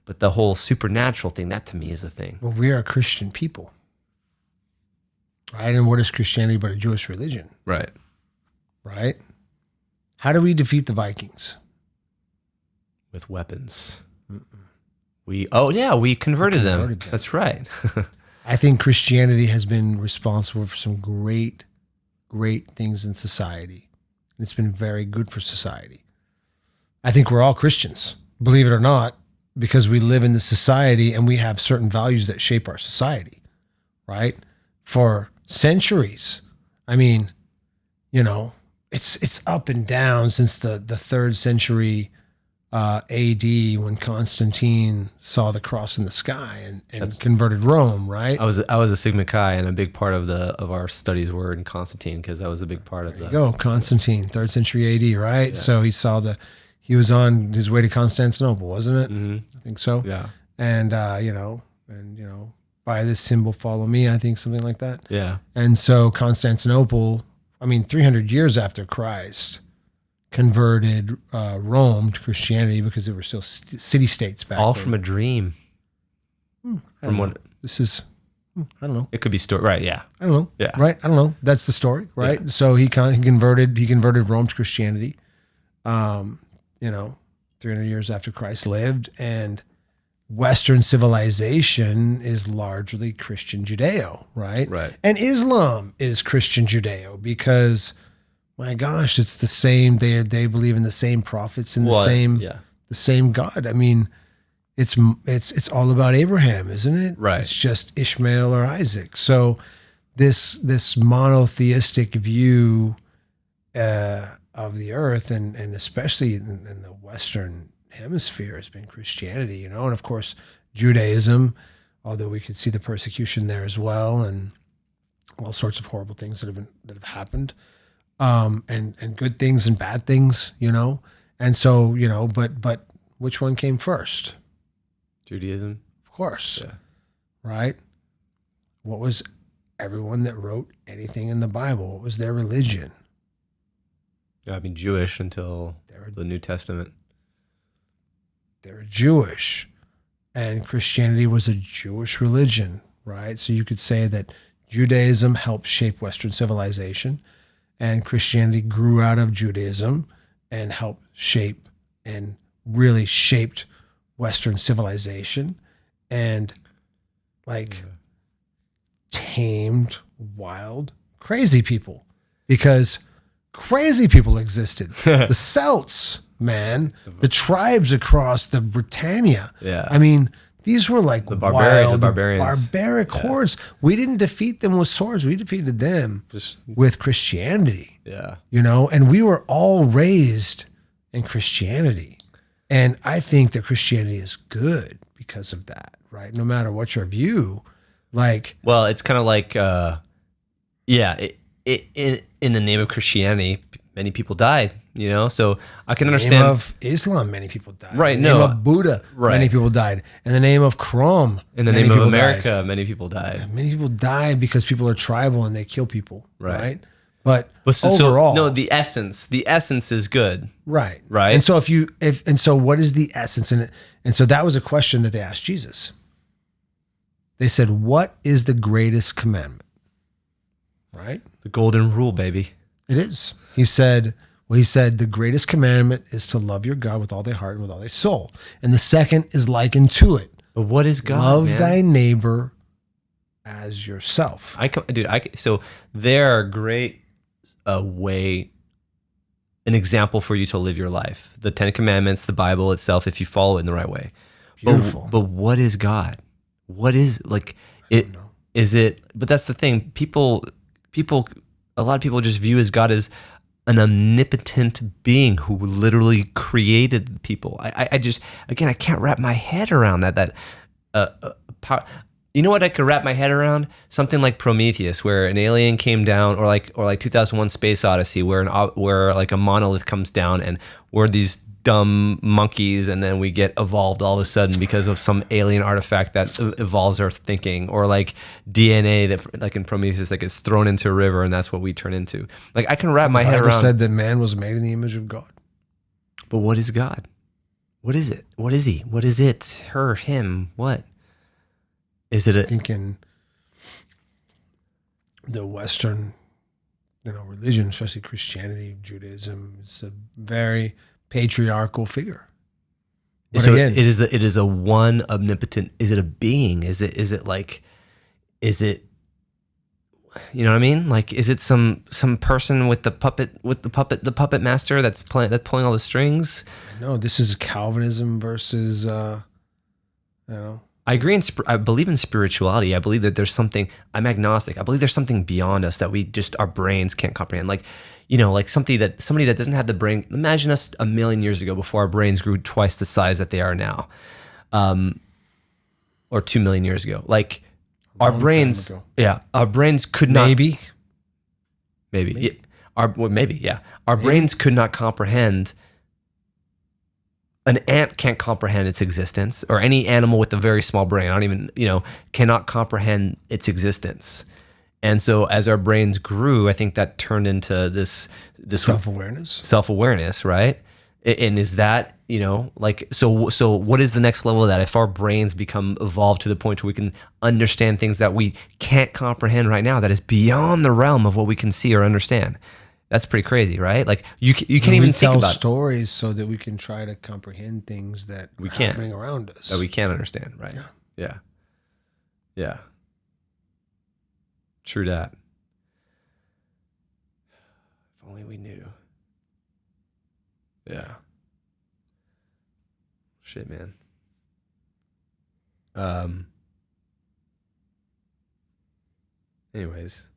But the whole supernatural thing, that to me is the thing. Well, we are a Christian people, right? And what is Christianity but a Jewish religion? Right. Right? How do we defeat the Vikings? With weapons. We converted them. That's right. I think Christianity has been responsible for some great things in society. It's been very good for society. I think we're all Christians, believe it or not, because we live in this society and we have certain values that shape our society, right? For centuries. I mean, you know, it's up and down since the 3rd century AD, when Constantine saw the cross in the sky and converted Rome, right? I was a Sigma Chi, and a big part of our studies were in Constantine, because that was a big part of Constantine, 3rd century AD, right? Yeah. So he was on his way to Constantinople, wasn't it? Mm-hmm. I think so. Yeah. And by this symbol follow me, I think something like that. Yeah. And so Constantinople, 300 years after Christ, converted Rome to Christianity, because they were still city-states back all then. From a dream. From what this is, I don't know. It could be story, right? Yeah, I don't know. Yeah, right. I don't know. That's the story, right? Yeah. So he converted Rome to Christianity. 300 years after Christ lived, and Western civilization is largely Christian Judeo, right? Right. And Islam is Christian Judeo, because, my gosh, it's the same. They believe in the same prophets and the same God. I mean, it's all about Abraham, isn't it? Right. It's just Ishmael or Isaac. So this monotheistic view of the earth, and especially in the Western hemisphere, has been Christianity, you know, and of course Judaism, although we could see the persecution there as well, and all sorts of horrible things that have happened. And good things and bad things, you know? And so, you know, but which one came first? Judaism. Of course. Yeah. Right? What was everyone that wrote anything in the Bible? What was their religion? Yeah, Jewish until the New Testament. They were Jewish, and Christianity was a Jewish religion, right? So you could say that Judaism helped shape Western civilization, and Christianity grew out of Judaism and helped shape and really shaped Western civilization, and tamed wild, crazy people, because crazy people existed. The Celts, man, the tribes across the Britannia. Yeah. These were like the wild, barbarians. Barbaric hordes. We didn't defeat them with swords. We defeated them with Christianity. Yeah. You know, and we were all raised in Christianity. And I think that Christianity is good because of that, right? No matter what your view, well, it's kind of like, in the name of Christianity, many people died, you know? So I can understand. In the name of Islam, many people died. Right, in the name of Buddha, many people died. In the name of Chrome, in the name of America, many people died. Many people died because people are tribal and they kill people, right? But overall, the essence is good. Right. Right. And so so what is the essence in it? And so that was a question that they asked Jesus. They said, "What is the greatest commandment?" Right? The golden rule, baby. It is. He said, the greatest commandment is to love your God with all their heart and with all their soul. And the second is likened to it. But what is God? Love thy neighbor as yourself. So they're a great an example for you to live your life. The 10 Commandments, the Bible itself, if you follow it in the right way. Beautiful. But what is God? What is it? Is it? But that's the thing. A lot of people just view as God as an omnipotent being who literally created people. I can't wrap my head around that. You know what I could wrap my head around? Something like Prometheus, where an alien came down, or like 2001: Space Odyssey, where like a monolith comes down, and we're these dumb monkeys, and then we get evolved all of a sudden because of some alien artifact that evolves our thinking, or like DNA that, like in Prometheus, that gets thrown into a river, and that's what we turn into. Like I can wrap my head around. Said that man was made in the image of God. But what is God? What is it? What is he? What is it? Her, him, what? Is it thinking the Western, religion, especially Christianity, Judaism, is a very patriarchal figure. But so again, it is a one omnipotent. Is it a being? Is it you know what I mean? Like, is it some person with the puppet master that's pulling all the strings? No, this is Calvinism versus I agree. I believe in spirituality. I believe that there's something. I'm agnostic. I believe there's something beyond us that our brains can't comprehend. Like, like somebody that doesn't have the brain. Imagine us a million years ago, before our brains grew twice the size that they are now, or 2 million years ago. Like our brains, our brains could not. Maybe. Yeah, our brains could not comprehend. An ant can't comprehend its existence, or any animal with a very small brain. I don't even, cannot comprehend its existence. And so as our brains grew, I think that turned into this self-awareness, right? And is that, so what is the next level of that? If our brains become evolved to the point where we can understand things that we can't comprehend right now, that is beyond the realm of what we can see or understand. That's pretty crazy, right? Like you can't even think about stories so that we can try to comprehend things that we can't happening around us that we can't understand, right? Yeah. True that. If only we knew. Yeah. Shit, man. Anyways.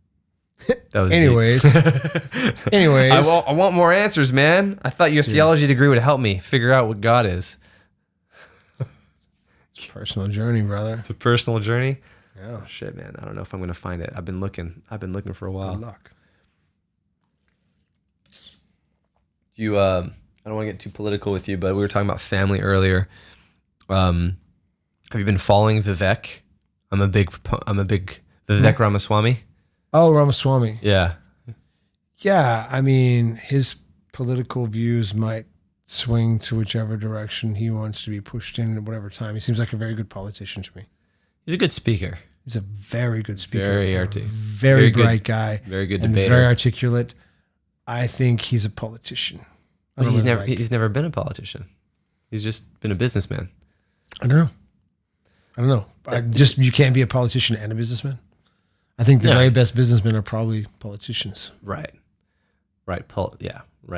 That was anyways. I want more answers, man. I thought your theology degree would help me figure out what God is. It's a personal journey, brother. It's a personal journey. Yeah. Oh, shit, man. I don't know if I'm gonna find it. I've been looking for a while. Good luck. You, I don't want to get too political with you, but we were talking about family earlier. Have you been following Vivek? I'm a big Vivek Ramaswamy. Oh, Ramaswamy. Yeah. Yeah, I mean, his political views might swing to whichever direction he wants to be pushed in at whatever time. He seems like a very good politician to me. He's a good speaker. He's a very good speaker. Very bright guy. Very good and debater. Very articulate. I think he's a politician. But he's never been a politician. He's just been a businessman. I don't know. You can't be a politician and a businessman. I think the very best businessmen are probably politicians. Right. Right.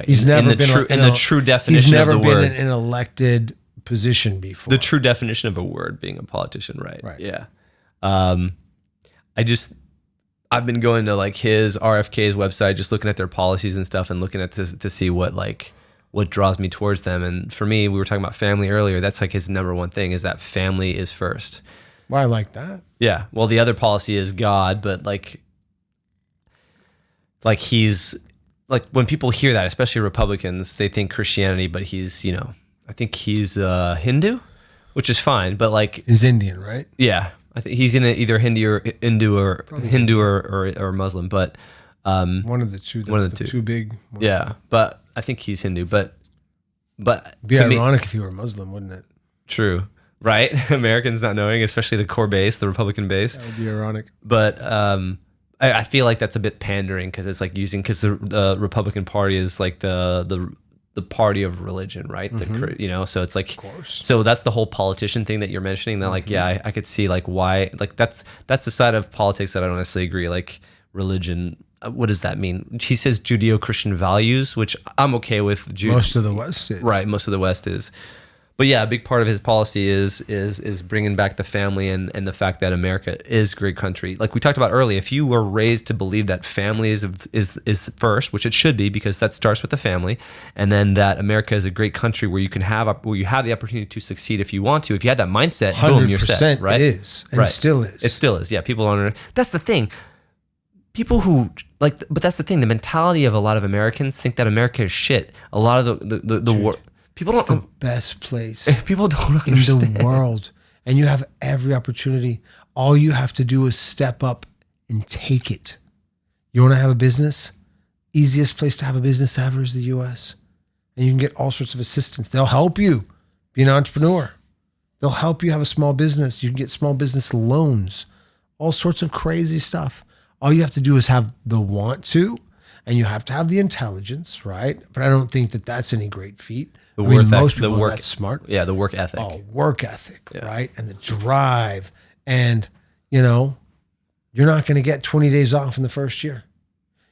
He's never been in the true definition of the word. He's never been in an elected position before. The true definition of a word being a politician, right? Right. Yeah. I've been going to like his RFK's website, just looking at their policies and stuff, and looking at to see what draws me towards them. And for me, we were talking about family earlier. That's like his number one thing, is that family is first. Well, I like that. Yeah. Well, the other policy is God, but like he's like, when people hear that, especially Republicans, they think Christianity, but he's, I think he's Hindu, which is fine, but like he's Indian, right? Yeah. I think he's in either Hindu or Muslim, but one of the two. That's one of the two big ones. Yeah, but I think he's Hindu, but it'd be ironic if he were Muslim, wouldn't it? True. Right? Americans not knowing, especially the core base, the Republican base. That would be ironic. But I feel like that's a bit pandering, because it's like because the Republican Party is like the party of religion, right? Mm-hmm. So it's like, of course. So that's the whole politician thing that you're mentioning. That I could see like why, like that's the side of politics that I don't necessarily agree. Like religion, what does that mean? He says Judeo-Christian values, which I'm okay with. Most of the West is. Right, most of the West is. But yeah, a big part of his policy is bringing back the family and the fact that America is a great country. Like we talked about earlier, if you were raised to believe that family is first, which it should be because that starts with the family, and then that America is a great country where you have the opportunity to succeed if you want to. If you had that mindset, boom, you're set. Right? It is, and still is. It still is. Yeah, people don't. That's the thing. People who but that's the thing. The mentality of a lot of Americans think that America is shit. A lot of the world. People don't. It's the best place people don't understand. in the world, and you have every opportunity. All you have to do is step up and take it. You want to have a business? Easiest place to have a business ever is the U.S. And you can get all sorts of assistance. They'll help you be an entrepreneur. They'll help you have a small business. You can get small business loans, all sorts of crazy stuff. All you have to do is have the want to, and you have to have the intelligence, right? But I don't think that that's any great feat. Most people are that smart. Yeah, the work ethic. Oh, work ethic, right? And the drive. And, you're not going to get 20 days off in the first year.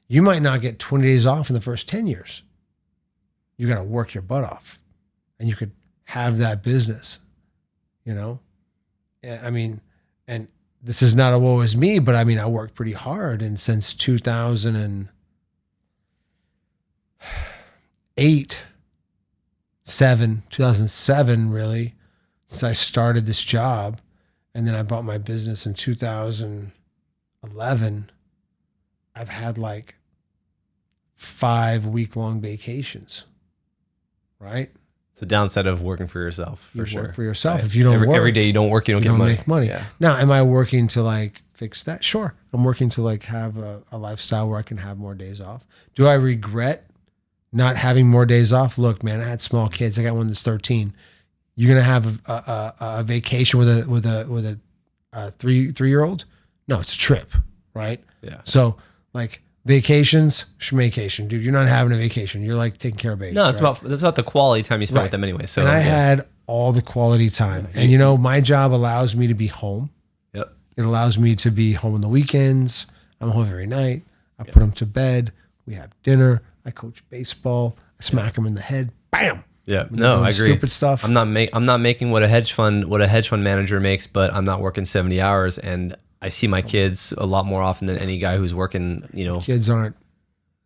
You might not get 20 days off in the first 10 years. You got to work your butt off. And you could have that business, and this is not a woe is me, but I worked pretty hard. And since 2007, really, since I started this job, and then I bought my business in 2011, I've had 5 week-long vacations, right? It's the downside of working for yourself, for sure. Work for yourself. Right. If you don't work. Every day you don't work, you don't get money. Make money. Yeah. Now, am I working to fix that? Sure. I'm working to have a lifestyle where I can have more days off. Do I regret not having more days off? Look, man, I had small kids. I got one that's 13. You're gonna have a vacation with a 3-year-old? No, it's a trip, right? Yeah. So vacations, schmacation, dude. You're not having a vacation. You're taking care of babies. No, it's about the quality time you spend with them anyway. So and I had all the quality time, and my job allows me to be home. Yep. It allows me to be home on the weekends. I'm home every night. I put them to bed. We have dinner. I coach baseball. I smack them in the head. Bam. Yeah. No, I agree. Stupid stuff. I'm not making what a hedge fund manager makes, but I'm not working 70 hours, and I see my kids a lot more often than any guy who's working. Kids aren't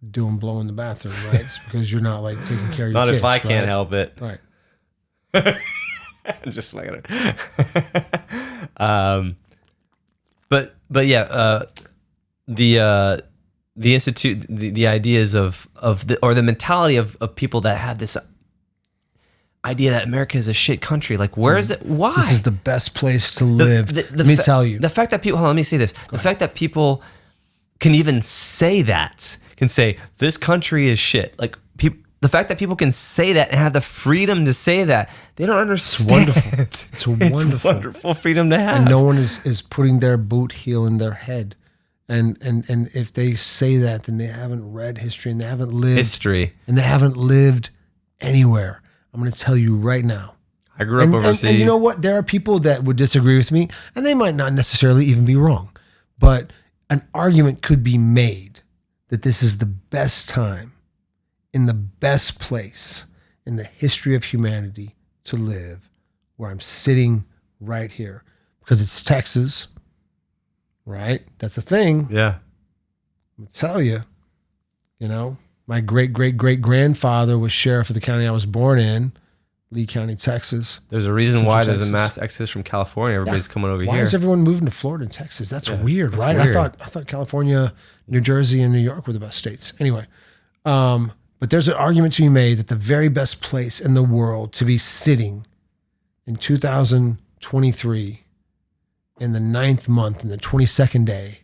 blowing the bathroom, right? It's because you're not taking care of your not kids. If I can't help it. Right. Just like it. But yeah, the institute, the ideas of the mentality of people that have this idea that America is a shit country. Where is it? Why? This is the best place to live. Let me tell you. The fact that people, let me say this. The fact that people can even say that, can say this country is shit. The fact that people can say that and have the freedom to say that, they don't understand. It's wonderful. It's wonderful freedom to have. And no one is putting their boot heel in their head. And if they say that, then they haven't read history and they haven't lived history. And they haven't lived anywhere. I'm going to tell you right now. I grew up overseas. And you know what? There are people that would disagree with me, and they might not necessarily even be wrong. But an argument could be made that this is the best time in the best place in the history of humanity to live, where I'm sitting right here. Because it's Texas, right? That's a thing. Yeah. I'm going to tell you, my great-great-great-grandfather was sheriff of the county I was born in, Lee County, Texas. There's a reason why there's a mass exodus from California. Everybody's coming over here. Why is everyone moving to Florida and Texas? That's weird, right? Weird. I thought California, New Jersey, and New York were the best states. Anyway, but there's an argument to be made that the very best place in the world to be sitting in 2023 in the 9th month and the 22nd day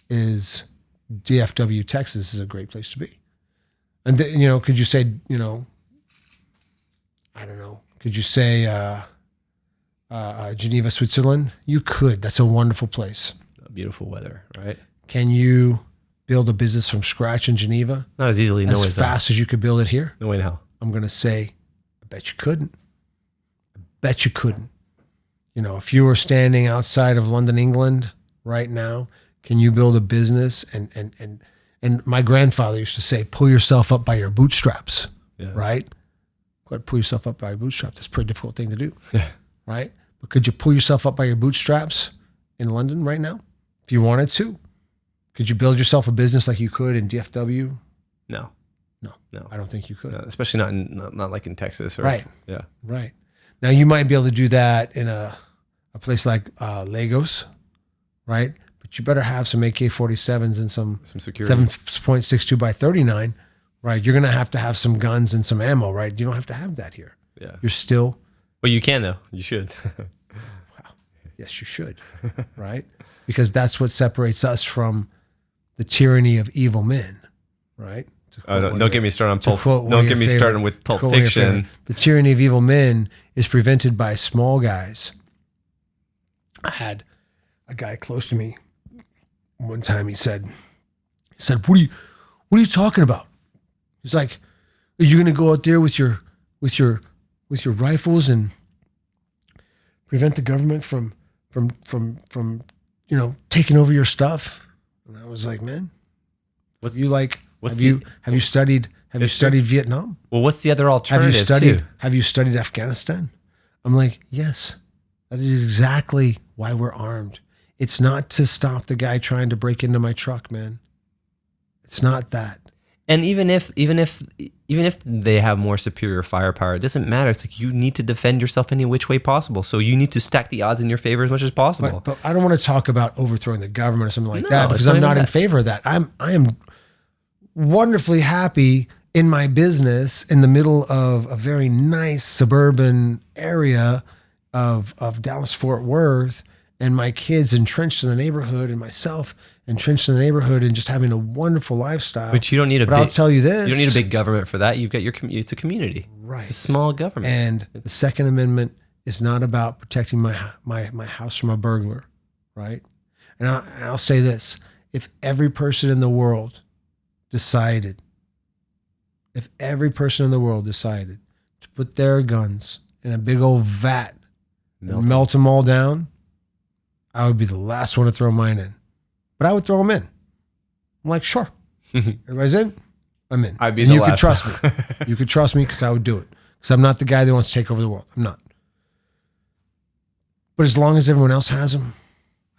is DFW, Texas. Is a great place to be. And could you say, I don't know, could you say Geneva, Switzerland? You could. That's a wonderful place. Beautiful weather, right? Can you build a business from scratch in Geneva? Not as easily. No way. As fast as you could build it here? No way in hell. I'm going to say, I bet you couldn't. I bet you couldn't. If you were standing outside of London, England right now, can you build a business? And my grandfather used to say, pull yourself up by your bootstraps, right? go ahead and pull yourself up by your bootstraps. That's a pretty difficult thing to do, right? But could you pull yourself up by your bootstraps in London right now if you wanted to? Could you build yourself a business like you could in DFW? No. I don't think you could. No, especially not like in Texas. Or, Right. Yeah. Right. Now you might be able to do that in a place like Lagos, right? But you better have some AK-47s and some security. 7.62 by 39, right? You're going to have some guns and some ammo, right? You don't have to have that here. Yeah. You're still... Well, you can though. You should. Wow. Yes, you should, right? Because that's what separates us from the tyranny of evil men, right? Don't get me started on Pulp. Don't get me started with Pulp Fiction. The tyranny of evil men is prevented by small guys. I had a guy close to me one time. He said, "What are you talking about?" He's like, "Are you going to go out there with your rifles and prevent the government from taking over your stuff?" And I was like, "Man, have you studied Vietnam? Well, what's the other alternative? Have you studied Afghanistan?" I'm like, "Yes, that is exactly why we're armed. It's not to stop the guy trying to break into my truck, man. It's not that." And even if they have more superior firepower, it doesn't matter. It's like you need to defend yourself any which way possible. So you need to stack the odds in your favor as much as possible. But I don't want to talk about overthrowing the government or something like that, because I'm not in favor of that. I am wonderfully happy in my business in the middle of a very nice suburban area of Dallas-Fort Worth, and my kids entrenched in the neighborhood, and myself entrenched in the neighborhood, and just having a wonderful lifestyle. But you don't need I'll tell you this. You don't need a big government for that. You've got it's a community. Right. It's a small government. And the Second Amendment is not about protecting my house from a burglar, right? And I'll say this. If every person in the world decided to put their guns in a big old vat and melt them all down, I would be the last one to throw mine in. But I would throw them in. I'm like, sure. Everybody's in? I'm in. I'd be the last. You could trust me. You could trust me because I would do it. Because I'm not the guy that wants to take over the world. I'm not. But as long as everyone else has them,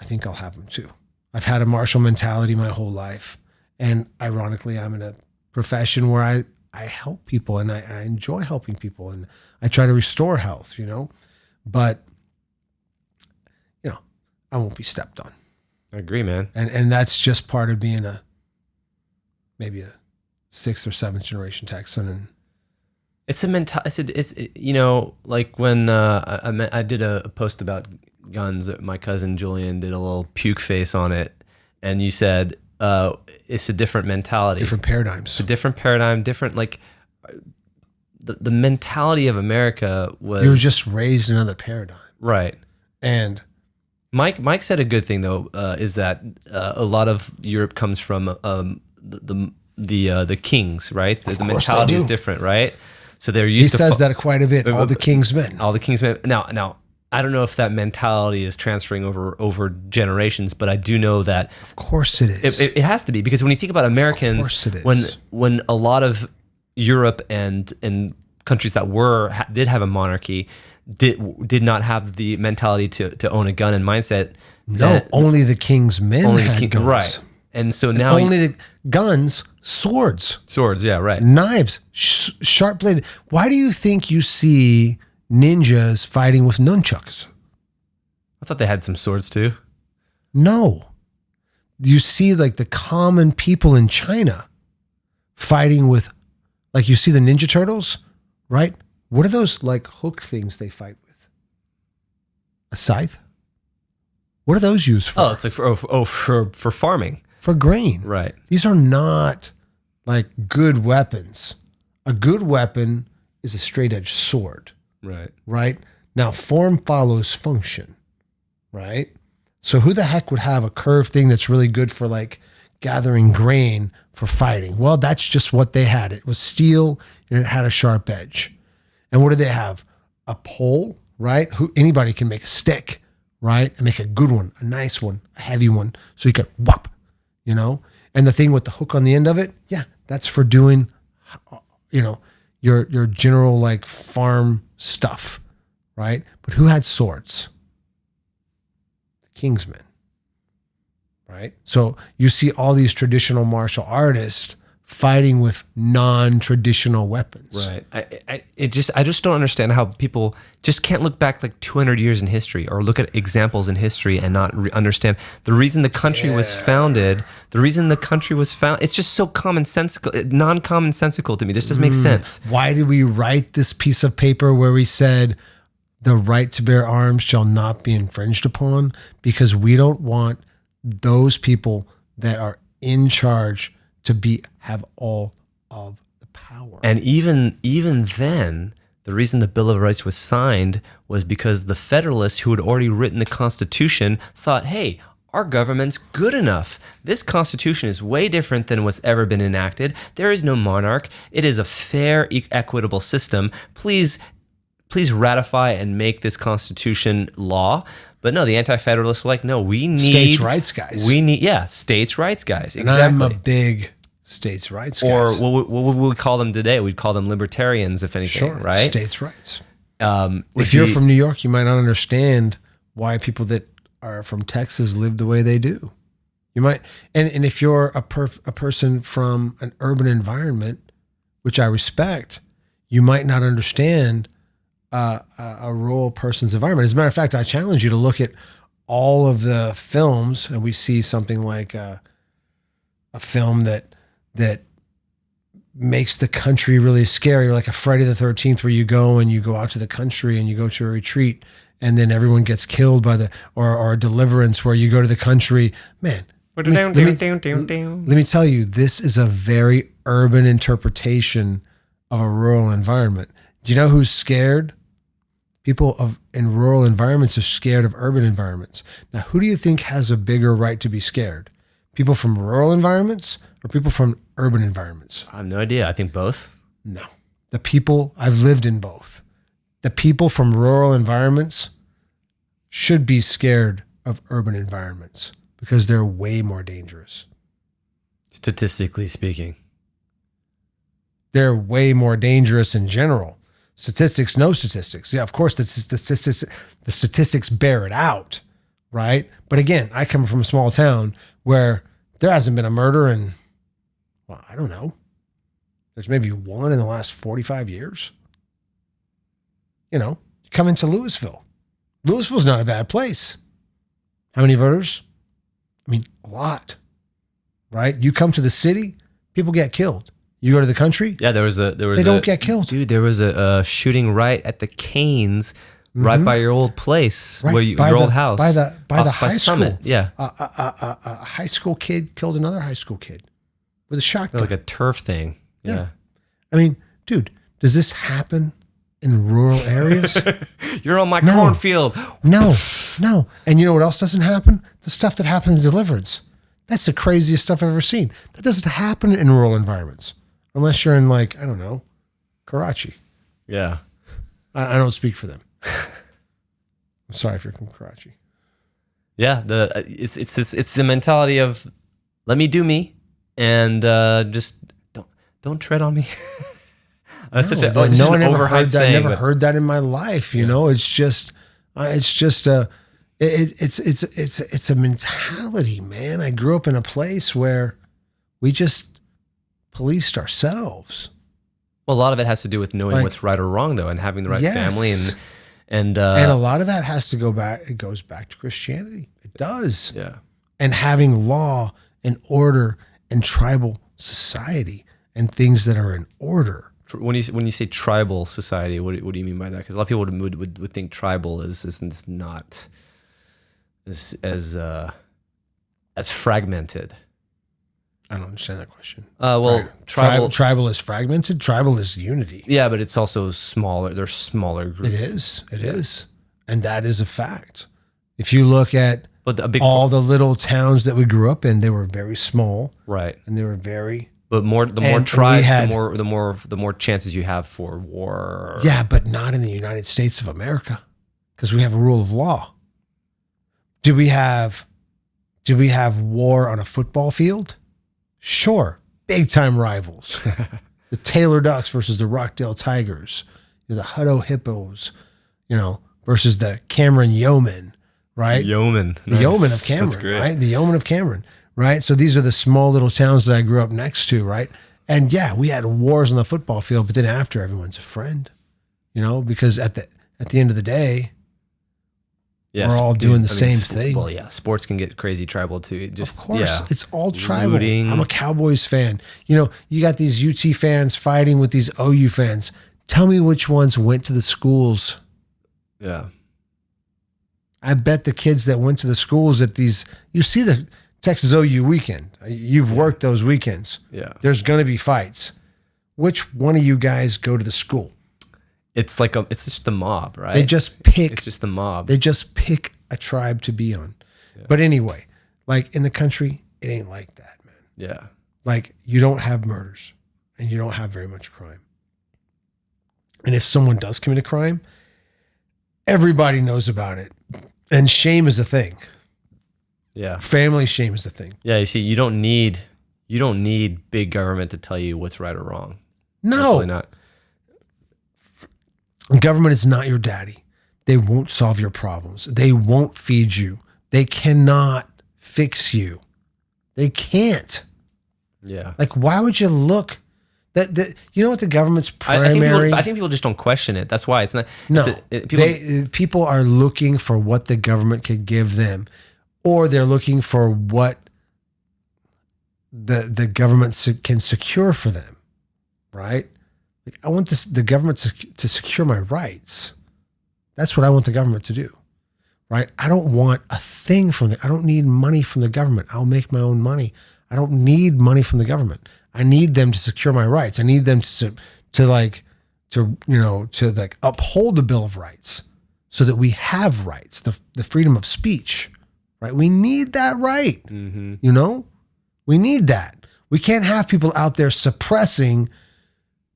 I think I'll have them too. I've had a martial mentality my whole life. And ironically, I'm in a profession where I help people, and I enjoy helping people, and I try to restore health, But, I won't be stepped on. I agree, man. And that's just part of being maybe a 6th or 7th generation Texan. And it's a like when I did a post about guns, my cousin Julian did a little puke face on it, and you said it's a different mentality, different paradigms. It's a different paradigm, different like the mentality of America was. You were just raised in another paradigm, right? And Mike said a good thing though, is that a lot of Europe comes from the kings, right? The mentality is different, right? So they're used. He says that quite a bit. All the king's men. All the king's men. Now, I don't know if that mentality is transferring over generations, but I do know that. Of course, it is. It has to be, because when you think about Americans, of course it is. when a lot of Europe and countries that did have a monarchy did not have the mentality to own a gun and mindset. No, only the king's men had guns. Right. And so now only the guns, swords, yeah, right, knives, sharp bladed. Why do you think you see ninjas fighting with nunchucks? I thought they had some swords too. No, you see like the common people in China fighting with, like you see the Ninja Turtles, right? What are those like hook things they fight with? A scythe? What are those used for? Oh, it's like for farming. For grain. Right. These are not like good weapons. A good weapon is a straight edge sword. Right. Right? Now, form follows function. Right? So who the heck would have a curved thing that's really good for like gathering grain for fighting? Well, that's just what they had. It was steel and it had a sharp edge. And what did they have? A pole, right? Anybody can make a stick, right? And make a good one, a nice one, a heavy one. So you could whop, And the thing with the hook on the end of it, yeah, that's for doing, your general like farm stuff, right? But who had swords? The Kingsmen, right? So you see all these traditional martial artists fighting with non-traditional weapons. Right. I just don't understand how people just can't look back like 200 years in history or look at examples in history and not understand the reason the country was founded. The reason the country was found. It's just so commonsensical, non-commonsensical to me. This doesn't make sense. Why did we write this piece of paper where we said the right to bear arms shall not be infringed upon? Because we don't want those people that are in charge to have all of the power. And even then, the reason the Bill of Rights was signed was because the Federalists who had already written the Constitution thought, hey, our government's good enough. This Constitution is way different than what's ever been enacted. There is no monarch. It is a fair, equitable system. Please ratify and make this Constitution law. But no, the anti-federalists were like, no, we need states' rights guys. States' rights guys. And exactly. I'm a big states' rights guys. Or what would we call them today? We'd call them libertarians, if anything, sure, right? States' rights. If you're from New York, you might not understand why people that are from Texas live the way they do. You might, and if you're a person from an urban environment, which I respect, you might not understand a rural person's environment. As a matter of fact, I challenge you to look at all of the films, and we see something like a film that makes the country really scary, like a Friday the 13th, where you go out to the country and you go to a retreat, and then everyone gets killed by or a Deliverance, where you go to the country. Man, let me tell you, this is a very urban interpretation of a rural environment. Do you know who's scared? People in rural environments are scared of urban environments. Now, who do you think has a bigger right to be scared? People from rural environments or people from urban environments? I have no idea. I think both. No. I've lived in both. The people from rural environments should be scared of urban environments because they're way more dangerous. Statistically speaking. They're way more dangerous in general. Statistics, no statistics. Yeah, of course, the statistics bear it out, right? But again, I come from a small town where there hasn't been a murder in, well, I don't know. There's maybe one in the last 45 years. You know, you come into Louisville. Louisville's not a bad place. How many voters? I mean, a lot, right? You come to the city, people get killed. You go to the country. Yeah, they don't get killed. Dude, there was a shooting right at the Canes, right by your old place, right, where your old house, by the high Summit. school. Yeah, a high school kid killed another high school kid with a shotgun, like a turf thing. Yeah. I mean, dude, does this happen in rural areas? You're on my cornfield. No. And you know what else doesn't happen? The stuff that happens in Deliverance. That's the craziest stuff I've ever seen. That doesn't happen in rural environments. Unless you're in, like, I don't know, Karachi. Yeah. I don't speak for them. I'm sorry if you're from Karachi. Yeah, it's the mentality of let me do me and just don't tread on me. That's such an overhyped saying. I never heard that in my life. You know, it's just a mentality, man. I grew up in a place where we just policed ourselves. Well, a lot of it has to do with knowing what's right or wrong, though, and having the right family, and a lot of that has to go back. It goes back to Christianity. It does. Yeah. And having law and order and tribal society and things that are in order. When you say tribal society, what do you mean by that? Because a lot of people would think tribal is not as fragmented. I don't understand that question. Tribal is fragmented. Tribal is unity. Yeah, but it's also smaller. They're smaller groups. It is. And that is a fact. If you look at all the little towns that we grew up in, they were very small. Right. And they were very... But the more tribes, the more chances you have for war. Yeah, but not in the United States of America, because we have a rule of law. Do we have war on a football field? Sure, big time rivals. the Taylor Ducks versus the Rockdale Tigers, the Hutto Hippos, versus the Cameron Yeomen, right? Yeoman. The Yeoman of Cameron, right? The Yeoman of Cameron, right? So these are the small little towns that I grew up next to, right? And yeah, we had wars on the football field, but then after, everyone's a friend, because at the end of the day, we're all doing the same thing. Well, yeah, sports can get crazy tribal too. Of course, it's all tribal. I'm a Cowboys fan. You got these UT fans fighting with these OU fans. Tell me which ones went to the schools. Yeah. I bet the kids that went to the schools at these, you see the Texas OU weekend. You've worked those weekends. Yeah. There's going to be fights. Which one of you guys go to the school? It's it's just the mob, right? They just pick. It's just the mob. They just pick a tribe to be on. Yeah. But anyway, like in the country, it ain't like that, man. Yeah. Like you don't have murders and you don't have very much crime. And if someone does commit a crime, everybody knows about it. And shame is a thing. Yeah. Family shame is a thing. Yeah, you see, you don't need big government to tell you what's right or wrong. No. Absolutely not. Government is not your daddy. They won't solve your problems. They won't feed you. They cannot fix you. They can't. Yeah. Like, why would you look? You know what the government's primary? I think people just don't question it. That's why it's not. No, people are looking for what the government could give them, or they're looking for what the government can secure for them, right? Like, I want the government to secure my rights. That's what I want the government to do, right? I don't want a thing from I don't need money from the government. I'll make my own money. I don't need money from the government. I need them to secure my rights. I need them to uphold the Bill of Rights so that we have rights, the freedom of speech, right? We need that right. Mm-hmm. We need that. We can't have people out there suppressing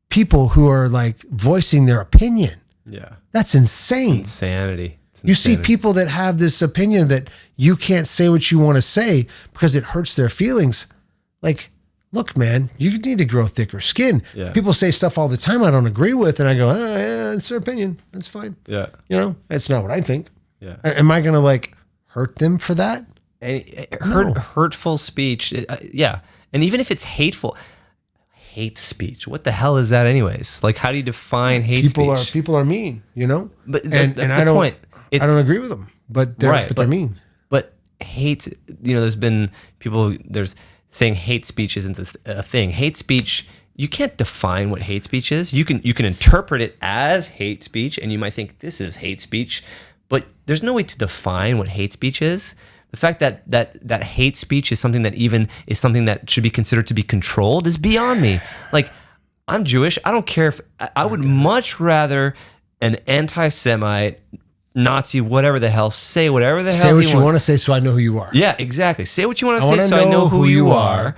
people who are like voicing their opinion. Yeah. That's insane. It's insanity. You see people that have this opinion that you can't say what you want to say because it hurts their feelings. Like, look, man, you need to grow thicker skin. Yeah. People say stuff all the time I don't agree with, and I go, yeah, it's their opinion. That's fine. Yeah. It's not what I think. Yeah. Am I going to hurt them for that? Hurtful speech. Yeah. And even if it's hateful, hate speech. What the hell is that anyways? Like, how do you define hate speech? People are mean, But that's the point. I don't agree with them, but they're mean. But hate, there's saying hate speech isn't a thing. Hate speech, you can't define what hate speech is. You can interpret it as hate speech, and you might think this is hate speech, but there's no way to define what hate speech is. The fact that hate speech is something that should be considered to be controlled is beyond me. Like, I'm Jewish. I don't care if I would much rather an anti-Semite, Nazi, whatever the hell, say whatever the hell he wants. Say what you want to say so I know who you are. Yeah, exactly. Say what you want to say so I know who you are.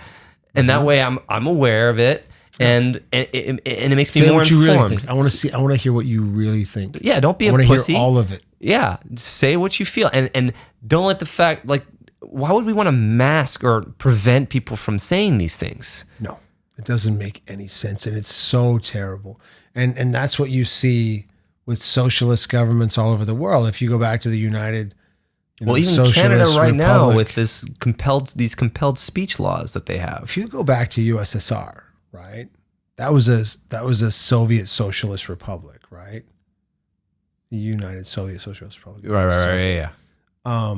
And that way I'm aware of it. And it makes me more informed. Really think. I want to hear what you really think. Yeah, don't be a pussy. I want to hear all of it. Yeah, say what you feel, and don't let the fact, like, why would we want to mask or prevent people from saying these things? No, it doesn't make any sense, and it's so terrible. And that's what you see with socialist governments all over the world. If you go back to the United, even Canada right now with these compelled speech laws that they have. If you go back to USSR, right, that was a Soviet socialist republic, right? The United Soviet Socialist Republic. Right, yeah.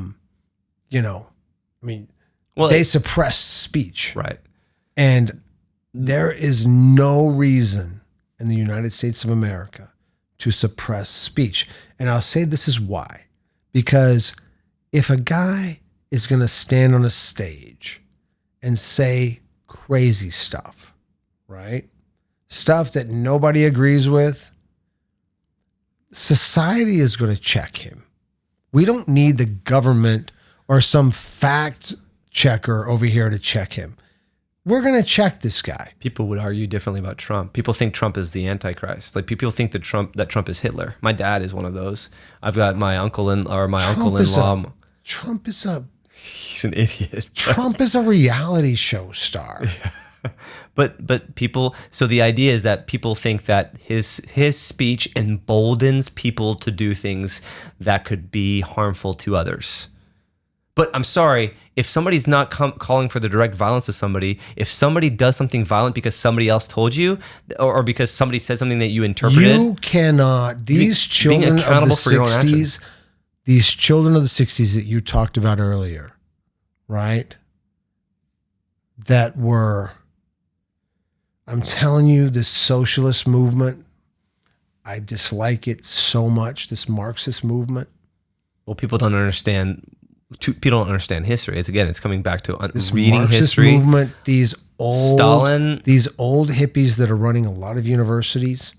They suppressed speech. Right. And there is no reason in the United States of America to suppress speech. And I'll say this is why. Because if a guy is going to stand on a stage and say crazy stuff, right? Stuff that nobody agrees with, society is going to check him. We don't need the government or some fact checker over here to check him. We're going to check this guy. People would argue differently about Trump. People think Trump is the Antichrist. Like, people think that Trump is Hitler. My dad is one of those. I've got my uncle-in-law. Trump is he's an idiot. Trump is a reality show star. Yeah. But people, so the idea is that people think that his speech emboldens people to do things that could be harmful to others. But I'm sorry, if somebody's not calling for the direct violence of somebody, if somebody does something violent because somebody else told you, or because somebody said something that you interpreted, you cannot. These children of the 60s, these children of the 60s that you talked about earlier, right? That were, I'm telling you, this socialist movement, I dislike it so much, this Marxist movement. Well, people don't understand history. It's coming back to this reading Marxist history. Movement, these old Stalin, these old hippies that are running a lot of universities,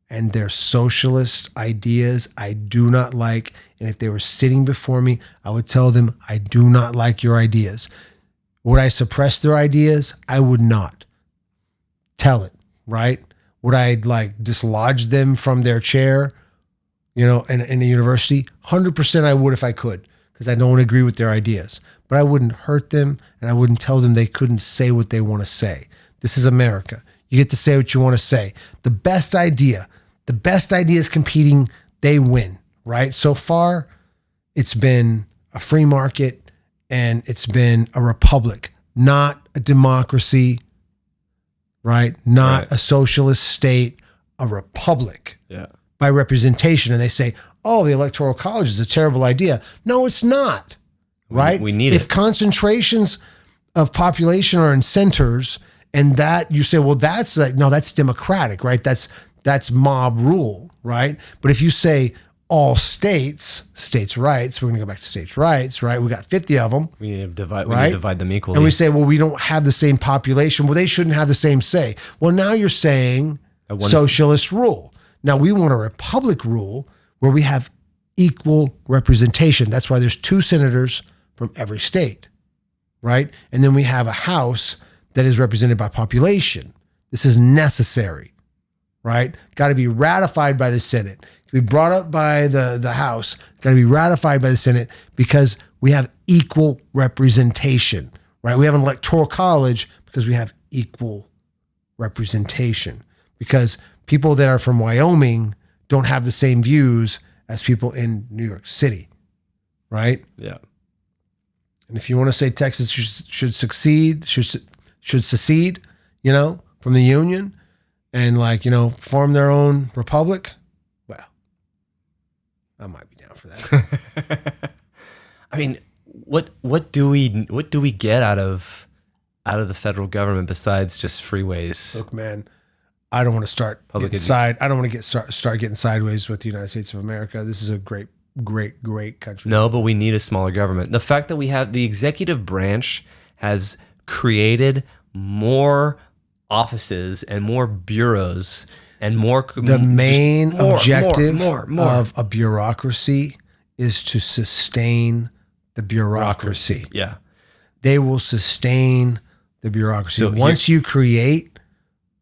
and their socialist ideas I do not like. And if they were sitting before me, I would tell them, I do not like your ideas. Would I suppress their ideas? I would not. Tell it, right? Would I dislodge them from their chair, in a university? 100% I would if I could, because I don't agree with their ideas. But I wouldn't hurt them, and I wouldn't tell them they couldn't say what they want to say. This is America. You get to say what you want to say. The best ideas competing, they win, right? So far, it's been a free market and it's been a republic, not a democracy, right? Not a socialist state, a republic. Yeah. By representation. And they say, oh, the Electoral College is a terrible idea. No, it's not, right? We need it. If it. concentrations of population are in centers, and that you say, well, that's that's democratic, right? That's mob rule, right? But if you say all states' rights, we're going to go back to states' rights, right? We got 50 of them. We need to divide. Right? We need to divide them equally. And we say, well, we don't have the same population. Well, they shouldn't have the same say. Well, now you're saying socialist rule. Now we want a republic rule where we have equal representation. That's why there's 2 senators from every state, right? And then we have a House that is represented by population. This is necessary, right? Got to be ratified by the Senate. Can be brought up by the House. Got to be ratified by the Senate because we have equal representation, right? We have an electoral college because we have equal representation. Because people that are from Wyoming don't have the same views as people in New York City, right? Yeah. And if you want to say Texas should secede, from the Union and form their own republic, well, I might be down for that. I mean, what do we get out of the federal government besides just freeways? Look, man, I don't want to start I don't want to start getting sideways with the United States of America. This is a great country. No, but we need a smaller government. The fact that we have the executive branch has created more offices and more bureaus and more. The main objective of a bureaucracy is to sustain the bureaucracy. Yeah. They will sustain the bureaucracy. So once you create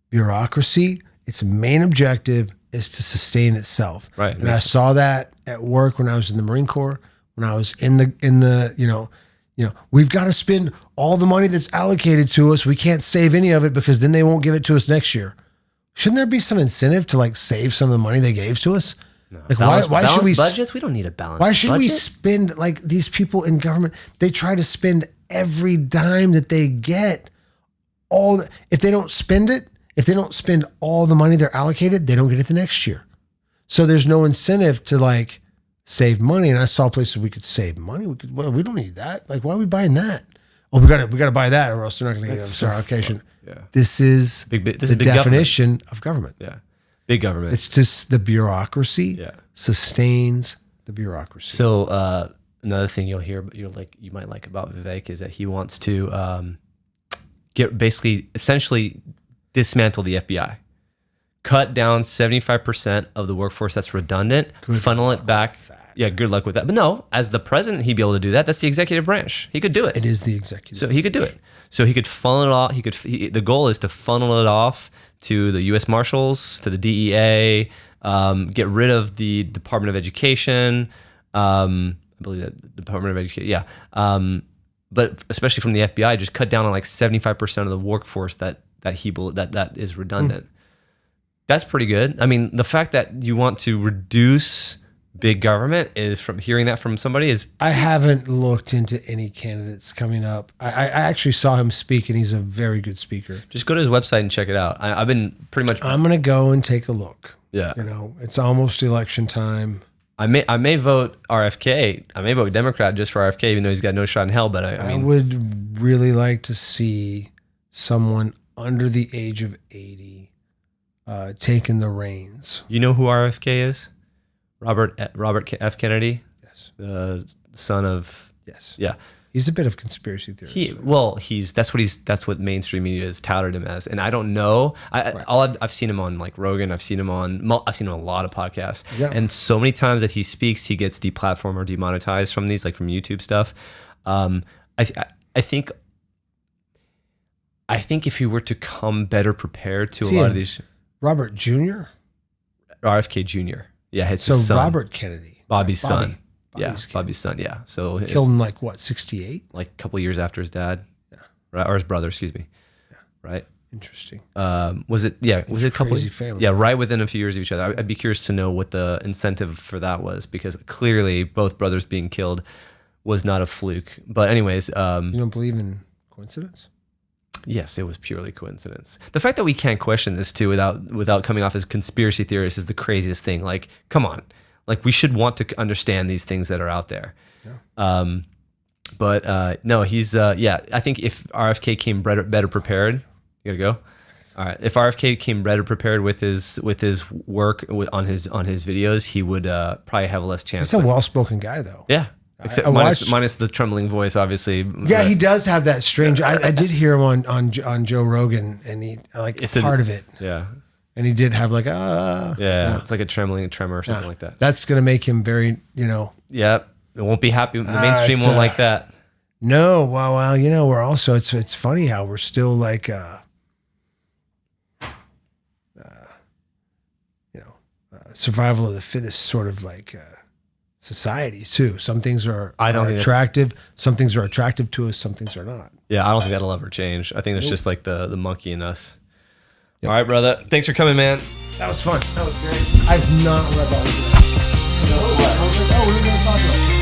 bureaucracy, its main objective is to sustain itself. Right. And I saw that at work when I was in the Marine Corps, when I was in the we've got to spend all the money that's allocated to us. We can't save any of it because then they won't give it to us next year. Shouldn't there be some incentive to save some of the money they gave to us? No. Why should we budgets? We don't need a balance. Why should we spend these people in government? They try to spend every dime that they get. If they don't spend it, if they don't spend all the money they're allocated, they don't get it the next year. So there's no incentive to save money. And I saw places we could save money. We don't need that. Why are we buying that? Oh, we got to buy that, or else they're not going to get us our allocation. Yeah. This is the definition of government. Yeah, big government. It's just the bureaucracy sustains the bureaucracy. So another thing you'll hear, you might like about Vivek is that he wants to essentially dismantle the FBI, cut down 75% of the workforce that's redundant, funnel it back. Yeah, good luck with that. But no, as the president, he'd be able to do that. That's the executive branch. He could do it. It is the executive. So he could do it. So he could funnel it off. The goal is to funnel it off to the U.S. Marshals, to the DEA, get rid of the Department of Education. I believe that the Department of Education. Yeah. but especially from the FBI, just cut down on like 75% of the workforce that is redundant. That's pretty good. I mean, the fact that you want to reduce big government is from hearing that from somebody is. I haven't looked into any candidates coming up. I actually saw him speak, and he's a very good speaker. Just go to his website and check it out. I've been pretty much. I'm gonna go and take a look. Yeah, it's almost election time. I may vote RFK. I may vote Democrat just for RFK, even though he's got no shot in hell. But I mean, I would really like to see someone under the age of 80 taking the reins. You know who RFK is? Robert F. Kennedy. Yes. The son of. Yes. Yeah. He's a bit of conspiracy theorist. That's what mainstream media has touted him as, and I don't know. I've seen him on like Rogan. I've seen him on a lot of podcasts, and so many times that he speaks, he gets deplatformed or demonetized from these, like from YouTube stuff. I think if he were to come better prepared to a lot of these, Robert Jr. RFK Jr. Yeah, it's his son. Robert Kennedy, Bobby's son. Bobby's Bobby's son. Yeah, so killed in like what, 68? Like a couple of years after his dad. Yeah, right, or his brother. Excuse me. Yeah, right. Interesting. Was it? Yeah, was it a couple? Crazy family. Yeah, right within a few years of each other. I'd be curious to know what the incentive for that was, because clearly both brothers being killed was not a fluke. But anyways, you don't believe in coincidence? Yes, it was purely coincidence. The fact that we can't question this too without coming off as conspiracy theorists is the craziest thing. Like, come on. Like, we should want to understand these things that are out there. Yeah. No, he's, I think if RFK came better prepared, you gotta go. All right. If RFK came better prepared with his work on his videos, he would probably have a less chance. He's a well-spoken guy though. Yeah. Except minus the trembling voice, obviously. Yeah, he does have that strange. I did hear him on Joe Rogan, and he part of it. Yeah. And he did have like it's like a tremor or something like that. That's gonna make him very, Yeah, it won't be happy. The mainstream won't like that. No, well, we're also it's funny how we're still like survival of the fittest sort of like society too. Some things are attractive. Some things are attractive to us. Some things are not. Yeah, I don't think that'll ever change. I think it's just like the monkey in us. Yep. All right, brother. Thanks for coming, man. That was fun. That was great. I was not what I thought we were going to do. I was like, what are we going to talk about?